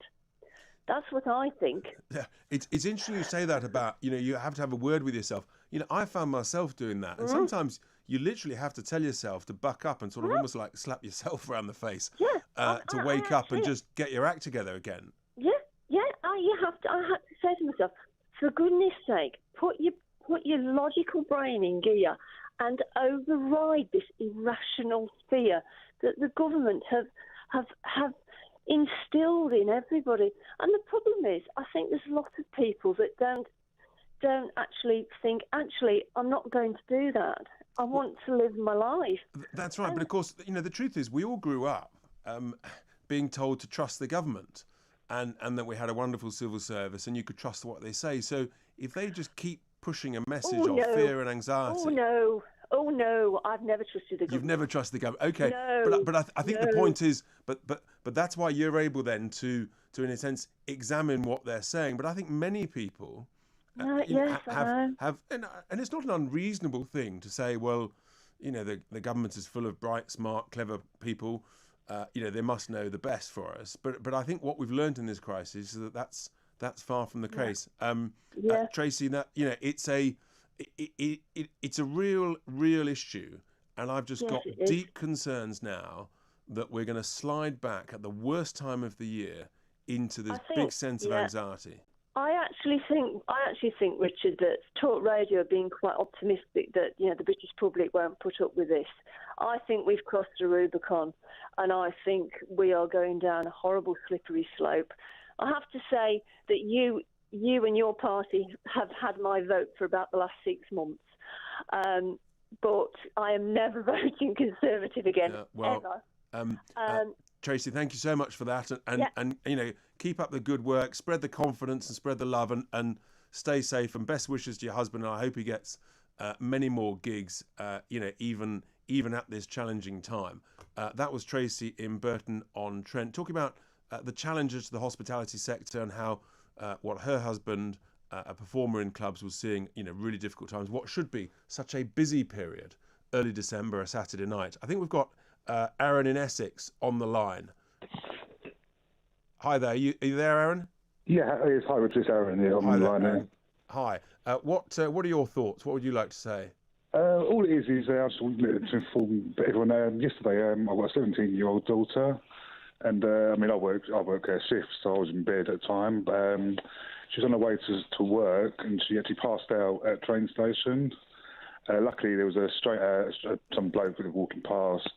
That's what I think. Yeah, it's interesting you say that about, you know, you have to have a word with yourself. You know, I found myself doing that, and sometimes you literally have to tell yourself to buck up and sort of almost like slap yourself around the face to wake up and just get your act together again. Yeah. I have to say to myself, for goodness sake, put your logical brain in gear and override this irrational fear that the government have instilled in everybody. And the problem is, I think there's lots of people that don't actually think, I'm not going to do that. I want to live my life. That's right. But of course, you know, the truth is we all grew up being told to trust the government and that we had a wonderful civil service and you could trust what they say. So if they just keep pushing a message of fear and anxiety. Oh no, I've never trusted the government. You've never trusted the government. Okay. No, but I think the point is, but that's why you're able then to in a sense examine what they're saying. But I think many people have and it's not an unreasonable thing to say, well, you know, the government is full of bright, smart, clever people. You know, they must know the best for us. But I think what we've learned in this crisis is that that's far from the case. Tracy, that, you know, it's a real issue, and I've just got deep concerns now that we're going to slide back at the worst time of the year into this big sense of anxiety. I actually think, Richard, that Talk Radio are being quite optimistic that, you know, the British public won't put up with this. I think we've crossed the Rubicon, and I think we are going down a horrible slippery slope. I have to say that you and your party have had my vote for about the last 6 months, but I am never voting Conservative again, ever. Tracy, thank you so much for that, and you know, keep up the good work, spread the confidence and spread the love, and stay safe, and best wishes to your husband, and I hope he gets many more gigs, you know, even at this challenging time. That was Tracy in Burton-on-Trent talking about the challenges to the hospitality sector and how what her husband, a performer in clubs, was seeing, you know, really difficult times. What should be such a busy period, early December, a Saturday night. I think we've got Aaron in Essex on the line. Hi there. Are you there, Aaron? Yeah, it's hi, Richard. It's Aaron here on the line. Hi. What are your thoughts? What would you like to say? All it is I just wanted to inform everyone. Yesterday, I've got a 17-year-old daughter, and I mean, I work shifts, so I was in bed at the time. She was on her way to work, and she actually passed out at a train station. Luckily, there was some bloke walking past.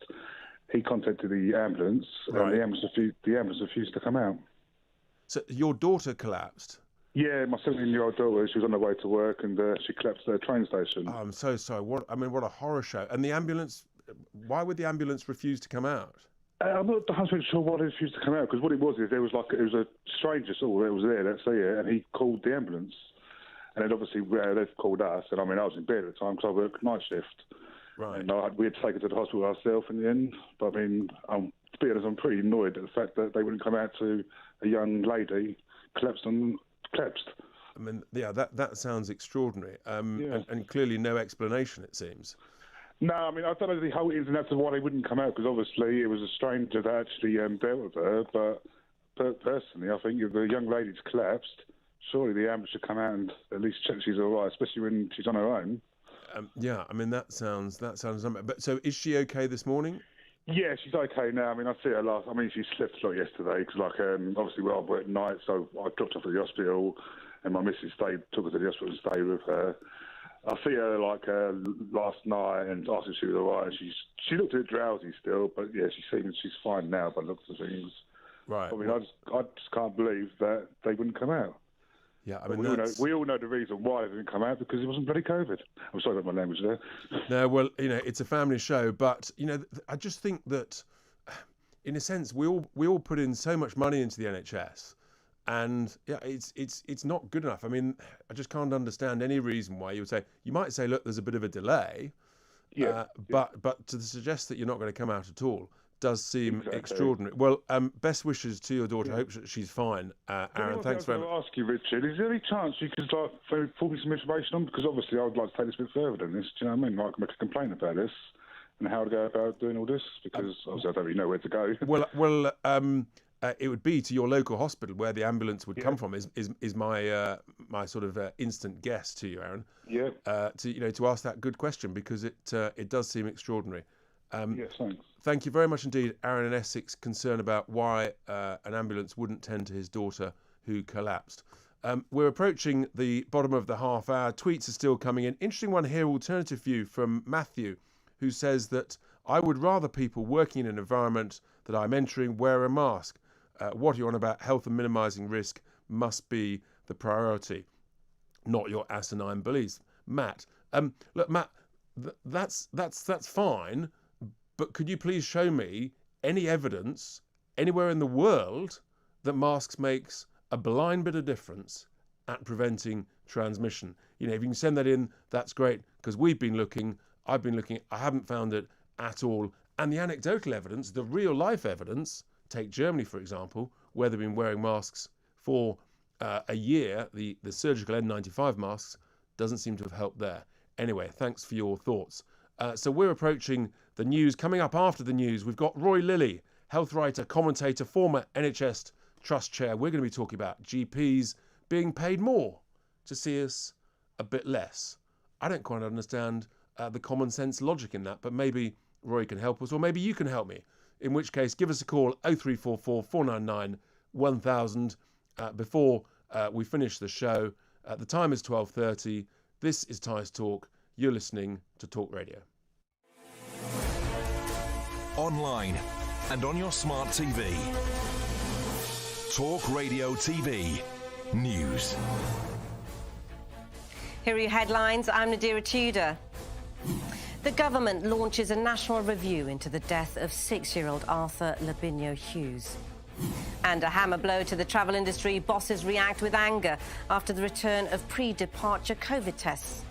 He contacted the ambulance, and the ambulance refused to come out. So your daughter collapsed? Yeah, my 17-year-old daughter. She was on her way to work, and she collapsed at a train station. Oh, I'm so sorry. What a horror show! And the ambulance? Why would the ambulance refuse to come out? I'm not 100% sure why they refused to come out, because what it was is it was a stranger sort of that was there, let's say, and he called the ambulance. And then obviously they've called us, and I mean, I was in bed at the time because I worked night shift. Right. And we had to take her to the hospital ourselves in the end. But I mean, to be honest, I'm pretty annoyed at the fact that they wouldn't come out to a young lady collapsed. I mean, yeah, that sounds extraordinary. And clearly no explanation, it seems. No, I mean, I don't know the whole ins and outs of why they wouldn't come out, because obviously it was a stranger that actually dealt with her. But personally, I think if the young lady's collapsed, surely the ambulance should come out and at least check she's all right, especially when she's on her own. Yeah, I mean, that sounds. But so, is she okay this morning? Yeah, she's okay now. I mean, I see her last. I mean, she slept a lot yesterday because, obviously, I work at night, so I dropped her to the hospital, and my missus took her to the hospital and stayed with her. I see her last night and asked if she was all right. She looked a bit drowsy still, but yeah, she's fine now by the looks of things. Right. I mean, I just can't believe that they wouldn't come out. Yeah, I mean, we all know the reason why they didn't come out, because it wasn't bloody COVID. I'm sorry about my language there. No, well, you know, it's a family show, but you know, I just think that, in a sense, we all put in so much money into the NHS, and yeah, it's not good enough. I mean, I just can't understand any reason why you might say, look, there's a bit of a delay, But to suggest that you're not going to come out at all does seem extraordinary. Well, best wishes to your daughter. I hope she's fine. Aaron, thanks very much. I was going to ask you, Richard, is there any chance you could pull me some information on? Because obviously I would like to take this a bit further than this. Do you know what I mean? Like, make a complaint about this and how to go about doing all this, because obviously I don't really know where to go. Well, it would be to your local hospital where the ambulance would come from. Is my my sort of instant guess to you, Aaron? Yeah. To ask that good question, because it does seem extraordinary. Yes, thanks. Thank you very much indeed, Aaron in Essex, concerned about why an ambulance wouldn't tend to his daughter who collapsed. We're approaching the bottom of the half hour. Tweets are still coming in. Interesting one here, alternative view from Matthew, who says that I would rather people working in an environment that I'm entering wear a mask. What are you on about? Health and minimising risk must be the priority, not your asinine beliefs. Matt, look, Matt, that's fine, but could you please show me any evidence anywhere in the world that masks makes a blind bit of difference at preventing transmission? If you can send that in, that's great, because I've been looking, I haven't found it at all. And the anecdotal evidence, the real life evidence, take Germany for example, where they've been wearing masks for a year, the surgical N95 masks, doesn't seem to have helped there. Anyway, thanks for your thoughts. So we're approaching the news. Coming up after the news, we've got Roy Lilly, health writer, commentator, former NHS Trust Chair. We're going to be talking about GPs being paid more to see us a bit less. I don't quite understand the common sense logic in that, but maybe Roy can help us, or maybe you can help me. In which case, give us a call, 0344 499 1000, before we finish the show. The time is 12:30. This is Tice Talk. You're listening to Talk Radio. Online and on your smart TV. Talk Radio TV News. Here are your headlines. I'm Nadira Tudor. The government launches a national review into the death of 6-year-old Arthur Labinio Hughes. And a hammer blow to the travel industry. Bosses react with anger after the return of pre-departure COVID tests.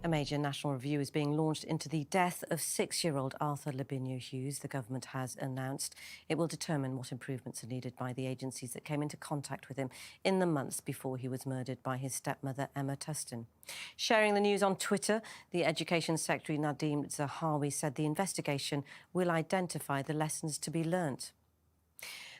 A major national review is being launched into the death of 6-year-old Arthur Labinio Hughes. The government has announced it will determine what improvements are needed by the agencies that came into contact with him in the months before he was murdered by his stepmother, Emma Tustin. Sharing the news on Twitter, the Education Secretary Nadeem Zahawi said the investigation will identify the lessons to be learnt.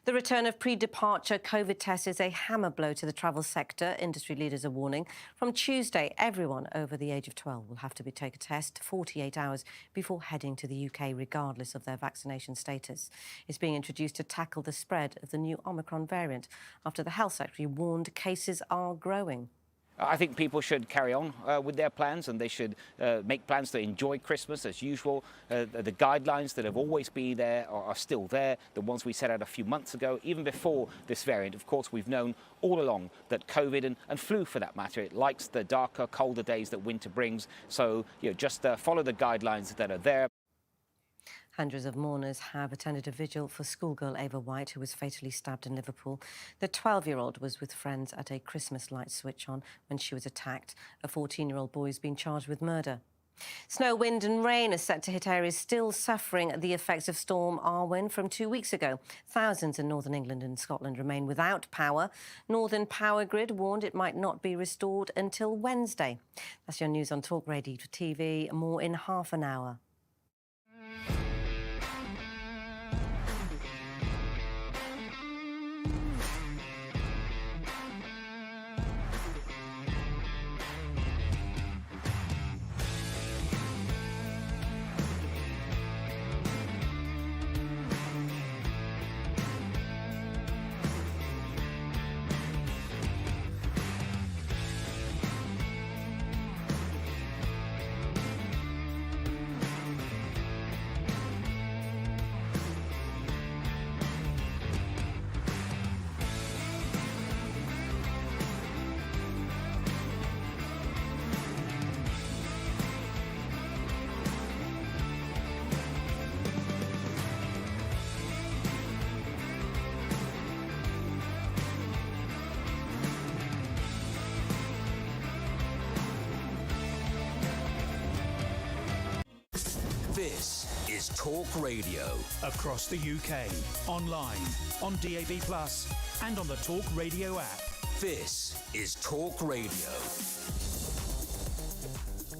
The return of pre-departure COVID tests is a hammer blow to the travel sector. Industry leaders are warning. From Tuesday, everyone over the age of 12 will have to take a test 48 hours before heading to the UK, regardless of their vaccination status. It's being introduced to tackle the spread of the new Omicron variant after the Health Secretary warned cases are growing. I think people should carry on with their plans, and they should make plans to enjoy Christmas as usual. The guidelines that have always been there are still there, the ones we set out a few months ago, even before this variant. Of course, we've known all along that COVID and flu, for that matter, it likes the darker, colder days that winter brings. So, just follow the guidelines that are there. Hundreds of mourners have attended a vigil for schoolgirl Ava White, who was fatally stabbed in Liverpool. The 12-year-old was with friends at a Christmas light switch on when she was attacked. A 14-year-old boy is being charged with murder. Snow, wind and rain are set to hit areas still suffering the effects of Storm Arwen from 2 weeks ago. Thousands in northern England and Scotland remain without power. Northern Power Grid warned it might not be restored until Wednesday. That's your news on Talk Radio TV. More in half an hour. Talk Radio. Across the UK, online, on DAB+, and on the Talk Radio app. This is Talk Radio.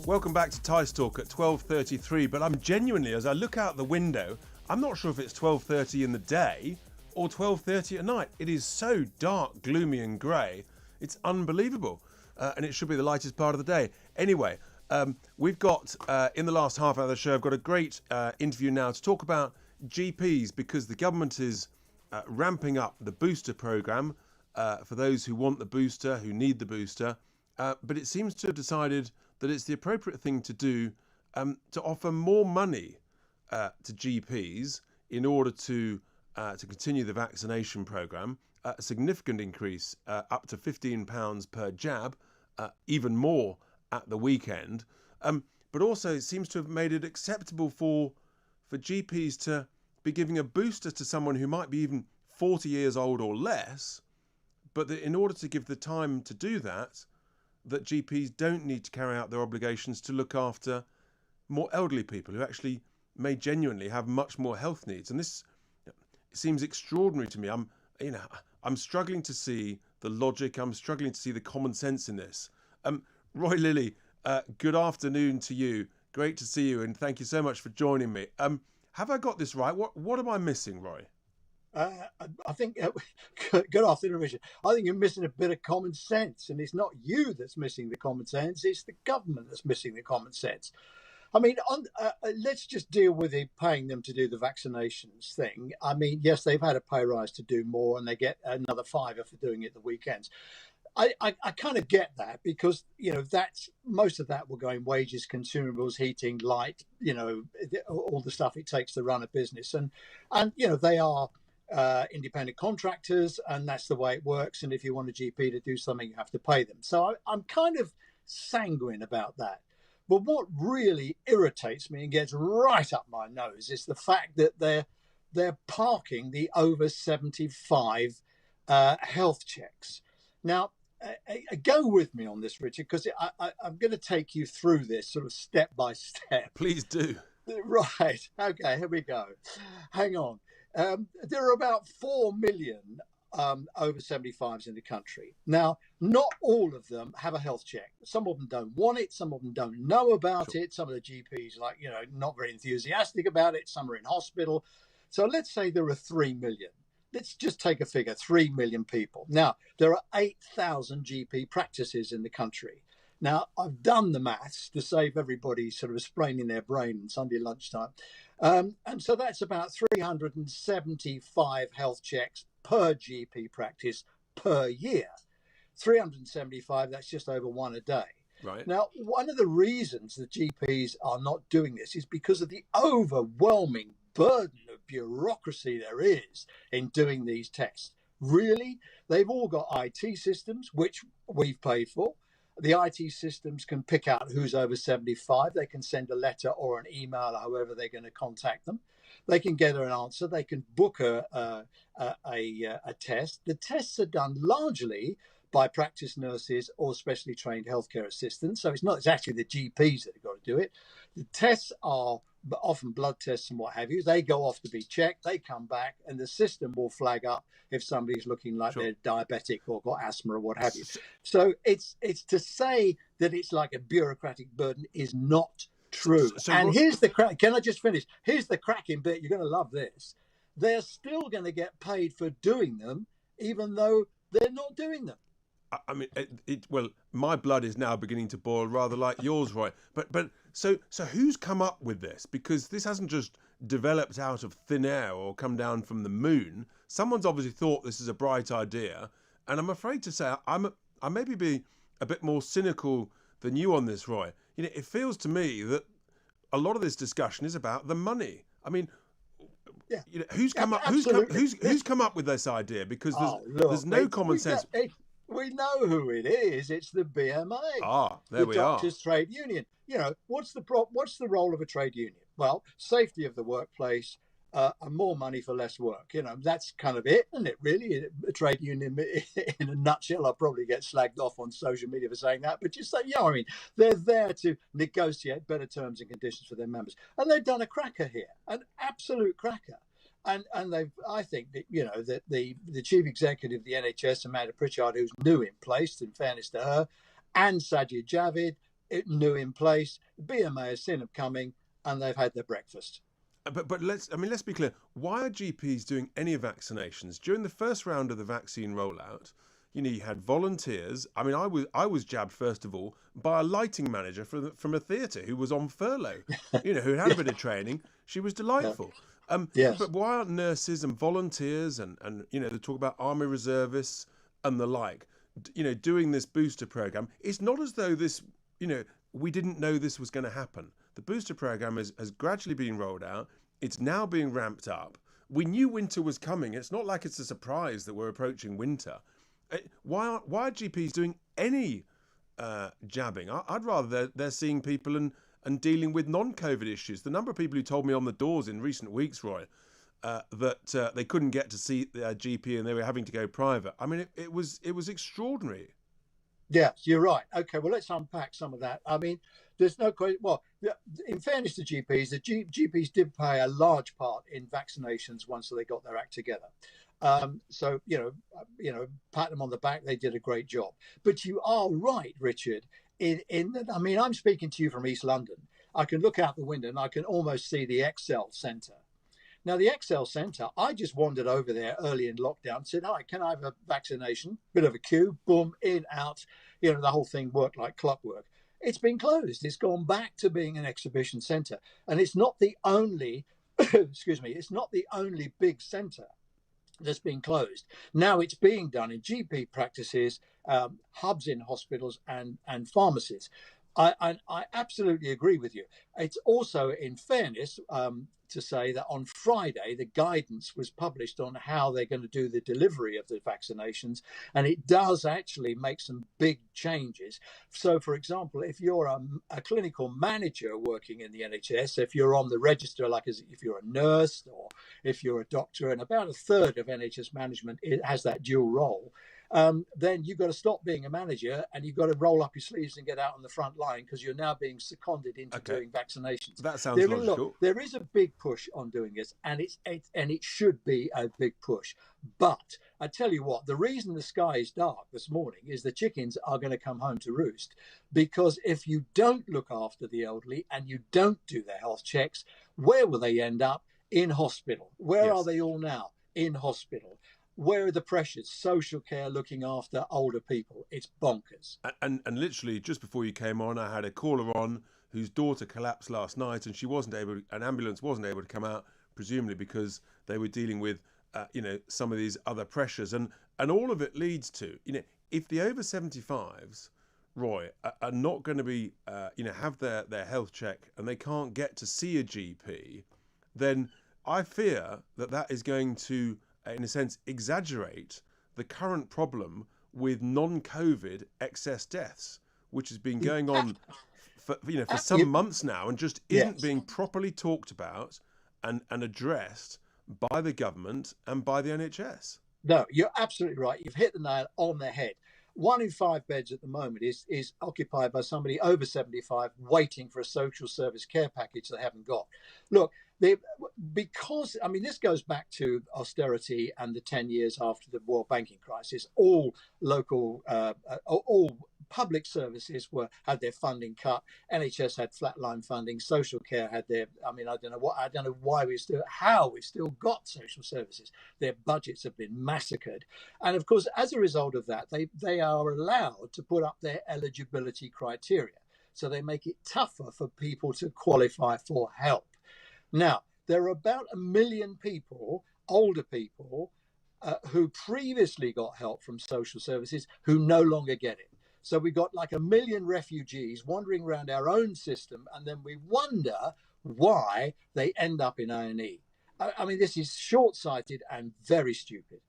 Welcome back to Tice Talk at 12:33, but I'm genuinely, as I look out the window, I'm not sure if it's 12:30 in the day or 12:30 at night. It is so dark, gloomy and grey. It's unbelievable. And it should be the lightest part of the day. Anyway, we've got, in the last half hour of the show, I've got a great interview now to talk about GPs, because the government is ramping up the booster programme for those who want the booster, who need the booster. But it seems to have decided that it's the appropriate thing to do to offer more money to GPs in order to continue the vaccination programme. A significant increase, up to £15 per jab, even more at the weekend. But also it seems to have made it acceptable for GPs to be giving a booster to someone who might be even 40 years old or less, but that in order to give the time to do that, that GPs don't need to carry out their obligations to look after more elderly people who actually may genuinely have much more health needs. And this seems extraordinary to me. I'm struggling to see the logic. I'm struggling to see the common sense in this. Roy Lilly, good afternoon to you. Great to see you, and thank you so much for joining me. Have I got this right? What am I missing, Roy? I think, good afternoon, Richard. I think you're missing a bit of common sense, and it's not you that's missing the common sense, it's the government that's missing the common sense. I mean, let's just deal with paying them to do the vaccinations thing. I mean, yes, they've had a pay rise to do more, and they get another £5 for doing it the weekends. I kind of get that, because, that's most of that will go in wages, consumables, heating, light, all the stuff it takes to run a business. And they are independent contractors, and that's the way it works. And if you want a GP to do something, you have to pay them. So I'm kind of sanguine about that. But what really irritates me and gets right up my nose is the fact that they're parking the over 75 health checks. Now, go with me on this, Richard, because I'm going to take you through this sort of step by step. Please do. Right. Okay, here we go. Hang on. There are about 4 million over 75s in the country. Now, not all of them have a health check. Some of them don't want it. Some of them don't know about it. Some of the GPs, not very enthusiastic about it. Some are in hospital. So let's say there are 3 million. Let's just take a figure, 3 million people. Now, there are 8,000 GP practices in the country. Now, I've done the maths to save everybody sort of spraining their brain on Sunday lunchtime. And so that's about 375 health checks per GP practice per year. 375, that's just over one a day. Right. Now, one of the reasons the GPs are not doing this is because of the overwhelming burden of bureaucracy there is in doing these tests. Really, they've all got IT systems, which we've paid for. The IT systems can pick out who's over 75. They can send a letter or an email, however they're going to contact them. They can get an answer. They can book a test. The tests are done largely by practice nurses or specially trained healthcare assistants. So it's actually the GPs that have got to do it. The tests are often blood tests and what have you. They go off to be checked. They come back, and the system will flag up if somebody's looking like they're diabetic or got asthma or what have you. So it's to say that it's like a bureaucratic burden is not true. And here's the crack. Can I just finish? Here's the cracking bit. You're going to love this. They're still going to get paid for doing them, even though they're not doing them. I mean, well, my blood is now beginning to boil, rather like yours, Roy. But so who's come up with this? Because this hasn't just developed out of thin air or come down from the moon. Someone's obviously thought this is a bright idea, and I'm afraid to say I maybe be a bit more cynical than you on this, Roy. It feels to me that a lot of this discussion is about the money. I mean, who's come up with this idea? Because there's no common sense. We know who it is. It's the BMA. There we are. The Doctors' Trade Union. What's the role of a trade union? Well, safety of the workplace, and more money for less work. That's kind of it, isn't it, really? A trade union in a nutshell. I'll probably get slagged off on social media for saying that, but just say, I mean, they're there to negotiate better terms and conditions for their members. And they've done a cracker here, an absolute cracker. And they've, I think that, that the chief executive of the NHS, Amanda Pritchard, who's new in place, in fairness to her, and Sajid Javid, new in place, BMA has seen them coming, and they've had their breakfast. But let's be clear. Why are GPs doing any vaccinations during the first round of the vaccine rollout? You had volunteers. I mean, I was jabbed first of all by a lighting manager from a theatre who was on furlough. Who had a bit of training. She was delightful. Yes. But why aren't nurses and volunteers and they talk about army reservists and the like, doing this booster program? It's not as though this, we didn't know this was going to happen. The booster program has gradually been rolled out. It's now being ramped up. We knew winter was coming. It's not like it's a surprise that we're approaching winter. Why are GPs doing any jabbing? I'd rather they're seeing people and dealing with non-COVID issues. The number of people who told me on the doors in recent weeks, Roy, that they couldn't get to see their GP and they were having to go private. I mean, it was extraordinary. Yes, you're right. Okay, well, let's unpack some of that. I mean, there's no question. Well, in fairness to GPs, the GPs did play a large part in vaccinations once they got their act together. So, pat them on the back. They did a great job. But you are right, Richard. I mean, I'm speaking to you from East London. I can look out the window and I can almost see the Excel Centre. Now, the Excel Centre, I just wandered over there early in lockdown and said, hi, can I have a vaccination? Bit of a queue, boom, in, out. The whole thing worked like clockwork. It's been closed. It's gone back to being an exhibition centre. And it's not the only, it's not the only big centre that's been closed. Now it's being done in GP practices, hubs in hospitals and pharmacies. I absolutely agree with you. It's also, in fairness, to say that on Friday, the guidance was published on how they're going to do the delivery of the vaccinations. And it does actually make some big changes. So, for example, if you're a clinical manager working in the NHS, if you're on the register, if you're a nurse or if you're a doctor, and about a third of NHS management has that dual role, then you've got to stop being a manager and you've got to roll up your sleeves and get out on the front line because you're now being seconded into doing vaccinations. That sounds logical. Look, there is a big push on doing this, and it should be a big push. But I tell you what, the reason the sky is dark this morning is the chickens are going to come home to roost, because if you don't look after the elderly and you don't do their health checks, where will they end up? In hospital. Where are they all now? In hospital. Where are the pressures? Social care, looking after older people. It's bonkers. And literally just before you came on, I had a caller on whose daughter collapsed last night, and an ambulance wasn't able to come out, presumably because they were dealing with, some of these other pressures, and all of it leads to, if the over 75s, Roy, are not going to be, have their health check and they can't get to see a GP, then I fear that is going to, in a sense, exaggerate the current problem with non-COVID excess deaths, which has been going on for some months now and just isn't being properly talked about and addressed by the government and by the NHS. No, you're absolutely right. You've hit the nail on the head. 1 in 5 beds at the moment is occupied by somebody over 75 waiting for a social service care package they haven't got. Look, because this goes back to austerity and the 10 years after the world banking crisis. All local, all public services had their funding cut. NHS had flatline funding. Social care had their. I don't know how we've still got social services. Their budgets have been massacred, and of course, as a result of that, they are allowed to put up their eligibility criteria. So they make it tougher for people to qualify for help. Now, there are about 1 million people, older people, who previously got help from social services who no longer get it. So we've got like 1 million refugees wandering around our own system, and then we wonder why they end up in A&E. This is short-sighted and very stupid.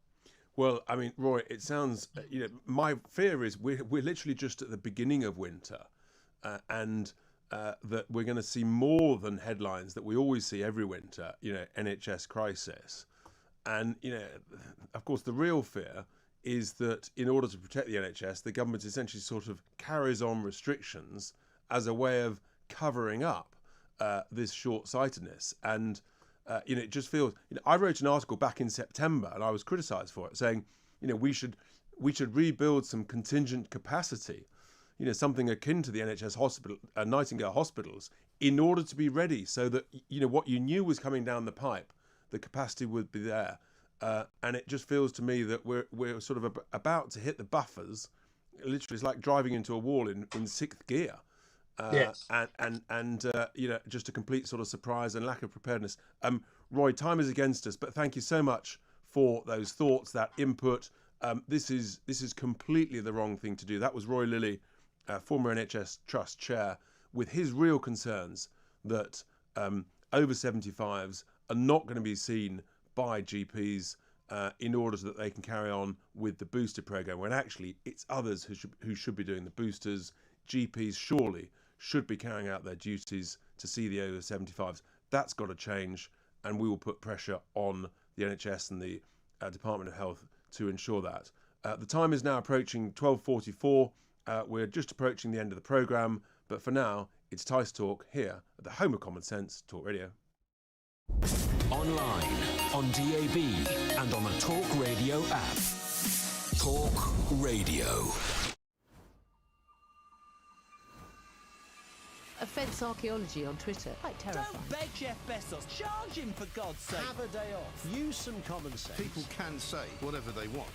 Well, Roy, it sounds, my fear is we're literally just at the beginning of winter, and that we're going to see more than headlines that we always see every winter, NHS crisis. And, of course, the real fear is that in order to protect the NHS, the government essentially sort of carries on restrictions as a way of covering up this short-sightedness. And, it just feels... I wrote an article back in September, and I was criticised for it, saying, we should rebuild some contingent capacity, something akin to the NHS hospital, Nightingale hospitals, in order to be ready so that, what you knew was coming down the pipe, the capacity would be there. And it just feels to me that we're sort of about to hit the buffers. Literally, it's like driving into a wall in sixth gear. Yes. And just a complete sort of surprise and lack of preparedness. Roy, time is against us, but thank you so much for those thoughts, that input. This is completely the wrong thing to do. That was Roy Lilly, former NHS Trust chair, with his real concerns that over 75s are not going to be seen by GPs in order that they can carry on with the booster program, when actually it's others who should be doing the boosters. GPs surely should be carrying out their duties to see the over 75s. That's got to change, and we will put pressure on the NHS and the Department of Health to ensure that. The time is now approaching 12:44. We're just approaching the end of the programme, but for now, it's Tice Talk here at the home of Common Sense, Talk Radio. Online, on DAB, and on the Talk Radio app. Talk Radio. Offence archaeology on Twitter. Quite terrifying. Don't beg Jeff Bezos. Charge him, for God's sake. Have a day off. Use some common sense. People can say whatever they want.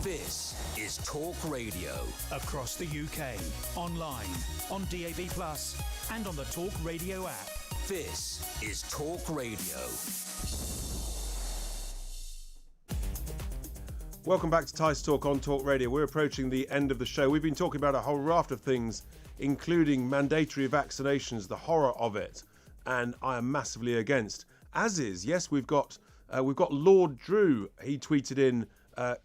This is Talk Radio. Across the UK, online, on DAB+, and on the Talk Radio app. This is Talk Radio. Welcome back to Tice Talk on Talk Radio. We're approaching the end of the show. We've been talking about a whole raft of things, including mandatory vaccinations, the horror of it, and I am massively against. As is, yes, we've got Lord Drew. He tweeted in,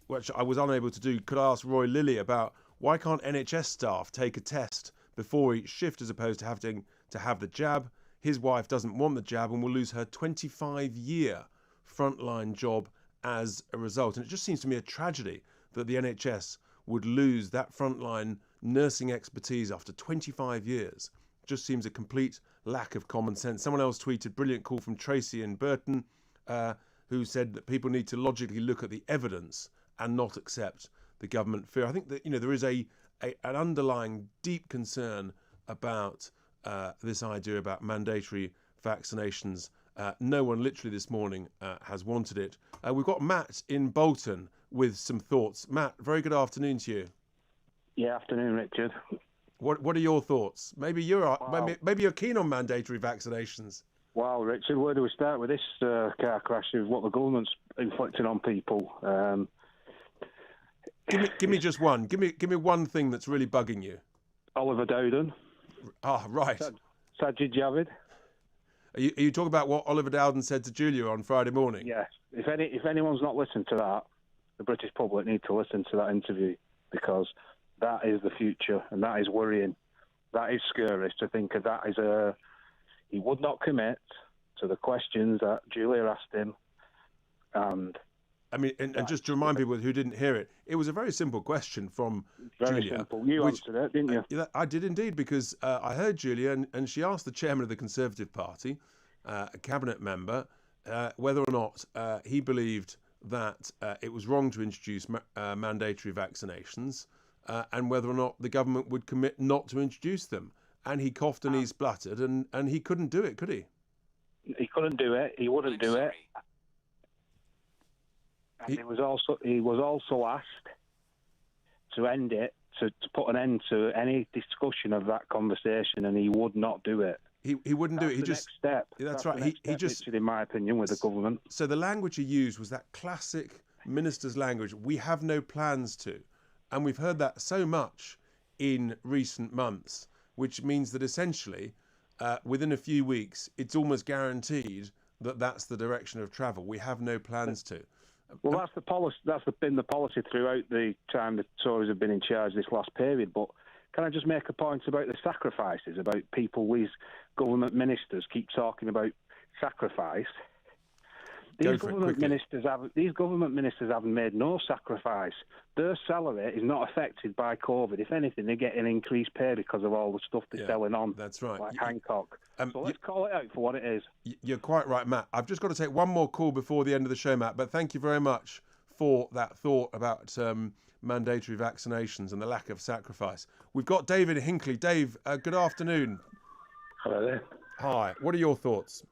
which I was unable to do. Could I ask Roy Lilly about why can't NHS staff take a test before each shift as opposed to having to have the jab? His wife doesn't want the jab and will lose her 25-year frontline job as a result. And it just seems to me a tragedy that the NHS would lose that frontline nursing expertise after 25 years. Just seems a complete lack of common sense. Someone else tweeted, brilliant call from Tracy in Burton, who said that people need to logically look at the evidence and not accept the government fear. I think that there is an underlying deep concern about this idea about mandatory vaccinations. No one literally this morning has wanted it. We've got Matt in Bolton with some thoughts. Matt, very good afternoon to you. Yeah, afternoon, Richard. What are your thoughts? Maybe you're keen on mandatory vaccinations. Well, Richard, where do we start with this car crash of what the government's inflicting on people? Give me just one. Give me one thing that's really bugging you. Oliver Dowden. Ah, right. Sajid Javid. Are you talking about what Oliver Dowden said to Julia on Friday morning? Yeah. If anyone's not listened to that, the British public need to listen to that interview, because that is the future, and that is worrying. That is scary to think of that as he would not commit to the questions that Julia asked him. And just to remind people who didn't hear it, it was a very simple question from very Julia. Simple. You answered it, didn't you? I did indeed, because I heard Julia, and she asked the chairman of the Conservative Party, a cabinet member, whether or not he believed that it was wrong to introduce mandatory vaccinations, and whether or not the government would commit not to introduce them. And he coughed and he spluttered, and he couldn't do it, could he? He couldn't do it. He wouldn't do it. And he was also asked to end it, to put an end to any discussion of that conversation, and he would not do it. He wouldn't do it. He just just step. That's right. He just, in my opinion, with the government. So the language he used was that classic minister's language. We have no plans to, and we've heard that so much in recent months, which means that essentially, within a few weeks, it's almost guaranteed that that's the direction of travel. We have no plans to. Well, that's the policy. That's been the policy throughout the time the Tories have been in charge this last period. But can I just make a point about the sacrifices? About people, these government ministers keep talking about sacrifice. These government ministers haven't made no sacrifice. Their salary is not affected by COVID. If anything, they get an increased pay because of all the stuff they're selling on. That's right. Like Hancock. So let's call it out for what it is. You're quite right, Matt. I've just got to take one more call before the end of the show, Matt. But thank you very much for that thought about mandatory vaccinations and the lack of sacrifice. We've got David Hinckley. Dave, good afternoon. Hello there. Hi. What are your thoughts?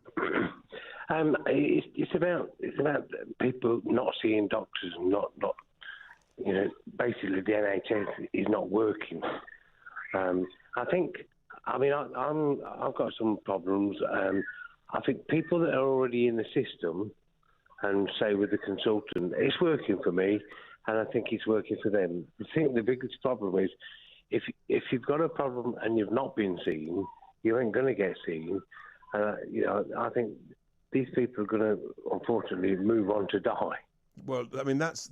It's about people not seeing doctors and not basically the NHS is not working. I've got some problems. I think people that are already in the system, and say with the consultant, it's working for me, and I think it's working for them. I think the biggest problem is if you've got a problem and you've not been seen, you ain't going to get seen. I think these people are going to, unfortunately, move on to die. Well, I mean, that's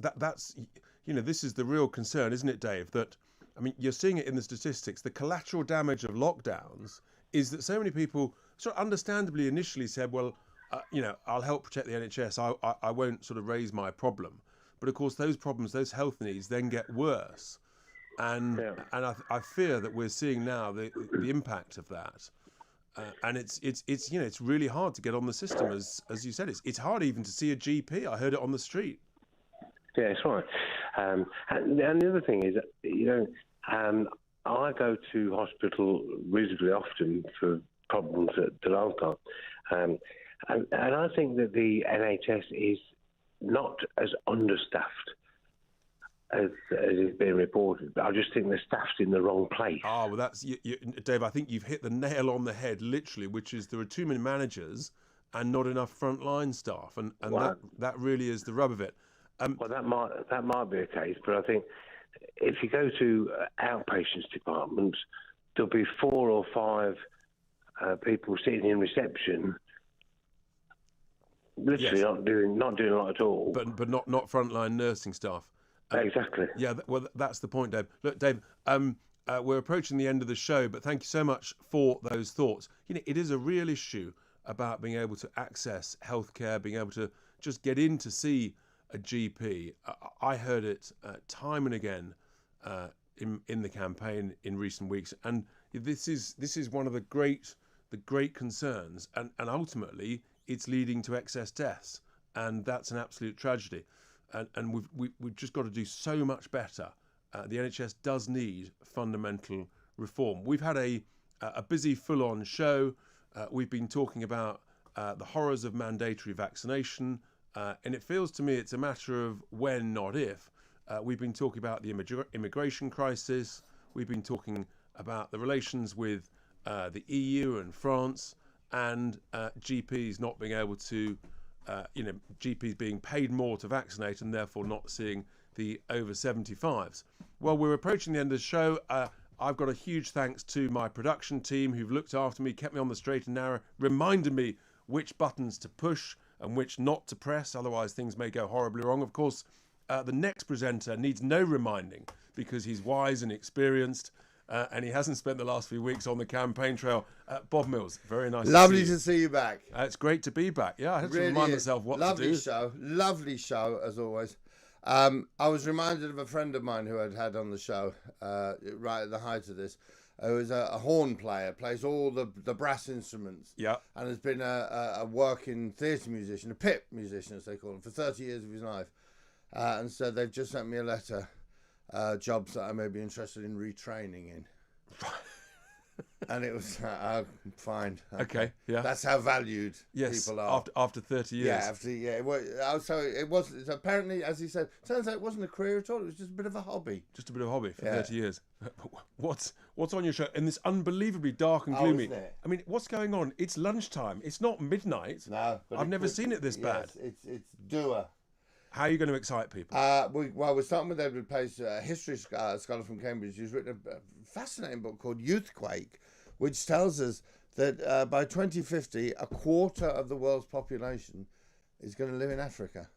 this is the real concern, isn't it, Dave? That, I mean, you're seeing it in the statistics. The collateral damage of lockdowns is that so many people sort of understandably initially said, well, I'll help protect the NHS. I won't sort of raise my problem. But of course, those problems, those health needs then get worse. And I fear that we're seeing now the impact of that. And it's really hard to get on the system, as you said. It's hard even to see a GP. I heard it on the street. Yeah, that's right. And the other thing is, I go to hospital reasonably often for problems that I've got, and I think that the NHS is not as understaffed as is being reported. But I just think the staff's in the wrong place. Oh, well, that's Dave. I think you've hit the nail on the head, literally, which is there are too many managers and not enough frontline staff, and Well, that really is the rub of it. Well, that might be a case, but I think if you go to outpatients departments, there'll be 4 or 5 people sitting in reception, literally not doing a lot at all. But not frontline nursing staff. Exactly. Yeah, well, that's the point, Dave. Look, Dave, we're approaching the end of the show, but thank you so much for those thoughts. You know, it is a real issue about being able to access healthcare, being able to just get in to see a GP. I heard it time and again in the campaign in recent weeks, and this is one of the great concerns, and ultimately it's leading to excess deaths, and that's an absolute tragedy. And we've just got to do so much better. The NHS does need fundamental reform. We've had a busy, full-on show. We've been talking about the horrors of mandatory vaccination, and it feels to me it's a matter of when, not if. We've been talking about the immigration crisis. We've been talking about the relations with the EU and France, and GPs not being able to, GPs being paid more to vaccinate and therefore not seeing the over 75s. Well, we're approaching the end of the show. I've got a huge thanks to my production team who've looked after me, kept me on the straight and narrow, reminded me which buttons to push and which not to press, otherwise things may go horribly wrong. Of course, the next presenter needs no reminding because he's wise and experienced, and he hasn't spent the last few weeks on the campaign trail. Bob Mills, very nice Lovely to see you. to see you back. It's great to be back. Yeah, I had to remind myself what to do. Lovely show, as always. I was reminded of a friend of mine who I'd had on the show right at the height of this, who is a horn player, plays all the brass instruments. Yeah. And has been a working theatre musician, a pit musician, as they call him, for 30 years of his life. And so they've just sent me a letter, jobs that I may be interested in retraining in. And it was fine. Okay, yeah. That's how valued people are. After 30 years. So it was apparently, as he said, turns out it wasn't a career at all. It was just a bit of a hobby. Just a bit of a hobby for 30 years. What's on your show? In this unbelievably dark and gloomy. I mean, what's going on? It's lunchtime. It's not midnight. No. I've never seen it this bad. It's doer. How are you going to excite people? We're starting with Edward Pace, a history scholar from Cambridge, who's written a fascinating book called Youthquake, which tells us that by 2050, a quarter of the world's population is going to live in Africa.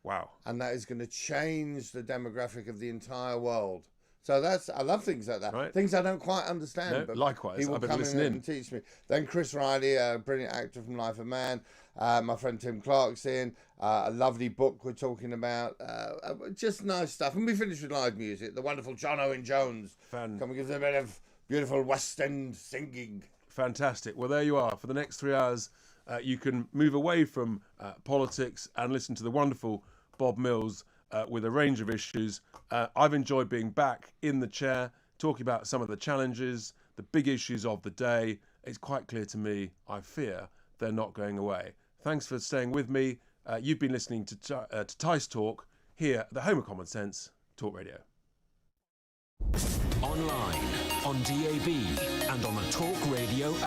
Wow. And that is going to change the demographic of the entire world. So I love things like that. Right. Things I don't quite understand. No, but likewise, he will I've been come listening. in and teach me. Then Chris Riley, a brilliant actor from Life of Man. My friend Tim Clark's in. A lovely book we're talking about. Just nice stuff. And we finish with live music. The wonderful John Owen Jones. Come and give us a bit of beautiful West End singing. Fantastic. Well, there you are. For the next 3 hours, you can move away from politics and listen to the wonderful Bob Mills with a range of issues. I've enjoyed being back in the chair, talking about some of the challenges, the big issues of the day. It's quite clear to me, I fear, they're not going away. Thanks for staying with me. You've been listening to Tice Talk here at the home of Common Sense, Talk Radio. Online, on DAB, and on the Talk Radio